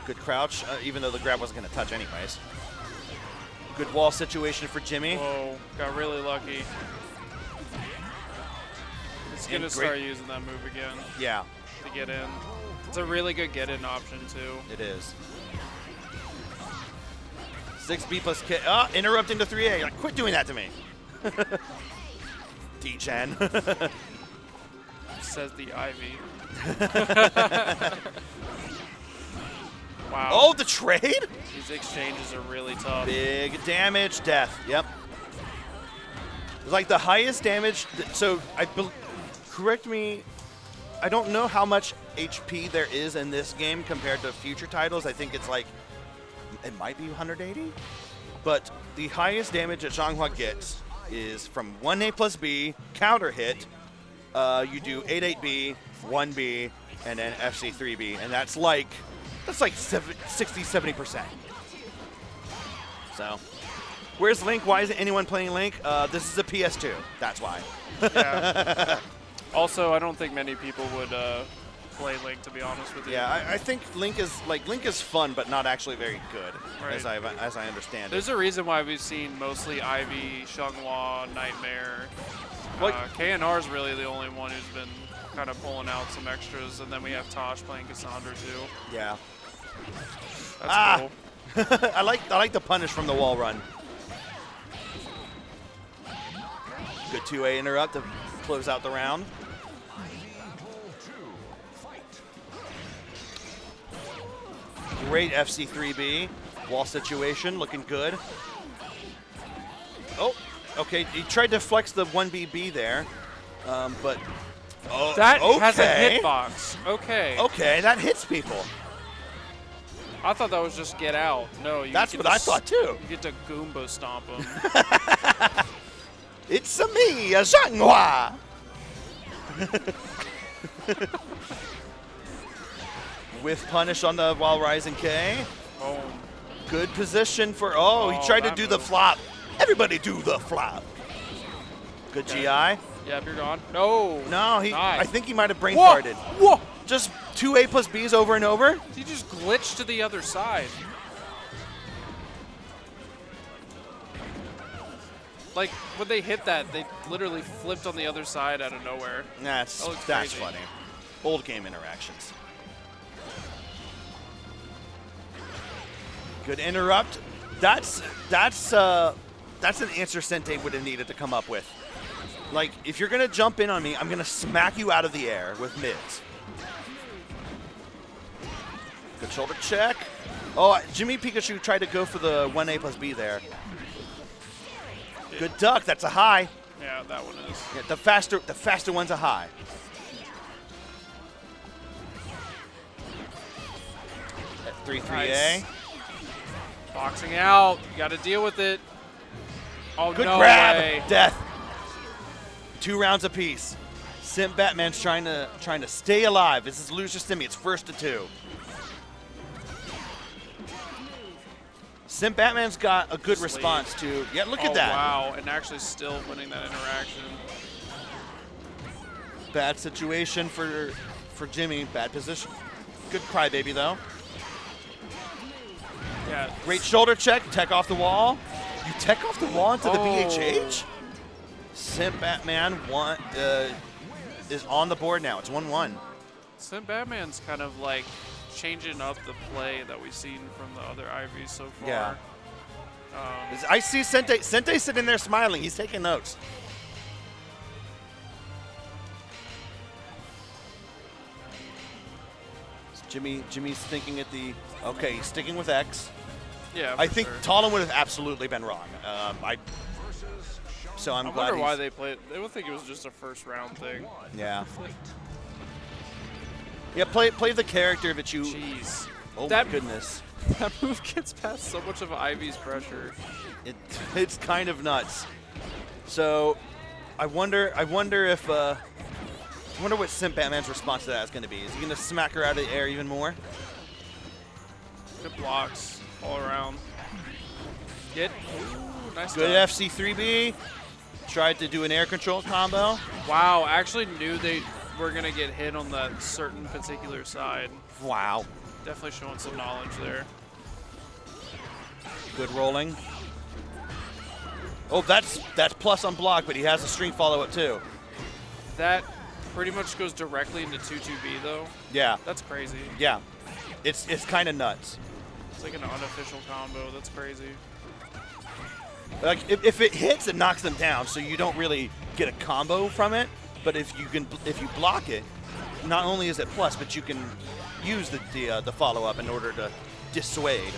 Speaker 1: Good crouch, even though the grab wasn't going to touch anyways. Good wall situation for Jimmy.
Speaker 2: Whoa, got really lucky. It's going to start using that move again.
Speaker 1: Yeah.
Speaker 2: To get in. It's a really good get-in option, too.
Speaker 1: It is. 6B plus K. Oh, interrupting the 3A. Like, quit doing that to me. D-Chan.
Speaker 2: Says the Ivy. Wow.
Speaker 1: Oh, the trade?
Speaker 2: These exchanges are really tough.
Speaker 1: Big damage, death. Yep. Like the highest damage. So correct me. I don't know how much HP there is in this game compared to future titles. I think it's like, it might be 180. But the highest damage that Zhanghua gets is from 1A plus B, counter hit. You do 8-8B, 1B, and then FC 3B. And that's like 60-70%. So Where's Link? Why isn't anyone playing Link? This is a PS2. That's why.
Speaker 2: Yeah. Also, I don't think many people would play Link, to be honest with you.
Speaker 1: Yeah, I think Link is fun, but not actually very good,
Speaker 2: Right.
Speaker 1: as I understand
Speaker 2: There's
Speaker 1: it.
Speaker 2: a reason why we've seen mostly Ivy, Xianghua, Nightmare. KNR's really the only one who's been kind of pulling out some extras, and then we have Tosh playing Cassandra too.
Speaker 1: Yeah.
Speaker 2: That's cool.
Speaker 1: I like the punish from the wall run. Good 2A interrupt to close out the round. Great FC3B. Wall situation, looking good. Oh, okay. He tried to flex the 1BB there, but
Speaker 2: That
Speaker 1: okay.
Speaker 2: has a hitbox. Okay.
Speaker 1: Okay, that hits people.
Speaker 2: I thought that was just get out. No, you
Speaker 1: That's
Speaker 2: get
Speaker 1: what
Speaker 2: to
Speaker 1: I thought too.
Speaker 2: You get to Goomba stomp him.
Speaker 1: It's me, a Xianghua. With punish on the while rising K.
Speaker 2: Boom.
Speaker 1: Good position for, he tried to
Speaker 2: that
Speaker 1: do the
Speaker 2: move.
Speaker 1: flop. Everybody do the flop. Good
Speaker 2: Okay.
Speaker 1: GI.
Speaker 2: Yep, you're gone. No.
Speaker 1: No,
Speaker 2: Nice.
Speaker 1: I think he might have brain
Speaker 2: Whoa.
Speaker 1: farted.
Speaker 2: Whoa.
Speaker 1: Just 2A plus Bs over and over.
Speaker 2: He just glitched to the other side. Like, when they hit that, they literally flipped on the other side out of nowhere.
Speaker 1: That's
Speaker 2: That looks
Speaker 1: that's
Speaker 2: crazy.
Speaker 1: funny. Old game interactions. Good interrupt. That's an answer Sente would have needed to come up with. Like, if you're gonna jump in on me, I'm gonna smack you out of the air with mids. Good shoulder check. Oh, Jimmy Pikachu tried to go for the 1A plus B there. Good duck. That's a high.
Speaker 2: Yeah, that one is.
Speaker 1: Yeah, the faster one's a high. At 3-3A.
Speaker 2: Nice. Boxing out. You got to deal with it. Oh,
Speaker 1: Good
Speaker 2: no
Speaker 1: grab.
Speaker 2: way.
Speaker 1: Death. 2 rounds apiece. Simp Batman's trying to stay alive. This is Lucius Simi. It's 1-2. Simp Batman's got a good
Speaker 2: Sleep.
Speaker 1: response to. Yeah, look
Speaker 2: Oh,
Speaker 1: at that.
Speaker 2: wow. And actually still winning that interaction.
Speaker 1: Bad situation for Jimmy. Bad position. Good crybaby though.
Speaker 2: Yeah.
Speaker 1: Great shoulder check. Tech off the wall. You tech off the wall into the
Speaker 2: Oh.
Speaker 1: BHH. Simp Batman is on the board now. It's 1-1.
Speaker 2: Sim Batman's kind of like changing up the play that we've seen from the other Ivies so far.
Speaker 1: Yeah. I see Sente sitting there smiling. He's taking notes. Jimmy's thinking at the. Okay, he's sticking with X.
Speaker 2: Yeah,
Speaker 1: I
Speaker 2: for
Speaker 1: think
Speaker 2: sure.
Speaker 1: Talon would have absolutely been wrong. So I'm
Speaker 2: I
Speaker 1: glad.
Speaker 2: wonder why
Speaker 1: he's-
Speaker 2: they played. They would think it was just a first round thing.
Speaker 1: Yeah. Yeah, play the character that you.
Speaker 2: Jeez.
Speaker 1: Oh
Speaker 2: That-
Speaker 1: my goodness.
Speaker 2: That move gets past so much of Ivy's pressure.
Speaker 1: It's kind of nuts. So, I wonder if I wonder what Simp Batman's response to that is going to be. Is he going to smack her out of the air even more?
Speaker 2: Good blocks all around. Get. Ooh, nice
Speaker 1: Good
Speaker 2: stuff.
Speaker 1: FC3B. Tried to do an air control combo.
Speaker 2: Wow, actually knew they were going to get hit on that certain particular side.
Speaker 1: Wow.
Speaker 2: Definitely showing some knowledge there.
Speaker 1: Good rolling. Oh, that's plus on block, but he has a string follow-up too.
Speaker 2: That pretty much goes directly into 2-2B though.
Speaker 1: Yeah.
Speaker 2: That's crazy.
Speaker 1: Yeah. It's kind of nuts.
Speaker 2: It's like an unofficial combo. That's crazy.
Speaker 1: Like if it hits, it knocks them down, so you don't really get a combo from it. But if you block it, not only is it plus, but you can use the follow-up in order to dissuade.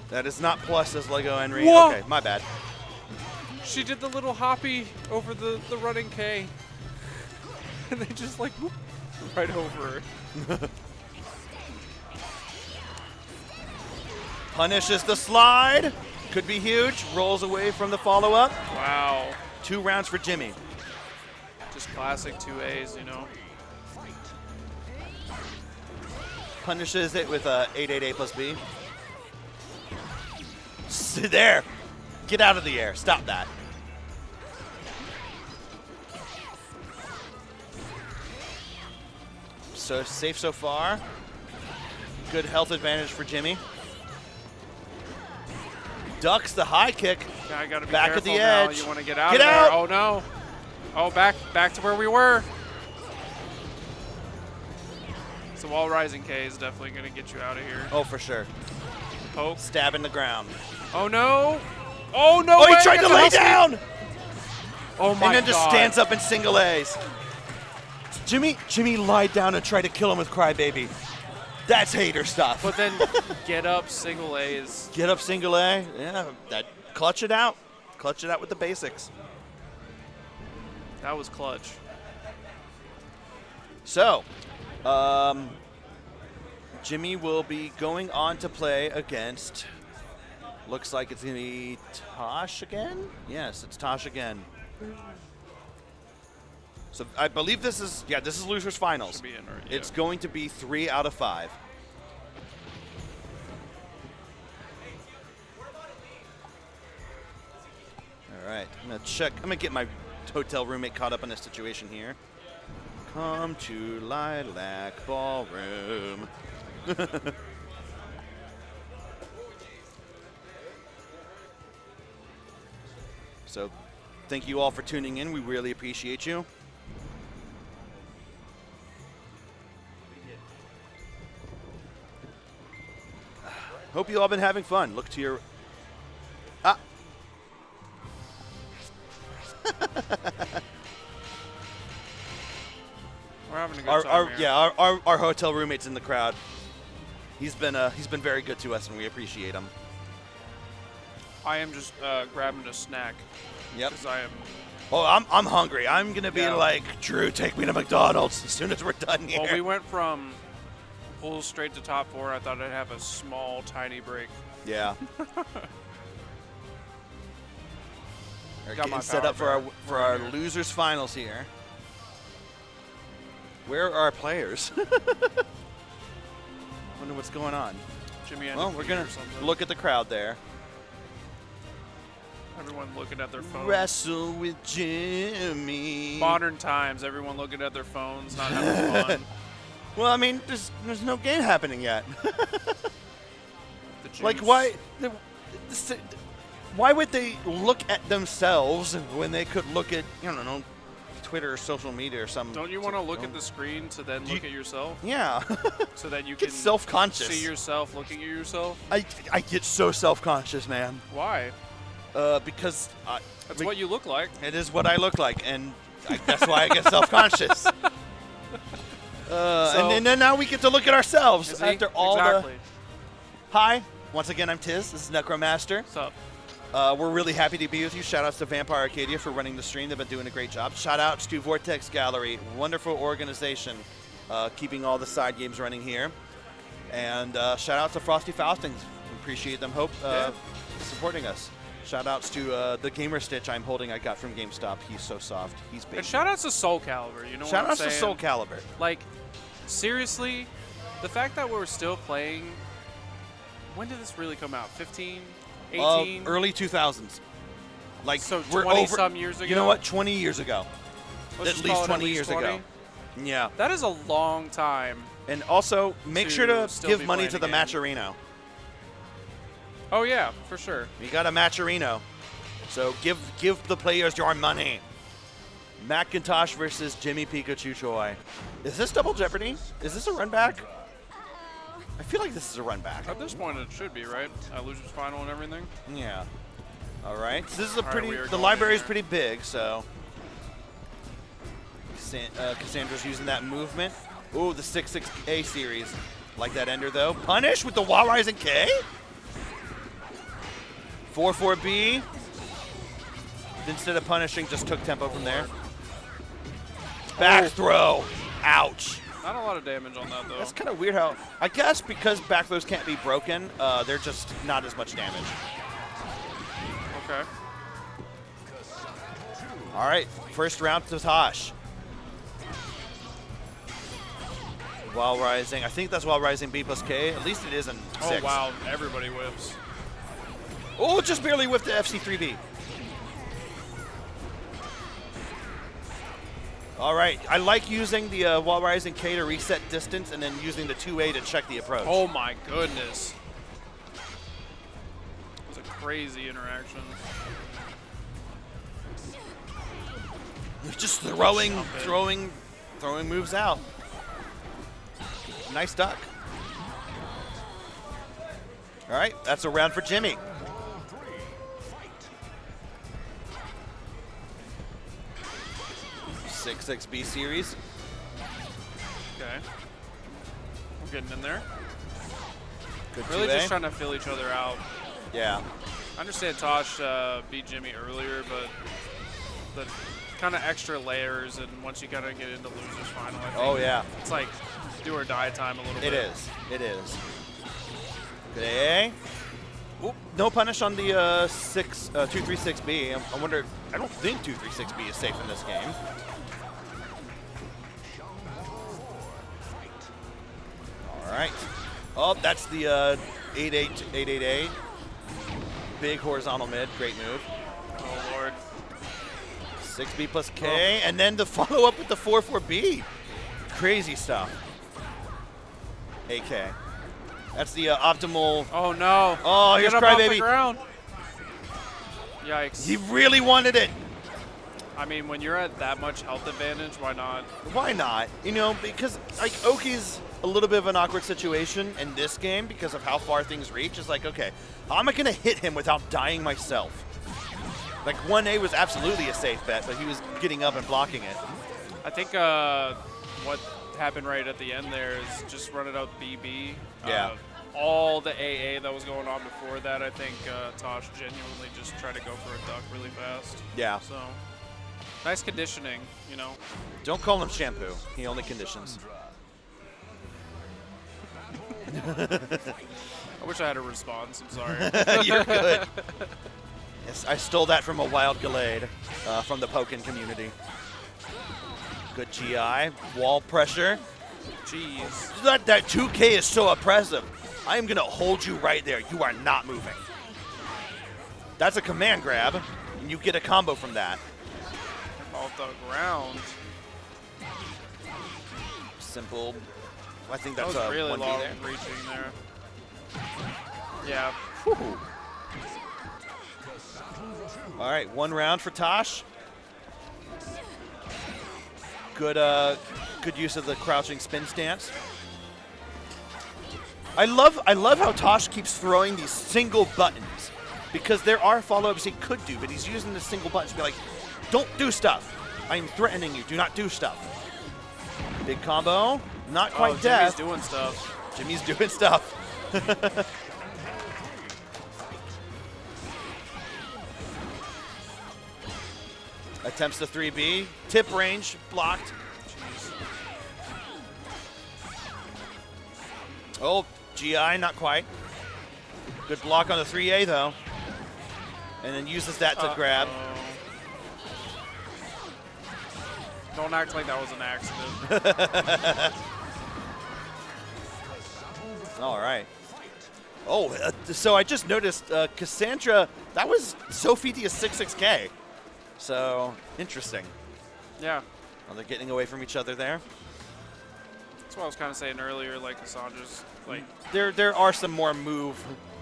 Speaker 1: That is not plus as Lego Henry.
Speaker 2: Whoa.
Speaker 1: Okay, my bad.
Speaker 2: She did the little hoppy over the running K. And they just like whoop, right over her.
Speaker 1: Punishes the slide. Could be huge. Rolls away from the follow-up.
Speaker 2: Wow.
Speaker 1: 2 rounds for Jimmy.
Speaker 2: Just classic 2As, you know.
Speaker 1: Punishes it with a 8-8-A plus B. Sit there. Get out of the air. Stop that. So safe so far. Good health advantage for Jimmy. Ducks the high kick.
Speaker 2: Yeah, I gotta be
Speaker 1: back at
Speaker 2: careful
Speaker 1: the
Speaker 2: now.
Speaker 1: edge.
Speaker 2: You want to get out
Speaker 1: Get
Speaker 2: of there.
Speaker 1: out.
Speaker 2: Oh, no. Oh, back to where we were. So wall rising K is definitely going to get you out of here.
Speaker 1: Oh, for sure.
Speaker 2: Poke.
Speaker 1: Stab in the ground.
Speaker 2: Oh, no. Oh, no
Speaker 1: Oh,
Speaker 2: way.
Speaker 1: he tried to lay down.
Speaker 2: Oh, my God.
Speaker 1: And then just stands up in single A's. Jimmy lied down and tried to kill him with Crybaby. That's hater stuff.
Speaker 2: But then get up single A's.
Speaker 1: Get up single A. Yeah, that clutch it out. Clutch it out with the basics.
Speaker 2: That was clutch.
Speaker 1: So, Jimmy will be going on to play against, looks like it's going to be Tosh again? Yes, it's Tosh again. So I believe this is losers finals.
Speaker 2: Should be in,
Speaker 1: It's going to be 3 out of 5. All right, I'm gonna get my hotel roommate caught up in this situation here. Come to Lilac Ballroom. So, thank you all for tuning in. We really appreciate you. Hope you all been having fun. Look to your... Ah!
Speaker 2: We're having a good time here.
Speaker 1: Our hotel roommate's in the crowd. He's been very good to us, and we appreciate him.
Speaker 2: I am just grabbing a snack.
Speaker 1: Yep.
Speaker 2: Because I am...
Speaker 1: Oh, I'm hungry. I'm going to be like, Drew, take me to McDonald's as soon as we're done here.
Speaker 2: Well, we went from full straight to top 4. I thought I'd have a small, tiny break.
Speaker 1: Yeah. We're
Speaker 2: Got my
Speaker 1: getting set up for
Speaker 2: power
Speaker 1: our
Speaker 2: here.
Speaker 1: losers finals here. Where are our players? Wonder what's going on.
Speaker 2: Jimmy had
Speaker 1: Well,
Speaker 2: to
Speaker 1: we're
Speaker 2: pee
Speaker 1: going
Speaker 2: or
Speaker 1: to
Speaker 2: something.
Speaker 1: look at the crowd there.
Speaker 2: Everyone looking at their phones.
Speaker 1: Wrestle with Jimmy.
Speaker 2: Modern times, everyone looking at their phones, not having fun.
Speaker 1: Well, I mean, there's no game happening yet.
Speaker 2: The
Speaker 1: Like,
Speaker 2: juice.
Speaker 1: why would they look at themselves when they could look at, I don't know, Twitter or social media or something?
Speaker 2: Don't you want to look at the screen to then look at yourself?
Speaker 1: Yeah.
Speaker 2: So that you
Speaker 1: Get
Speaker 2: can
Speaker 1: self-conscious.
Speaker 2: see yourself looking at yourself?
Speaker 1: I get so self-conscious, man.
Speaker 2: Why?
Speaker 1: Because
Speaker 2: That's what you look like.
Speaker 1: it is what I look like, and that's why I get self-conscious. And then now we get to look at ourselves
Speaker 2: You see?
Speaker 1: after all
Speaker 2: exactly.
Speaker 1: Hi, once again, I'm TiZ. This is NecroMaster.
Speaker 2: What's up?
Speaker 1: We're really happy to be with you. Shout-outs to Vampire Arcadia for running the stream. They've been doing a great job. Shout-outs to Vortex Gallery, wonderful organization, keeping all the side games running here. And shout-outs to Frosty Faustings. We appreciate them supporting us. Shout-outs to the Gamer Stitch I'm holding I got from GameStop. He's so soft. He's big.
Speaker 2: And shout-outs to Soulcalibur. You know what I'm
Speaker 1: Shout-outs to
Speaker 2: saying?
Speaker 1: Soulcalibur.
Speaker 2: Like, seriously, the fact that we're still playing, when did this really come out? 15? 18?
Speaker 1: Early 2000s. Like,
Speaker 2: So
Speaker 1: we're
Speaker 2: 20
Speaker 1: over,
Speaker 2: some years ago?
Speaker 1: You know what? 20 years ago.
Speaker 2: Let's
Speaker 1: At
Speaker 2: just
Speaker 1: least
Speaker 2: call it
Speaker 1: 20 years
Speaker 2: 20?
Speaker 1: ago. Yeah.
Speaker 2: That is a long time.
Speaker 1: And also, make sure to
Speaker 2: still
Speaker 1: give
Speaker 2: be
Speaker 1: money
Speaker 2: playing
Speaker 1: to
Speaker 2: a
Speaker 1: the
Speaker 2: game.
Speaker 1: Matcherino.
Speaker 2: Oh, yeah, for sure.
Speaker 1: We got a Matcherino. So give the players your money. Macintosh versus Jimmy Pikachu Choi. Is this Double Jeopardy? Is this a run back? I feel like this is a run back.
Speaker 2: At this point, it should be, right? Losers final and everything.
Speaker 1: Yeah. All right. So this is a
Speaker 2: All right,
Speaker 1: pretty.
Speaker 2: we are
Speaker 1: The
Speaker 2: going
Speaker 1: library
Speaker 2: in
Speaker 1: is
Speaker 2: here.
Speaker 1: pretty big, so. Cassandra's using that movement. Ooh, the 6-6A series. Like that ender though. Punish with the Wall Rising K. 4-4B. Instead of punishing, just took tempo from there. Back throw. Ouch.
Speaker 2: Not a lot of damage on that, though.
Speaker 1: That's kind of weird how, I guess because back throws can't be broken, they're just not as much damage.
Speaker 2: Okay.
Speaker 1: All right, first round to Tosh. While rising, I think that's while rising B plus K. At least it is in 6.
Speaker 2: Oh, wow. Everybody whips.
Speaker 1: Oh, just barely whiffed the FC3B. All right, I like using the wall rising K to reset distance and then using the 2A to check the approach.
Speaker 2: Oh my goodness. It was a crazy interaction.
Speaker 1: Just throwing moves out. Nice duck. All right, that's a round for Jimmy. Six B series.
Speaker 2: Okay. We're getting in there.
Speaker 1: Good
Speaker 2: Really
Speaker 1: 2A.
Speaker 2: just trying to fill each other out.
Speaker 1: Yeah.
Speaker 2: I understand Tosh beat Jimmy earlier, but the kind of extra layers, and once you kind of get into losers final, I think
Speaker 1: Oh yeah.
Speaker 2: it's like do or die time a little bit.
Speaker 1: It is. It is. Good A. Oop, no punish on the 236B. I wonder. I don't think 236B is safe in this game. All right. Oh, that's the 888. Big horizontal mid. Great move.
Speaker 2: Oh Lord.
Speaker 1: 6B plus K, and then the follow up with the 4-4B. Crazy stuff. AK. That's the optimal.
Speaker 2: Oh no.
Speaker 1: Oh, here's
Speaker 2: Get up off the
Speaker 1: Crybaby.
Speaker 2: ground. Yikes.
Speaker 1: He really wanted it.
Speaker 2: I mean, when you're at that much health advantage, why not?
Speaker 1: Why not? You know, because like Oki's a little bit of an awkward situation in this game because of how far things reach. It's like, okay, how am I going to hit him without dying myself? Like 1A was absolutely a safe bet, but he was getting up and blocking it.
Speaker 2: I think what happened right at the end there is just running out BB.
Speaker 1: Yeah.
Speaker 2: All the AA that was going on before that, I think Tosh genuinely just tried to go for a duck really fast.
Speaker 1: Yeah.
Speaker 2: So, nice conditioning, you know.
Speaker 1: Don't call him shampoo. He only conditions.
Speaker 2: I wish I had a response. I'm sorry.
Speaker 1: You're good. Yes, I stole that from a wild Gallade from the Pokken community. Good GI. Wall pressure.
Speaker 2: Jeez.
Speaker 1: That 2K is so oppressive. I am going to hold you right there. You are not moving. That's a command grab, and you get a combo from that.
Speaker 2: Off the ground.
Speaker 1: Simple. I think
Speaker 2: That
Speaker 1: that's
Speaker 2: was
Speaker 1: a
Speaker 2: really
Speaker 1: 1B
Speaker 2: long
Speaker 1: there.
Speaker 2: reaching there. Yeah.
Speaker 1: Whew. All right, one round for Tosh. Good use of the crouching spin stance. I love how Tosh keeps throwing these single buttons because there are follow-ups he could do, but he's using the single buttons to be like, don't do stuff. I am threatening you. Do not do stuff. Big combo. Not quite death.
Speaker 2: Jimmy's doing stuff.
Speaker 1: Jimmy's doing stuff. Attempts the 3B. Tip range. Blocked.
Speaker 2: Jeez.
Speaker 1: Oh, GI, not quite. Good block on the 3A, though. And then uses that to grab.
Speaker 2: Don't act like that was an accident.
Speaker 1: All right. Oh, so I just noticed Cassandra, that was Sophie a 66K. So, interesting.
Speaker 2: Yeah.
Speaker 1: Well, they're getting away from each other there.
Speaker 2: That's what I was kind of saying earlier, like Cassandra's, like...
Speaker 1: There are some more move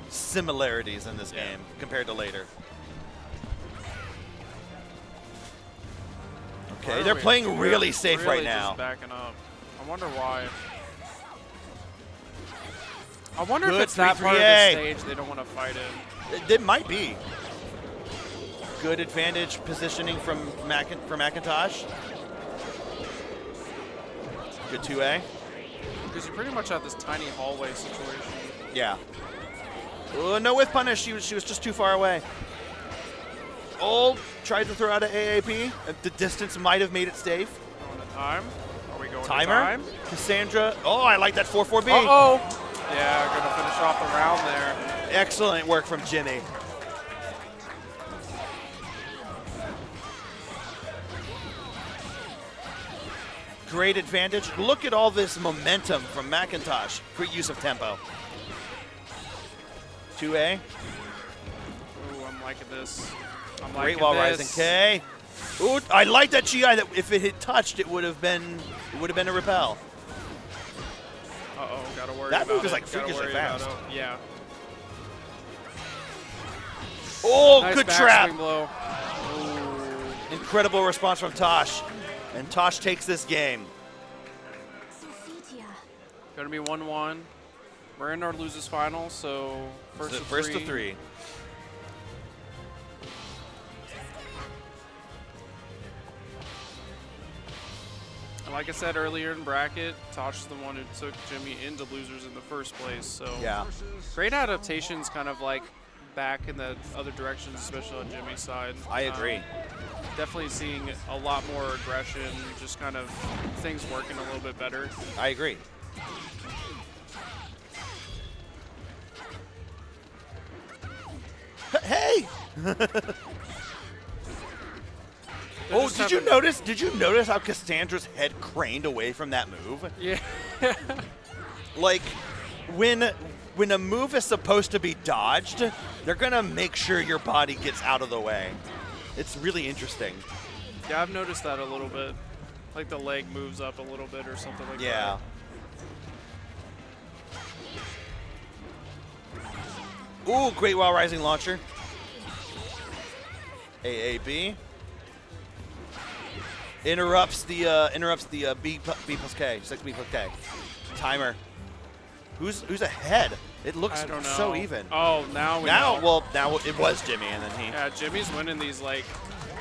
Speaker 1: similarities in this game compared to later. Okay, they're playing really safe right now.
Speaker 2: Just backing up. I wonder why. I wonder
Speaker 1: Good
Speaker 2: if it's that part of the
Speaker 1: 3-3A.
Speaker 2: stage they don't want to fight in.
Speaker 1: It might be. Good advantage positioning from Macintosh. Good 2A.
Speaker 2: Because you pretty much have this tiny hallway situation.
Speaker 1: Yeah. No whiff punish. She was just too far away. Oh, tried to throw out an AAP. The distance might have made it safe.
Speaker 2: Going to time. Are we going
Speaker 1: Timer.
Speaker 2: to time?
Speaker 1: Cassandra. Oh, I like that 4-4B.
Speaker 2: Uh-oh. Yeah, going to finish off the round there.
Speaker 1: Excellent work from Jimmy. Great advantage. Look at all this momentum from Macintosh. Great use of tempo. 2A.
Speaker 2: liking this.
Speaker 1: Great while rising K. Ooh, I like that GI. That if it had touched, it would have been a repel.
Speaker 2: Uh-oh, gotta worry
Speaker 1: That
Speaker 2: about
Speaker 1: move is
Speaker 2: it.
Speaker 1: like freakishly fast.
Speaker 2: Yeah.
Speaker 1: Oh,
Speaker 2: Nice
Speaker 1: good
Speaker 2: back
Speaker 1: trap.
Speaker 2: swing blow.
Speaker 1: Incredible response from Tosh. And Tosh takes this game.
Speaker 2: Gonna be 1-1. We're in our losers final, so first
Speaker 1: to three.
Speaker 2: Like I said earlier in bracket, Tosh is the one who took Jimmy into losers in the first place. So
Speaker 1: Yeah.
Speaker 2: great adaptations, kind of like back in the other directions, especially on Jimmy's side.
Speaker 1: I agree.
Speaker 2: Definitely seeing a lot more aggression, just kind of things working a little bit better.
Speaker 1: I agree. Hey! Oh, did you notice? Did you notice how Cassandra's head craned away from that move?
Speaker 2: Yeah.
Speaker 1: Like, when a move is supposed to be dodged, they're gonna make sure your body gets out of the way. It's really interesting.
Speaker 2: Yeah, I've noticed that a little bit. Like the leg moves up a little bit or something like
Speaker 1: Yeah. Ooh, great while rising launcher. AAB. Interrupts the B plus K, 6B plus K. Timer. Who's ahead? It looks
Speaker 2: I don't know.
Speaker 1: so even.
Speaker 2: Oh, now we know.
Speaker 1: Well, now it was Jimmy, and then he.
Speaker 2: Yeah, Jimmy's winning these like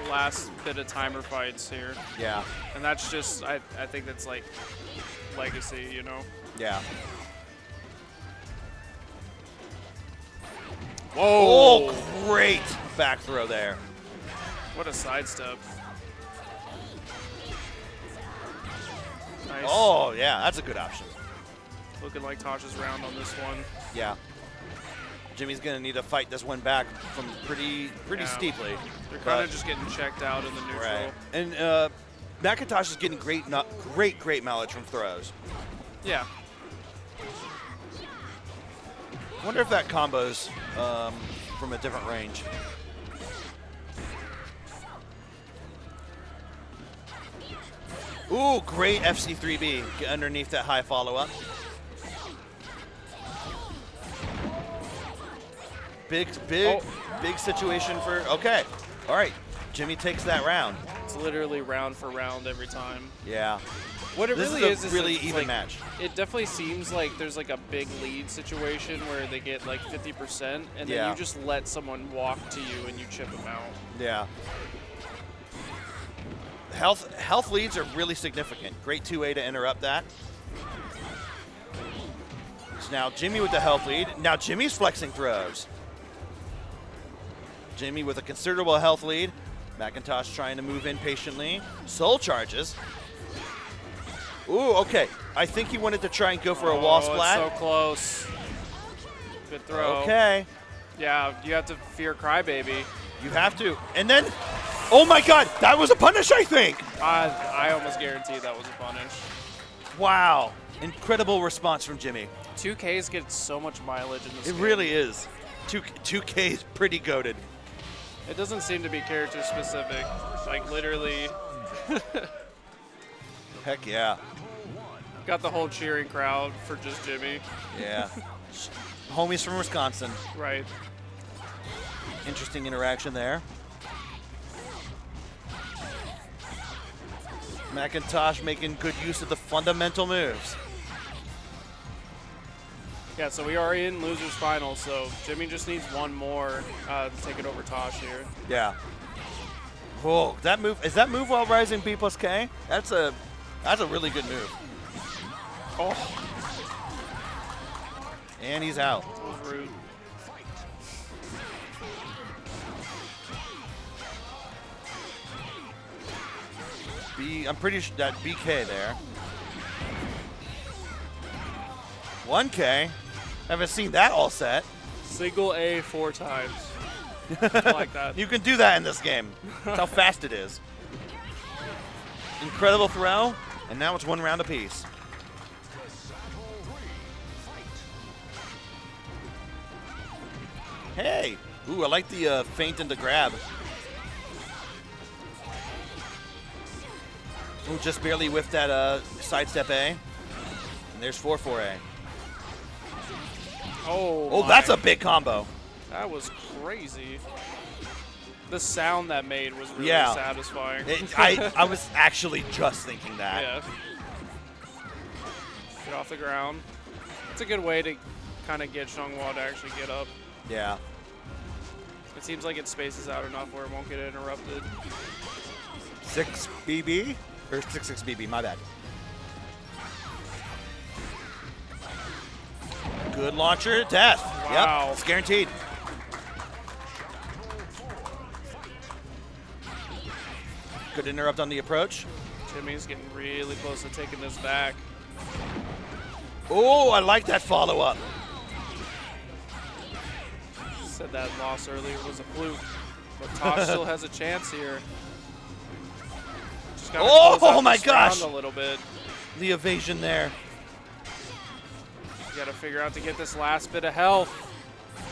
Speaker 2: last bit of timer fights here.
Speaker 1: Yeah.
Speaker 2: And that's just, I think that's like legacy, you know?
Speaker 1: Yeah.
Speaker 2: Whoa!
Speaker 1: Oh, great back throw there.
Speaker 2: What a sidestep. Nice.
Speaker 1: Oh, yeah, that's a good option.
Speaker 2: Looking like Tosh's round on this one.
Speaker 1: Yeah. Jimmy's going to need to fight this one back from pretty
Speaker 2: Yeah.
Speaker 1: steeply.
Speaker 2: They're kind of just getting checked out in the neutral.
Speaker 1: Right. And McIntosh is getting great mileage from throws.
Speaker 2: Yeah.
Speaker 1: I wonder if that combos from a different range. Ooh, great FC3B. Get underneath that high follow-up. Big situation for, okay. All right, Jimmy takes that round.
Speaker 2: It's literally round for round every time.
Speaker 1: Yeah.
Speaker 2: What it
Speaker 1: This
Speaker 2: really
Speaker 1: is a really
Speaker 2: it's
Speaker 1: even
Speaker 2: like,
Speaker 1: match.
Speaker 2: It definitely seems like there's like a big lead situation where they get like 50% and then you just let someone walk to you and you chip them out.
Speaker 1: Yeah. Health leads are really significant. Great 2A to interrupt that. So now Jimmy with the health lead. Now Jimmy's flexing throws. Jimmy with a considerable health lead. McIntosh trying to move in patiently. Soul charges. Ooh, okay. I think he wanted to try and go for a wall splat.
Speaker 2: It's so close. Good throw.
Speaker 1: Okay.
Speaker 2: Yeah, you have to fear Crybaby.
Speaker 1: You have to. And then, oh my God, that was a punish, I think.
Speaker 2: I almost guarantee that was a punish.
Speaker 1: Wow. Incredible response from Jimmy.
Speaker 2: 2Ks get so much mileage in this
Speaker 1: It
Speaker 2: game.
Speaker 1: really is. 2K is pretty goated.
Speaker 2: It doesn't seem to be character specific. Like literally.
Speaker 1: Heck yeah.
Speaker 2: Got the whole cheering crowd for just Jimmy.
Speaker 1: Yeah. Homies from Wisconsin.
Speaker 2: Right.
Speaker 1: Interesting interaction there. McIntosh making good use of the fundamental moves.
Speaker 2: Yeah, so we are in losers final, so Jimmy just needs one more to take it over Tosh here.
Speaker 1: Yeah. Whoa, that move, is that move while rising B plus K? That's a really good move.
Speaker 2: Oh.
Speaker 1: And he's out.
Speaker 2: That was rude.
Speaker 1: I'm pretty sure that BK there. 1K. Haven't seen that all set.
Speaker 2: Single A 4 times. I like that.
Speaker 1: You can do that in this game. That's how fast it is. Incredible throw, and now it's one round apiece. Hey, Ooh, I like the feint into grab. Ooh, just barely whiffed that sidestep A. And there's 4-4A.
Speaker 2: Oh,
Speaker 1: that's a big combo.
Speaker 2: That was crazy. The sound that made was really satisfying.
Speaker 1: I was actually just thinking that.
Speaker 2: Yeah. Get off the ground. It's a good way to kind of get Xianghua to actually get up.
Speaker 1: Yeah.
Speaker 2: It seems like it spaces out enough where it won't get interrupted.
Speaker 1: 6 BB? Or 6 BB, my bad. Good launcher, death.
Speaker 2: Wow.
Speaker 1: Yep, it's guaranteed. Good interrupt on the approach.
Speaker 2: Jimmy's getting really close to taking this back.
Speaker 1: Oh, I like that follow-up.
Speaker 2: Said that loss earlier was a fluke, but Tosh still has a chance here. Just gotta close out
Speaker 1: my
Speaker 2: this
Speaker 1: gosh!
Speaker 2: round a little bit.
Speaker 1: The evasion there.
Speaker 2: You gotta figure out to get this last bit of health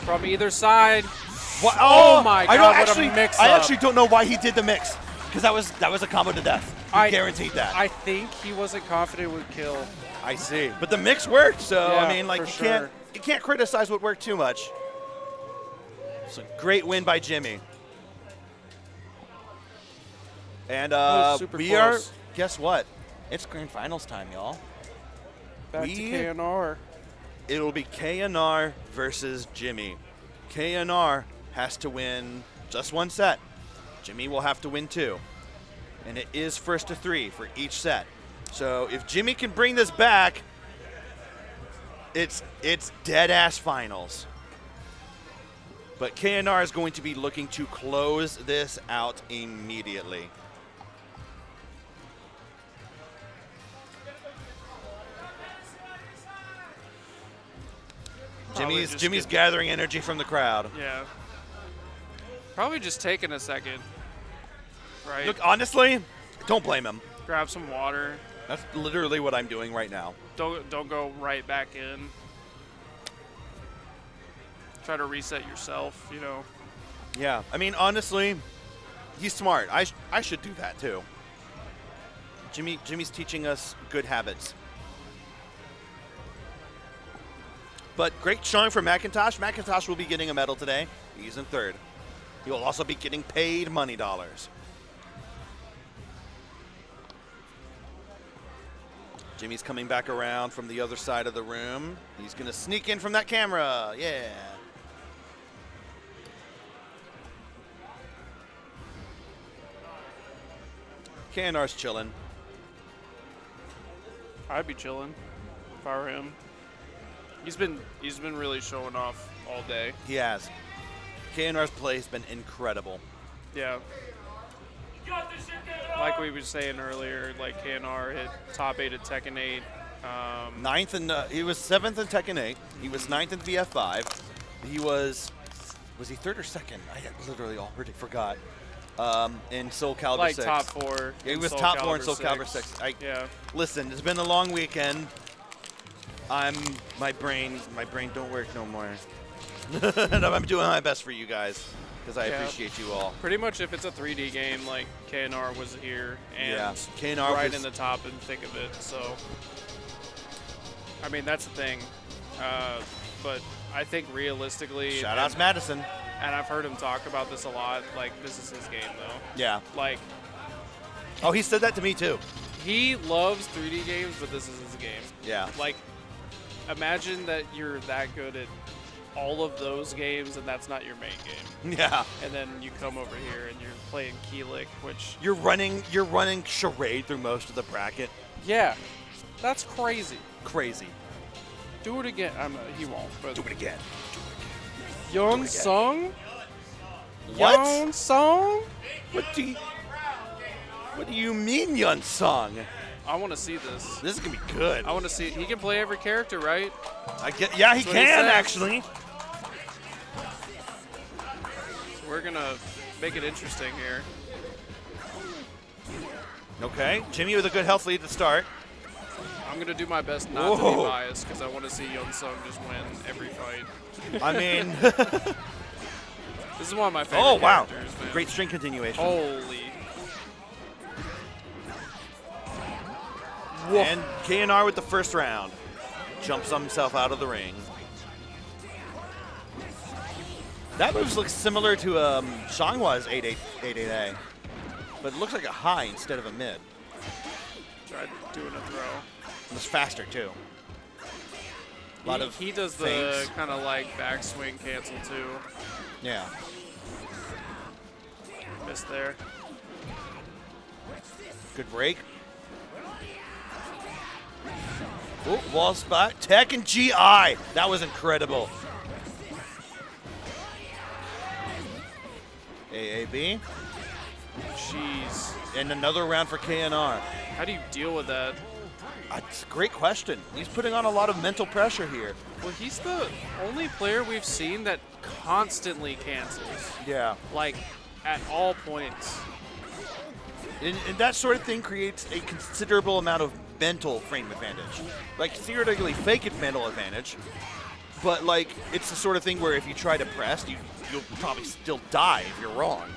Speaker 2: from either side.
Speaker 1: What?
Speaker 2: Oh my God! What a mix-up.
Speaker 1: I actually don't know why he did the mix, because that was a combo to death. He guaranteed that.
Speaker 2: I think he wasn't confident with kill.
Speaker 1: I see, but the mix worked, so
Speaker 2: Yeah,
Speaker 1: I mean, like you can't criticize what worked too much. It's a great win by Jimmy. And we are. Guess what? It's grand finals time, y'all.
Speaker 2: Back to KNR.
Speaker 1: It'll be KNR versus Jimmy. KNR has to win just one set. Jimmy will have to win 2. And it is first to 3 for each set. So if Jimmy can bring this back, it's dead-ass finals. But KNR is going to be looking to close this out immediately. Jimmy's gathering energy from the crowd.
Speaker 2: Yeah. Probably just taking a second. Right.
Speaker 1: Look, honestly, don't blame him.
Speaker 2: Grab some water.
Speaker 1: That's literally what I'm doing right now.
Speaker 2: Don't go right back in. Try to reset yourself, you know.
Speaker 1: Yeah, I mean, honestly, he's smart. I should do that too. Jimmy's teaching us good habits. But great showing for McIntosh. McIntosh will be getting a medal today. He's in 3rd. He will also be getting paid money dollars. Jimmy's coming back around from the other side of the room. He's going to sneak in from that camera. Yeah. KNR's chilling.
Speaker 2: I'd be chilling if I were him. He's been really showing off all day.
Speaker 1: He has. KNR's play has been incredible.
Speaker 2: Yeah. Like we were saying earlier, like KNR hit top 8 at Tekken 8.
Speaker 1: 9th and he was 7th in Tekken 8. He was 9th in VF5. He was he 3rd or 2nd? I literally already forgot. In Soulcalibur
Speaker 2: like
Speaker 1: 6.
Speaker 2: top 4.
Speaker 1: Yeah, he was top 4 in Soulcalibur 6.
Speaker 2: Yeah.
Speaker 1: Listen, it's been a long weekend. My brain don't work no more. And I'm doing my best for you guys because I appreciate you all.
Speaker 2: Pretty much if it's a 3D game, like KNR was here and
Speaker 1: KNR
Speaker 2: right
Speaker 1: was
Speaker 2: in the top and thick of it. So, I mean, that's the thing. But I think realistically,
Speaker 1: shout outs Madison.
Speaker 2: And I've heard him talk about this a lot. Like, this is his game, though.
Speaker 1: Yeah.
Speaker 2: Like,
Speaker 1: oh, he said that to me too.
Speaker 2: He loves 3D games, but this is his game.
Speaker 1: Yeah.
Speaker 2: Like, imagine that you're that good at all of those games, and that's not your main game.
Speaker 1: Yeah.
Speaker 2: And then you come over here and you're playing Keelik, which
Speaker 1: you're running charade through most of the bracket.
Speaker 2: Yeah, that's crazy.
Speaker 1: Crazy.
Speaker 2: Do it again. He won't. But
Speaker 1: do it again.
Speaker 2: Yon Sung?
Speaker 1: What?
Speaker 2: Yon Sung?
Speaker 1: What do you mean, Yun Sung?
Speaker 2: I want to see this.
Speaker 1: This is gonna be good.
Speaker 2: I want to see. He can play every character, right?
Speaker 1: Yeah, he can actually.
Speaker 2: So we're gonna make it interesting here.
Speaker 1: Okay, Jimmy with a good health lead to start.
Speaker 2: I'm gonna do my best not to be biased because I want to see Yon Sung just win every fight.
Speaker 1: I mean,
Speaker 2: This is one of my favorite
Speaker 1: Oh, wow.
Speaker 2: characters, man.
Speaker 1: Great string continuation.
Speaker 2: Holy.
Speaker 1: And KNR with the first round. Jumps himself out of the ring. That move looks similar to Xianghua's 8-8-A, but it looks like a high instead of a mid.
Speaker 2: Tried doing a throw.
Speaker 1: It's faster too. A lot of
Speaker 2: he does
Speaker 1: feints.
Speaker 2: the kind of like backswing cancel too.
Speaker 1: Yeah.
Speaker 2: Missed there.
Speaker 1: Good break. Oh, wall spot. Tech and GI. That was incredible. AAB.
Speaker 2: Jeez.
Speaker 1: And another round for KNR.
Speaker 2: How do you deal with that?
Speaker 1: That's a great question. He's putting on a lot of mental pressure here.
Speaker 2: Well, he's the only player we've seen that constantly cancels.
Speaker 1: Yeah.
Speaker 2: Like, at all points.
Speaker 1: And that sort of thing creates a considerable amount of mental frame advantage. Like, theoretically, fake it mental advantage, but, like, it's the sort of thing where if you try to press, you'll probably still die if you're wrong.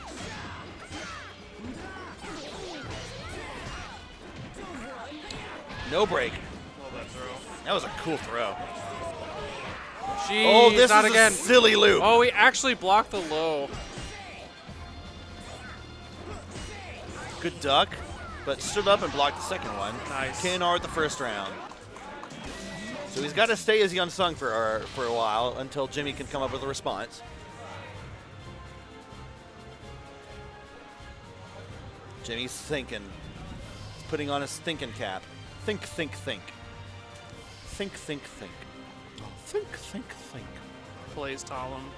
Speaker 1: No break.
Speaker 2: Love that throw.
Speaker 1: That was a cool throw.
Speaker 2: Jeez,
Speaker 1: Oh, this
Speaker 2: not
Speaker 1: is
Speaker 2: again.
Speaker 1: a silly loop.
Speaker 2: Oh, he actually blocked the low.
Speaker 1: Good duck, but stood up and blocked the second one.
Speaker 2: Nice.
Speaker 1: KNR with the first round. So he's got to stay as the unsung for a while until Jimmy can come up with a response. Jimmy's thinking. He's putting on his thinking cap. Think, think, think. Think, think, think. Oh, think, think, think.
Speaker 2: Plays Talum.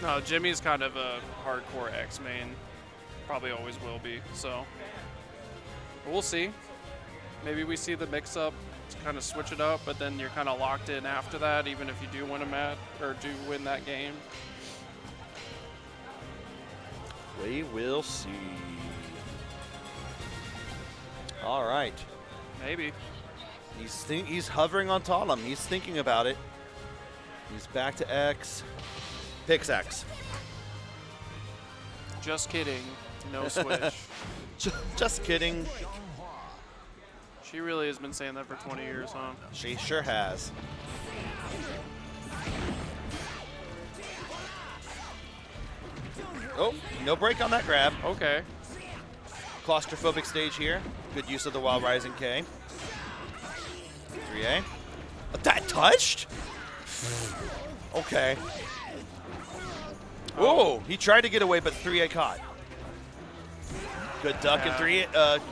Speaker 2: No, Jimmy's kind of a hardcore X main. Probably always will be, so. But we'll see. Maybe we see the mix-up to kind of switch it up, but then you're kind of locked in after that, even if you do win a match or do win that game.
Speaker 1: We will see. All right.
Speaker 2: Maybe.
Speaker 1: He's hovering on Talum. He's thinking about it. He's back to X. Picks X.
Speaker 2: Just kidding. No switch.
Speaker 1: Just kidding.
Speaker 2: She really has been saying that for 20 years, huh?
Speaker 1: She sure has. Oh, no break on that grab.
Speaker 2: Okay.
Speaker 1: Claustrophobic stage here. Good use of the Wild Rising K. 3A. That touched? Okay. Oh, he tried to get away, but 3A caught. Good duck and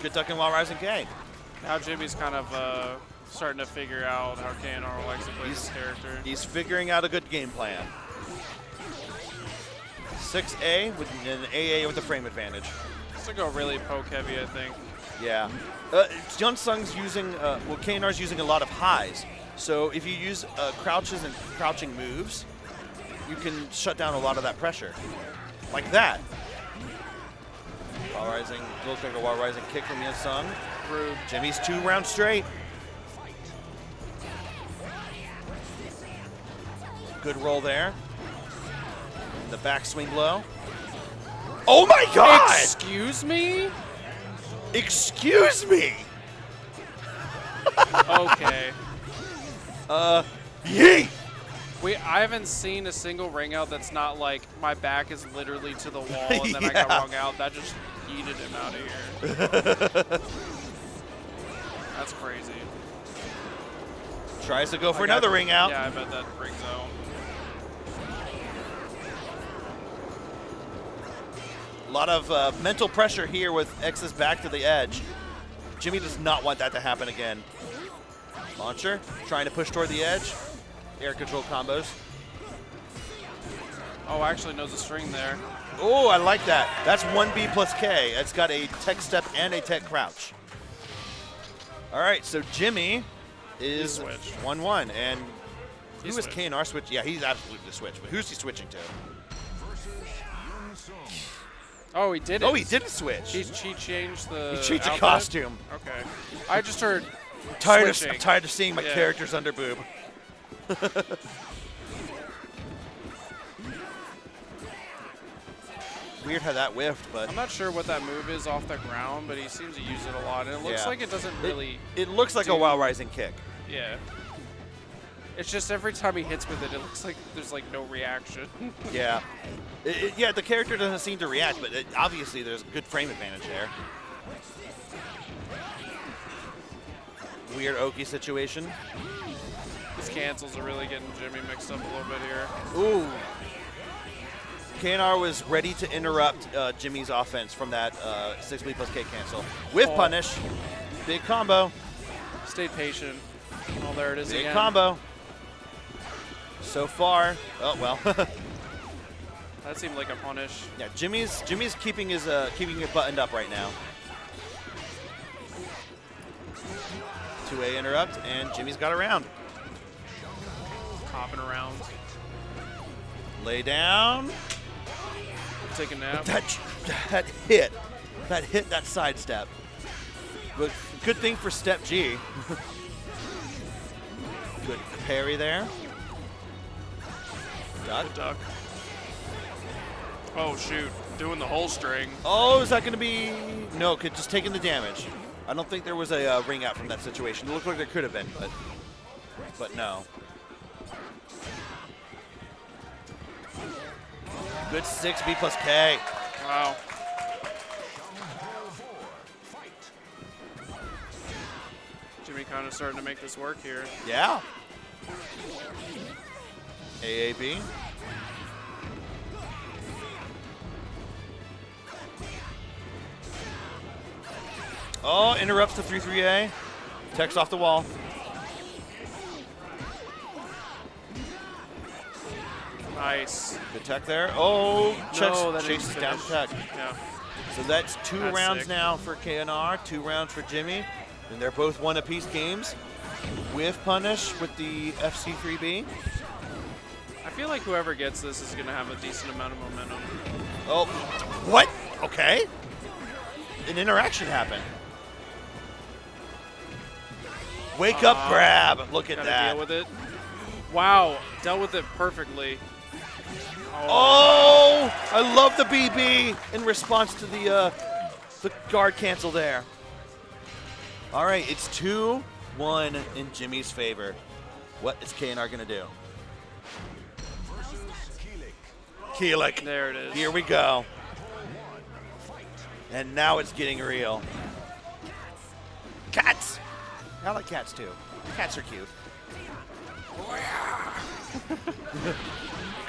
Speaker 1: good duck and Wild Rising K.
Speaker 2: Now Jimmy's kind of starting to figure out how KNR likes to play this character.
Speaker 1: He's figuring out a good game plan. 6A with an AA with the frame advantage.
Speaker 2: It's going to go really poke heavy, I think.
Speaker 1: Yeah. Junsung's using, well, KNR's using a lot of highs. So if you use crouches and crouching moves, you can shut down a lot of that pressure. Like that. Wall Rising, looks like a Wall Rising kick from Yunsung.
Speaker 2: Rude.
Speaker 1: Jimmy's 2 rounds straight. Good roll there. The backswing blow. Oh my God!
Speaker 2: Excuse me?
Speaker 1: Excuse me!
Speaker 2: Okay.
Speaker 1: Yeet!
Speaker 2: Wait, I haven't seen a single ring out that's not like my back is literally to the wall and then I got
Speaker 1: Yeah.
Speaker 2: wrung out. That just yeeted him out of here. That's crazy.
Speaker 1: Tries to go for another ring out.
Speaker 2: Yeah, I bet that rings out.
Speaker 1: A lot of mental pressure here with X's back to the edge. Jimmy does not want that to happen again. Launcher, trying to push toward the edge. Air control combos.
Speaker 2: Oh, actually knows a string there.
Speaker 1: Oh, I like that. That's 1B plus K. It's got a tech step and a tech crouch. All right, so Jimmy is 1-1. And who is KNR switch? Yeah, he's absolutely switched. But who's he switching to?
Speaker 2: Oh, he did it.
Speaker 1: Oh, he didn't switch.
Speaker 2: He changed the
Speaker 1: He changed the
Speaker 2: outfit?
Speaker 1: costume.
Speaker 2: Okay. I just heard
Speaker 1: I'm tired
Speaker 2: switching.
Speaker 1: of seeing my characters under boob. Weird how that whiffed, but
Speaker 2: I'm not sure what that move is off the ground, but he seems to use it a lot. And it looks
Speaker 1: Yeah.
Speaker 2: like it doesn't really.
Speaker 1: It looks like a wild rising kick.
Speaker 2: Yeah. It's just every time he hits with it, it looks like there's like no reaction.
Speaker 1: Yeah. Yeah, the character doesn't seem to react, but obviously there's a good frame advantage there. Weird Oki situation.
Speaker 2: These cancels are really getting Jimmy mixed up a little bit here.
Speaker 1: Ooh. KNR was ready to interrupt Jimmy's offense from that 6B plus K cancel. With punish. Big combo.
Speaker 2: Stayed patient. Oh, there it is
Speaker 1: Big
Speaker 2: again.
Speaker 1: combo. So far, oh well.
Speaker 2: That seemed like a punish.
Speaker 1: Yeah, Jimmy's keeping his keeping it buttoned up right now. 2A interrupt, and Jimmy's got around.
Speaker 2: Hopping around.
Speaker 1: Lay down.
Speaker 2: Take a nap.
Speaker 1: That hit that sidestep. But good thing for step G. Good parry there. Duck.
Speaker 2: Duck. Oh, shoot. Doing the whole string.
Speaker 1: Oh, is that going to be? No, just taking the damage. I don't think there was a ring out from that situation. It looked like there could have been, but no. Good 6B plus K.
Speaker 2: Wow. Jimmy kind of starting to make this work here.
Speaker 1: Yeah. AAB. Oh, interrupts the 3-3A. Tech's off the wall.
Speaker 2: Nice.
Speaker 1: Good tech there. Oh,
Speaker 2: No,
Speaker 1: chases down tech.
Speaker 2: Yeah.
Speaker 1: So that's two
Speaker 2: That's
Speaker 1: rounds
Speaker 2: sick.
Speaker 1: now for KNR, 2 rounds for Jimmy. And they're both one apiece games. With punish with the FC3B.
Speaker 2: I feel like whoever gets this is going to have a decent amount of momentum.
Speaker 1: Oh, what? Okay. An interaction happened. Wake up grab. Look at
Speaker 2: Gotta
Speaker 1: that.
Speaker 2: deal with it. Wow. Dealt with it perfectly.
Speaker 1: Oh, I love the BB in response to the guard cancel there. All right, it's 2-1 in Jimmy's favor. What is KNR going to do? Keelik.
Speaker 2: There it is.
Speaker 1: Here we go. And now it's getting real. Cats. I like cats too. Cats are cute.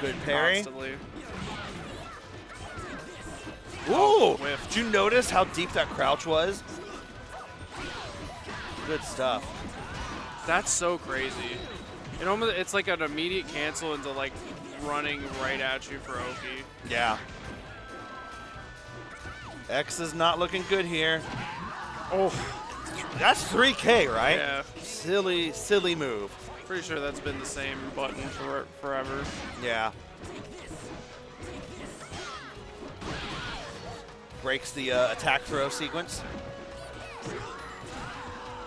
Speaker 1: Good parry.
Speaker 2: Constantly.
Speaker 1: Ooh!
Speaker 2: Whiff.
Speaker 1: Did you notice how deep that crouch was? Good stuff.
Speaker 2: That's so crazy. It's like an immediate cancel into like running right at you for Oki.
Speaker 1: Yeah. X is not looking good here. Oh, that's 3K, right?
Speaker 2: Yeah.
Speaker 1: Silly move.
Speaker 2: Pretty sure that's been the same button forever.
Speaker 1: Yeah. Breaks the attack throw sequence.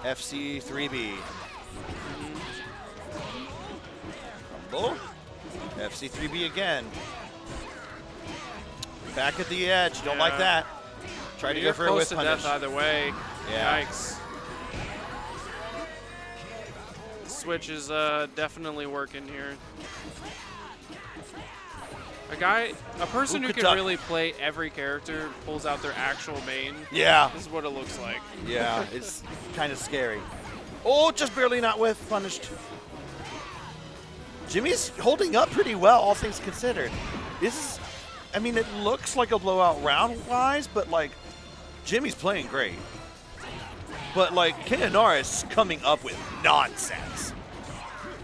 Speaker 1: FC3B. Rumble. FC3B again. Back at the edge. Don't like that. Try to go
Speaker 2: You're
Speaker 1: for a
Speaker 2: close
Speaker 1: whiff
Speaker 2: to
Speaker 1: punish.
Speaker 2: death either way.
Speaker 1: Yeah.
Speaker 2: Yikes. Switch is definitely working here. A person who can
Speaker 1: duck.
Speaker 2: really play every character pulls out their actual main.
Speaker 1: Yeah.
Speaker 2: This is what it looks like.
Speaker 1: Yeah, it's kind of scary. Oh, just barely not whiff punished. Jimmy's holding up pretty well, all things considered. I mean, it looks like a blowout round-wise, but, like, Jimmy's playing great. But, like, KNR is coming up with nonsense.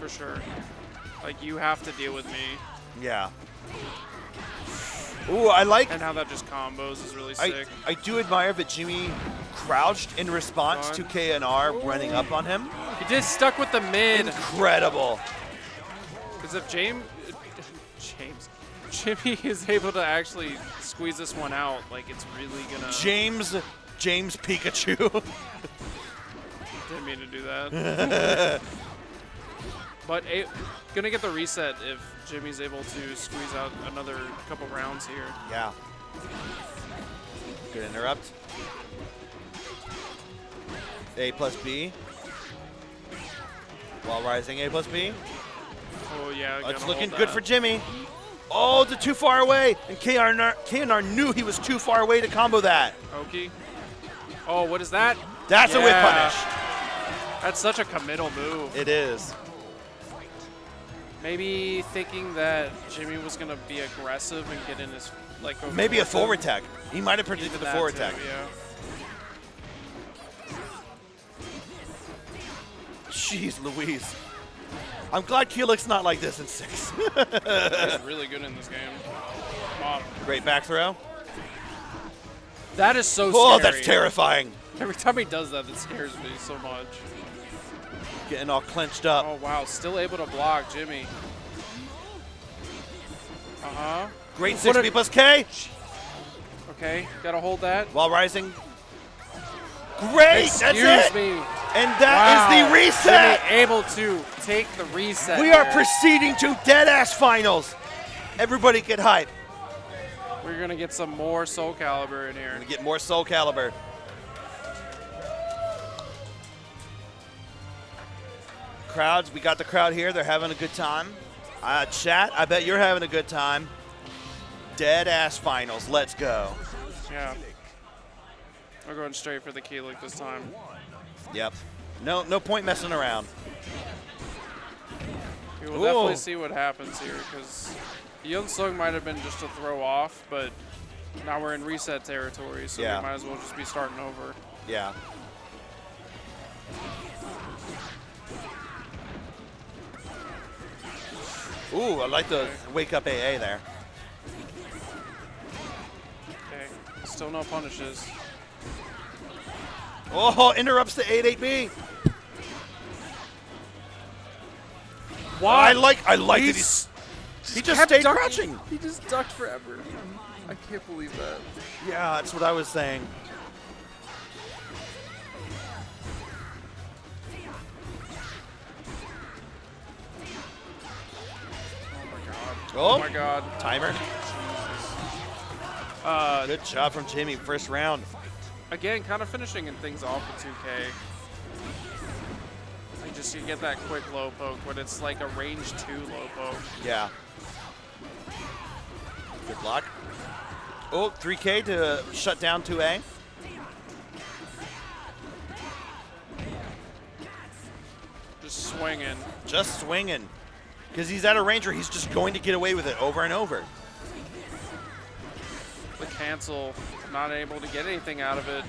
Speaker 2: For sure. Like, you have to deal with me.
Speaker 1: Yeah. Ooh, I like...
Speaker 2: And how that just combos is really sick.
Speaker 1: I do admire that Jimmy crouched in response to KNR running up on him.
Speaker 2: He just stuck with the mid.
Speaker 1: Incredible.
Speaker 2: Because if Jimmy is able to actually squeeze this one out, like it's really gonna.
Speaker 1: James Pikachu.
Speaker 2: Didn't mean to do that. But gonna get the reset if Jimmy's able to squeeze out another couple rounds here.
Speaker 1: Yeah. Good interrupt. A plus B. While rising A plus B.
Speaker 2: Oh, yeah.
Speaker 1: It's looking good for Jimmy. Oh, it's too far away. And KNR knew he was too far away to combo that.
Speaker 2: Oki. Oh, what is that?
Speaker 1: That's a whip punish.
Speaker 2: That's such a committal move.
Speaker 1: It is.
Speaker 2: Maybe thinking that Jimmy was going to be aggressive and get in his, like,
Speaker 1: maybe a forward tech. He might have predicted the forward tech.
Speaker 2: Yeah.
Speaker 1: Jeez Louise. I'm glad Keelik's not like this in 6.
Speaker 2: He's really good in this game. Wow.
Speaker 1: Great back throw.
Speaker 2: That is so scary.
Speaker 1: Oh, that's terrifying.
Speaker 2: Every time he does that, it scares me so much.
Speaker 1: Getting all clenched up.
Speaker 2: Oh, wow. Still able to block, Jimmy. Uh-huh.
Speaker 1: Great 6B plus K.
Speaker 2: Okay, gotta hold that.
Speaker 1: While rising. Great, that's it.
Speaker 2: Excuse me.
Speaker 1: And that is the reset.
Speaker 2: Jimmy able to take the reset.
Speaker 1: We are proceeding to dead-ass finals. Everybody get hype.
Speaker 2: We're gonna get some more Soulcalibur in here.
Speaker 1: We're gonna get more Soulcalibur. Crowds, we got the crowd here. They're having a good time. Chat, I bet you're having a good time. Dead-ass finals. Let's go.
Speaker 2: Yeah. We're going straight for the Keelik this time.
Speaker 1: Yep. No point messing around.
Speaker 2: We will definitely see what happens here, because Yun-Sung might have been just a throw off, but now we're in reset territory, so we might as well just be starting over.
Speaker 1: Yeah. Ooh, I like the wake up AA there.
Speaker 2: Okay, still no punishes.
Speaker 1: Oh, interrupts the 8-8B.
Speaker 2: Why?
Speaker 1: I like that he just stayed crouching.
Speaker 2: He just ducked forever. I can't believe that.
Speaker 1: Yeah, that's what I was saying.
Speaker 2: Oh my god.
Speaker 1: Timer. Good job from Jimmy, first round.
Speaker 2: Again, kind of finishing things off with 2K. You get that quick low poke, but it's like a range 2 low poke.
Speaker 1: Yeah. Good block. Oh, 3K to shut down 2A.
Speaker 2: Just swinging.
Speaker 1: Just swinging. Because he's at a range where he's just going to get away with it over and over.
Speaker 2: The cancel, not able to get anything out of it.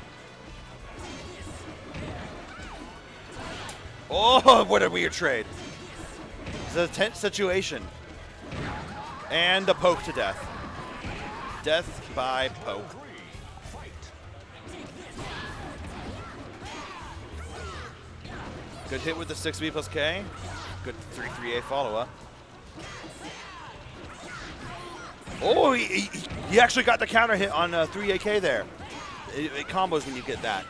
Speaker 1: Oh, what a weird trade. It's a tense situation. And a poke to death. Death by poke. Good hit with the 6B plus K. Good 3-3A follow-up. Oh, he actually got the counter hit on 3AK there. It combos when you get that.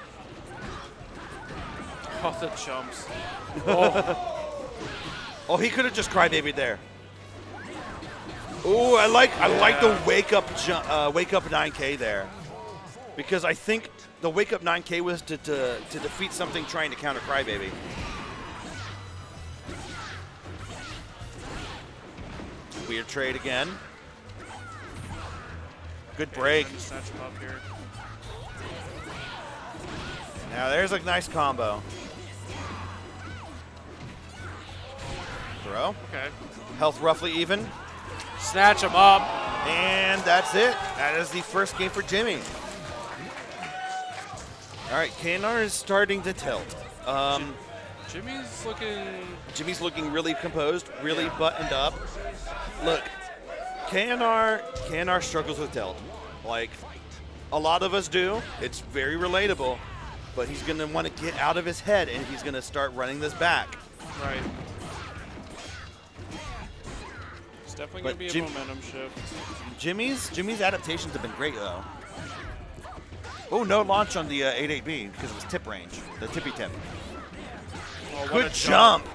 Speaker 2: Oh, the jumps.
Speaker 1: Oh, he could have just crybabied there. Oh, I like the wake up 9K there, because I think the wake up 9K was to defeat something trying to counter crybaby. Weird trade again. Good break.
Speaker 2: Snatch him up here.
Speaker 1: Now there's a nice combo. Throw.
Speaker 2: Okay.
Speaker 1: Health roughly even.
Speaker 2: Snatch him up.
Speaker 1: And that's it. That is the first game for Jimmy. All right, KNR is starting to tilt. Jimmy's looking really composed, really buttoned up. Look, KNR struggles with tilt. Like a lot of us do. It's very relatable, but he's going to want to get out of his head and he's going to start running this back.
Speaker 2: Right. It's definitely going to be a momentum shift.
Speaker 1: Jimmy's adaptations have been great though. Oh, no launch on the 8-8B because it was tip range, the tippy tip.
Speaker 2: Oh,
Speaker 1: good jump.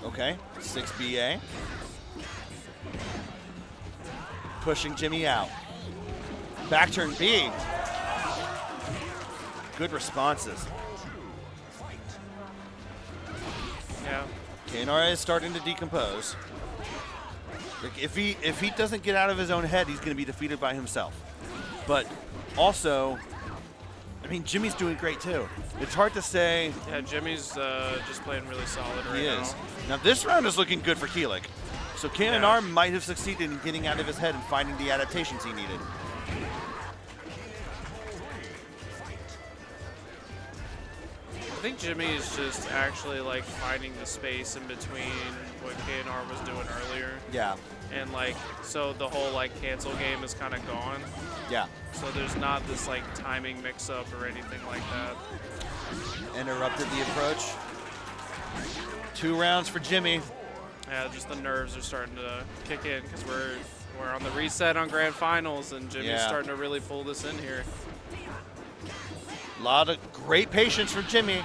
Speaker 1: Okay, 6BA. Pushing Jimmy out. Back turn B. Good responses.
Speaker 2: Yeah.
Speaker 1: KNR is starting to decompose. Like if he doesn't get out of his own head, he's going to be defeated by himself. But also, I mean, Jimmy's doing great too. It's hard to say.
Speaker 2: Yeah, Jimmy's just playing really solid right
Speaker 1: He
Speaker 2: now.
Speaker 1: is. Now this round is looking good for Keelik. So KNR might have succeeded in getting out of his head and finding the adaptations he needed.
Speaker 2: I think Jimmy is just actually like finding the space in between what KNR was doing earlier.
Speaker 1: Yeah.
Speaker 2: And like, so the whole like cancel game is kind of gone.
Speaker 1: Yeah.
Speaker 2: So there's not this like timing mix up or anything like that.
Speaker 1: Interrupted the approach. 2 rounds for Jimmy.
Speaker 2: Yeah, just the nerves are starting to kick in because we're on the reset on grand finals and Jimmy's starting to really pull this in here.
Speaker 1: A lot of great patience from Jimmy.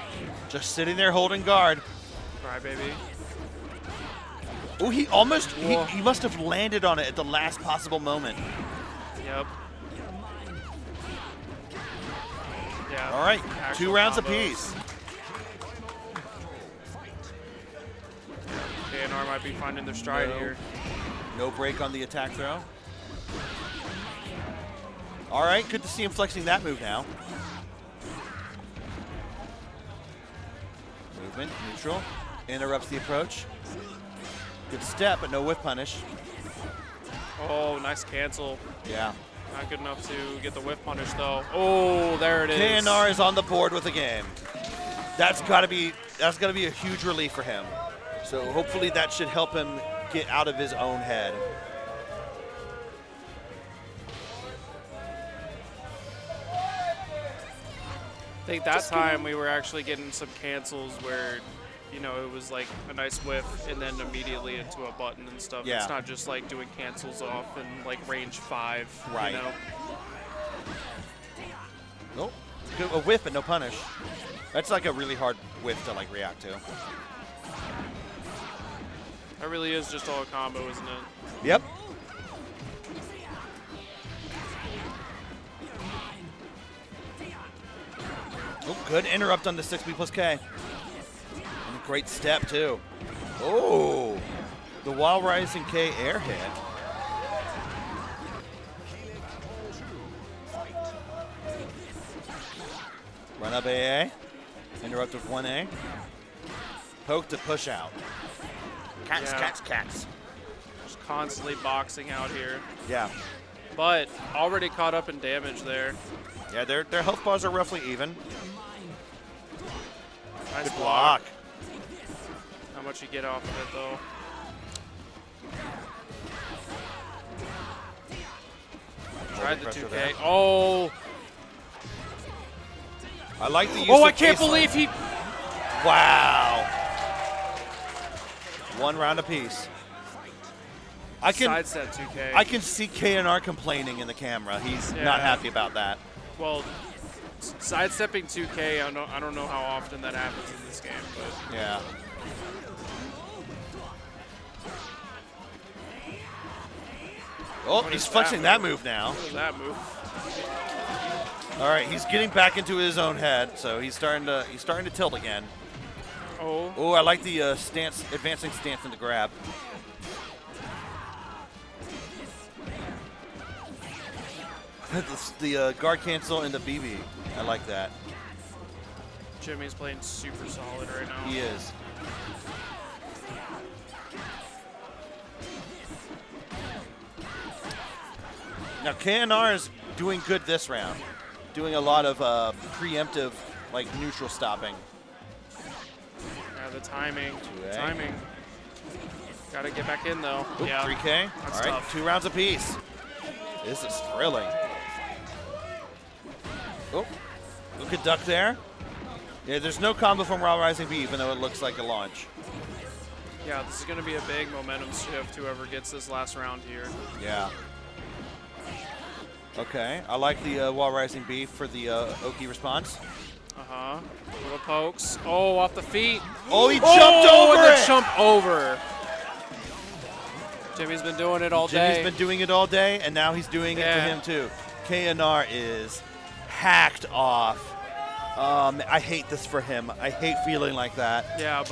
Speaker 1: Just sitting there holding guard.
Speaker 2: Crybaby.
Speaker 1: Oh, he almost, he must have landed on it at the last possible moment.
Speaker 2: Yep. Yeah.
Speaker 1: All right,
Speaker 2: actual
Speaker 1: 2 rounds
Speaker 2: combos.
Speaker 1: apiece.
Speaker 2: KNR might be finding their stride here.
Speaker 1: No break on the attack throw. All right, good to see him flexing that move now. Movement, neutral. Interrupts the approach. Good step, but no whiff punish.
Speaker 2: Oh, nice cancel.
Speaker 1: Yeah.
Speaker 2: Not good enough to get the whiff punish though. Oh, there it is.
Speaker 1: KNR is on the board with the game. That's gotta be a huge relief for him. So hopefully that should help him get out of his own head.
Speaker 2: I think that time we were actually getting some cancels where, you know, it was like a nice whiff and then immediately into a button and stuff.
Speaker 1: Yeah.
Speaker 2: It's not just like doing cancels off in like range 5,
Speaker 1: Right.
Speaker 2: you know?
Speaker 1: Nope. Good, a whiff but no punish. That's like a really hard whiff to like react to.
Speaker 2: That really is just all a combo, isn't it?
Speaker 1: Yep. Oh, good interrupt on the 6B plus K. And a great step too. Oh, the Wild Rising K air hit. Run up AA. Interrupt with 1A. Poke to push out. Cats,
Speaker 2: Yeah.
Speaker 1: cats, cats.
Speaker 2: Just constantly boxing out here.
Speaker 1: Yeah.
Speaker 2: But already caught up in damage there.
Speaker 1: Yeah, their health bars are roughly even.
Speaker 2: Nice
Speaker 1: Good block.
Speaker 2: How much you get off of it though. Tried the
Speaker 1: pressure
Speaker 2: 2K.
Speaker 1: there.
Speaker 2: Oh!
Speaker 1: I like the use
Speaker 2: Oh,
Speaker 1: of
Speaker 2: I can't
Speaker 1: baseline.
Speaker 2: believe he...
Speaker 1: Wow. 1 round apiece. I
Speaker 2: Sidestep 2K.
Speaker 1: can see KNR complaining in the camera. He's not happy about that.
Speaker 2: Well, sidestepping 2K, I don't know how often that happens in this game, but
Speaker 1: Yeah. Oh,
Speaker 2: What
Speaker 1: he's
Speaker 2: is
Speaker 1: flexing
Speaker 2: that
Speaker 1: that move now.
Speaker 2: what was that move?
Speaker 1: All right, he's getting back into his own head, so he's starting to tilt again.
Speaker 2: Oh,
Speaker 1: Oh, I like the stance, advancing stance into grab. the guard cancel into BB. I like that.
Speaker 2: Jimmy's playing super solid right now.
Speaker 1: He is. Now KNR is doing good this round, doing a lot of preemptive, like neutral stopping.
Speaker 2: Yeah, the timing.
Speaker 1: 2A.
Speaker 2: Timing. Got to get back in though.
Speaker 1: Oop,
Speaker 2: Yeah.
Speaker 1: 3K.
Speaker 2: That's
Speaker 1: All right,
Speaker 2: tough.
Speaker 1: 2 rounds apiece. This is thrilling. Oh, look at duck there. Yeah, there's no combo from Raw Rising B, even though it looks like a launch.
Speaker 2: Yeah, this is going to be a big momentum shift, whoever gets this last round here.
Speaker 1: Yeah. Okay, I like the Wall Rising B for the Oki response.
Speaker 2: Uh-huh. Little pokes. Oh, off the feet.
Speaker 1: Oh, he jumped over
Speaker 2: and
Speaker 1: it!
Speaker 2: the jump over. Jimmy's been doing it all
Speaker 1: Jimmy's
Speaker 2: day.
Speaker 1: been doing it all day, and now he's doing it to him too. KNR is hacked off. I hate this for him. I hate feeling like that.
Speaker 2: Yeah,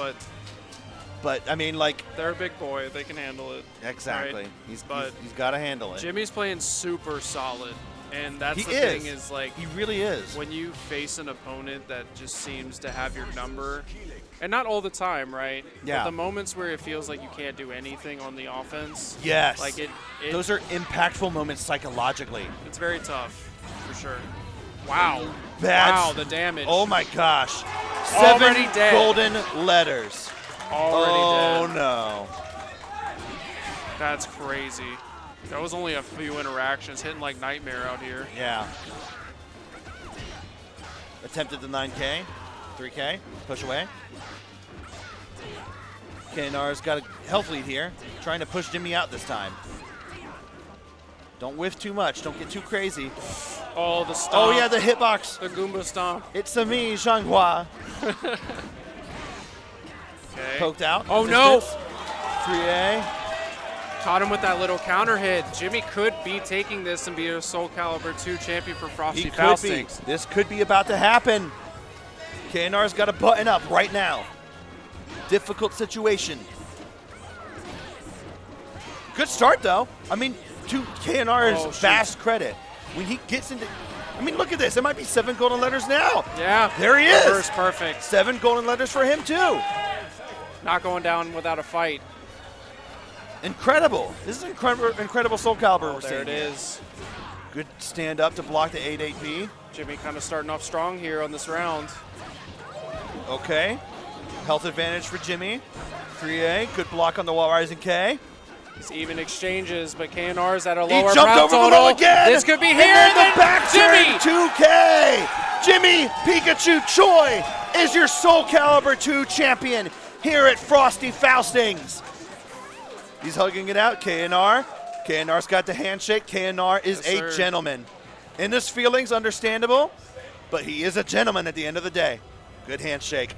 Speaker 1: But I mean, like,
Speaker 2: they're a big boy. They can handle it.
Speaker 1: exactly.
Speaker 2: Right?
Speaker 1: He's got to handle it.
Speaker 2: Jimmy's playing super solid, and that's
Speaker 1: He
Speaker 2: the
Speaker 1: is.
Speaker 2: thing is like
Speaker 1: He really is.
Speaker 2: when you face an opponent that just seems to have your number, and not all the time, right?
Speaker 1: Yeah.
Speaker 2: But the moments where it feels like you can't do anything on the offense.
Speaker 1: Yes.
Speaker 2: Like
Speaker 1: Those are impactful moments psychologically.
Speaker 2: It's very tough, for sure. Wow.
Speaker 1: That's,
Speaker 2: wow, the damage.
Speaker 1: Oh my gosh.
Speaker 2: Already
Speaker 1: 7
Speaker 2: dead.
Speaker 1: golden letters.
Speaker 2: Already dead.
Speaker 1: No.
Speaker 2: That's crazy. That was only a few interactions, hitting like nightmare out here.
Speaker 1: Yeah. Attempted the 9K, 3K, push away. KNR's got a health lead here, trying to push Jimmy out this time. Don't whiff too much, don't get too crazy.
Speaker 2: Oh, the stomp.
Speaker 1: Oh yeah, the hitbox.
Speaker 2: The Goomba stomp.
Speaker 1: It's a me, Zhanghua.
Speaker 2: Okay.
Speaker 1: Poked out.
Speaker 2: Oh no!
Speaker 1: 3A.
Speaker 2: Caught him with that little counter hit. Jimmy could be taking this and be a Soulcalibur 2 champion for Frosty
Speaker 1: He could
Speaker 2: Faustings.
Speaker 1: be. This could be about to happen. KNR's got to button up right now. Difficult situation. Good start, though. I mean, to KNR's vast credit, when he gets into... I mean, look at this. There might be 7 golden letters now.
Speaker 2: Yeah.
Speaker 1: There he is.
Speaker 2: Reverse perfect.
Speaker 1: 7 golden letters for him, too.
Speaker 2: Not going down without a fight.
Speaker 1: Incredible. This is incredible Soulcalibur we're
Speaker 2: There
Speaker 1: seeing
Speaker 2: it
Speaker 1: here.
Speaker 2: is.
Speaker 1: Good stand up to block the 8-8P.
Speaker 2: Jimmy kind of starting off strong here on this round.
Speaker 1: Okay. Health advantage for Jimmy. 3A. Good block on the wall rising K.
Speaker 2: It's even exchanges, but KNR's at a
Speaker 1: He
Speaker 2: lower
Speaker 1: jumped
Speaker 2: round
Speaker 1: over the
Speaker 2: total.
Speaker 1: wall again.
Speaker 2: This could be
Speaker 1: And
Speaker 2: here.
Speaker 1: then
Speaker 2: Then
Speaker 1: the back
Speaker 2: Jimmy.
Speaker 1: turn 2K. Jimmy Pikachu Choi is your Soulcalibur 2 champion here at Frosty Faustings. He's hugging it out. KNR. KNR's got the handshake. KNR is
Speaker 2: Yes,
Speaker 1: a
Speaker 2: sir.
Speaker 1: gentleman. In his feelings, understandable, but he is a gentleman at the end of the day. Good handshake.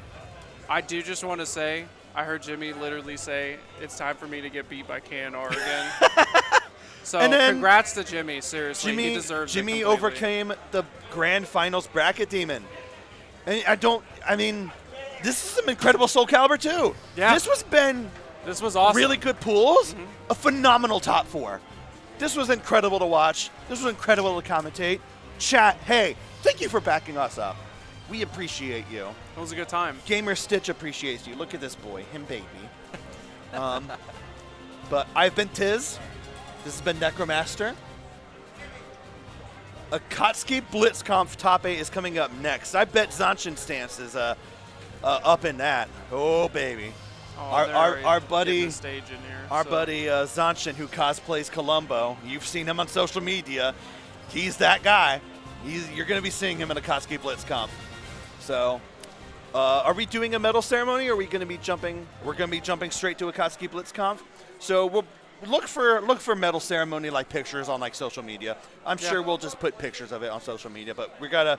Speaker 2: I do just want to say, I heard Jimmy literally say, it's time for me to get beat by KNR again. So
Speaker 1: And then
Speaker 2: congrats to Jimmy, seriously. He deserves it
Speaker 1: Jimmy
Speaker 2: completely.
Speaker 1: overcame the grand finals bracket demon. And this is some incredible Soulcalibur too.
Speaker 2: Yeah.
Speaker 1: This
Speaker 2: was awesome.
Speaker 1: really good pools, a phenomenal top 4. This was incredible to watch. This was incredible to commentate. Chat, hey, thank you for backing us up. We appreciate you.
Speaker 2: It was a good time.
Speaker 1: Gamer Stitch appreciates you. Look at this boy, him baby. But I've been TiZ. This has been Necromaster. Akatsuki Blitzkampf top 8 is coming up next. I bet Zanshin stance is up in that. Oh baby.
Speaker 2: Oh,
Speaker 1: Our buddy,
Speaker 2: the stage in here,
Speaker 1: buddy Zanshin, who cosplays Columbo. You've seen him on social media. He's that guy. You're going to be seeing him in Akatsuki Blitzkampf. So, are we doing a medal ceremony, or are we going to be jumping? We're going to be jumping straight to Akatsuki Blitzkampf. So we'll look for medal ceremony like pictures on like social media. I'm sure we'll just put pictures of it on social media. But we gotta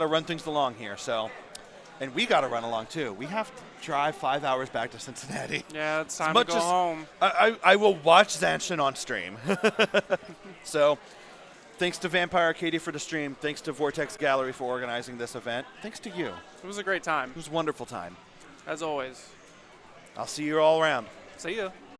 Speaker 1: run things along here. So, and we gotta run along too. We have to drive 5 hours back to Cincinnati.
Speaker 2: Yeah, it's time to go home.
Speaker 1: I will watch Zanshin on stream. So. Thanks to Vampire Arcadia for the stream. Thanks to Vortex Gallery for organizing this event. Thanks to you.
Speaker 2: It was a great time.
Speaker 1: It was a wonderful time.
Speaker 2: As always.
Speaker 1: I'll see you all around.
Speaker 2: See ya.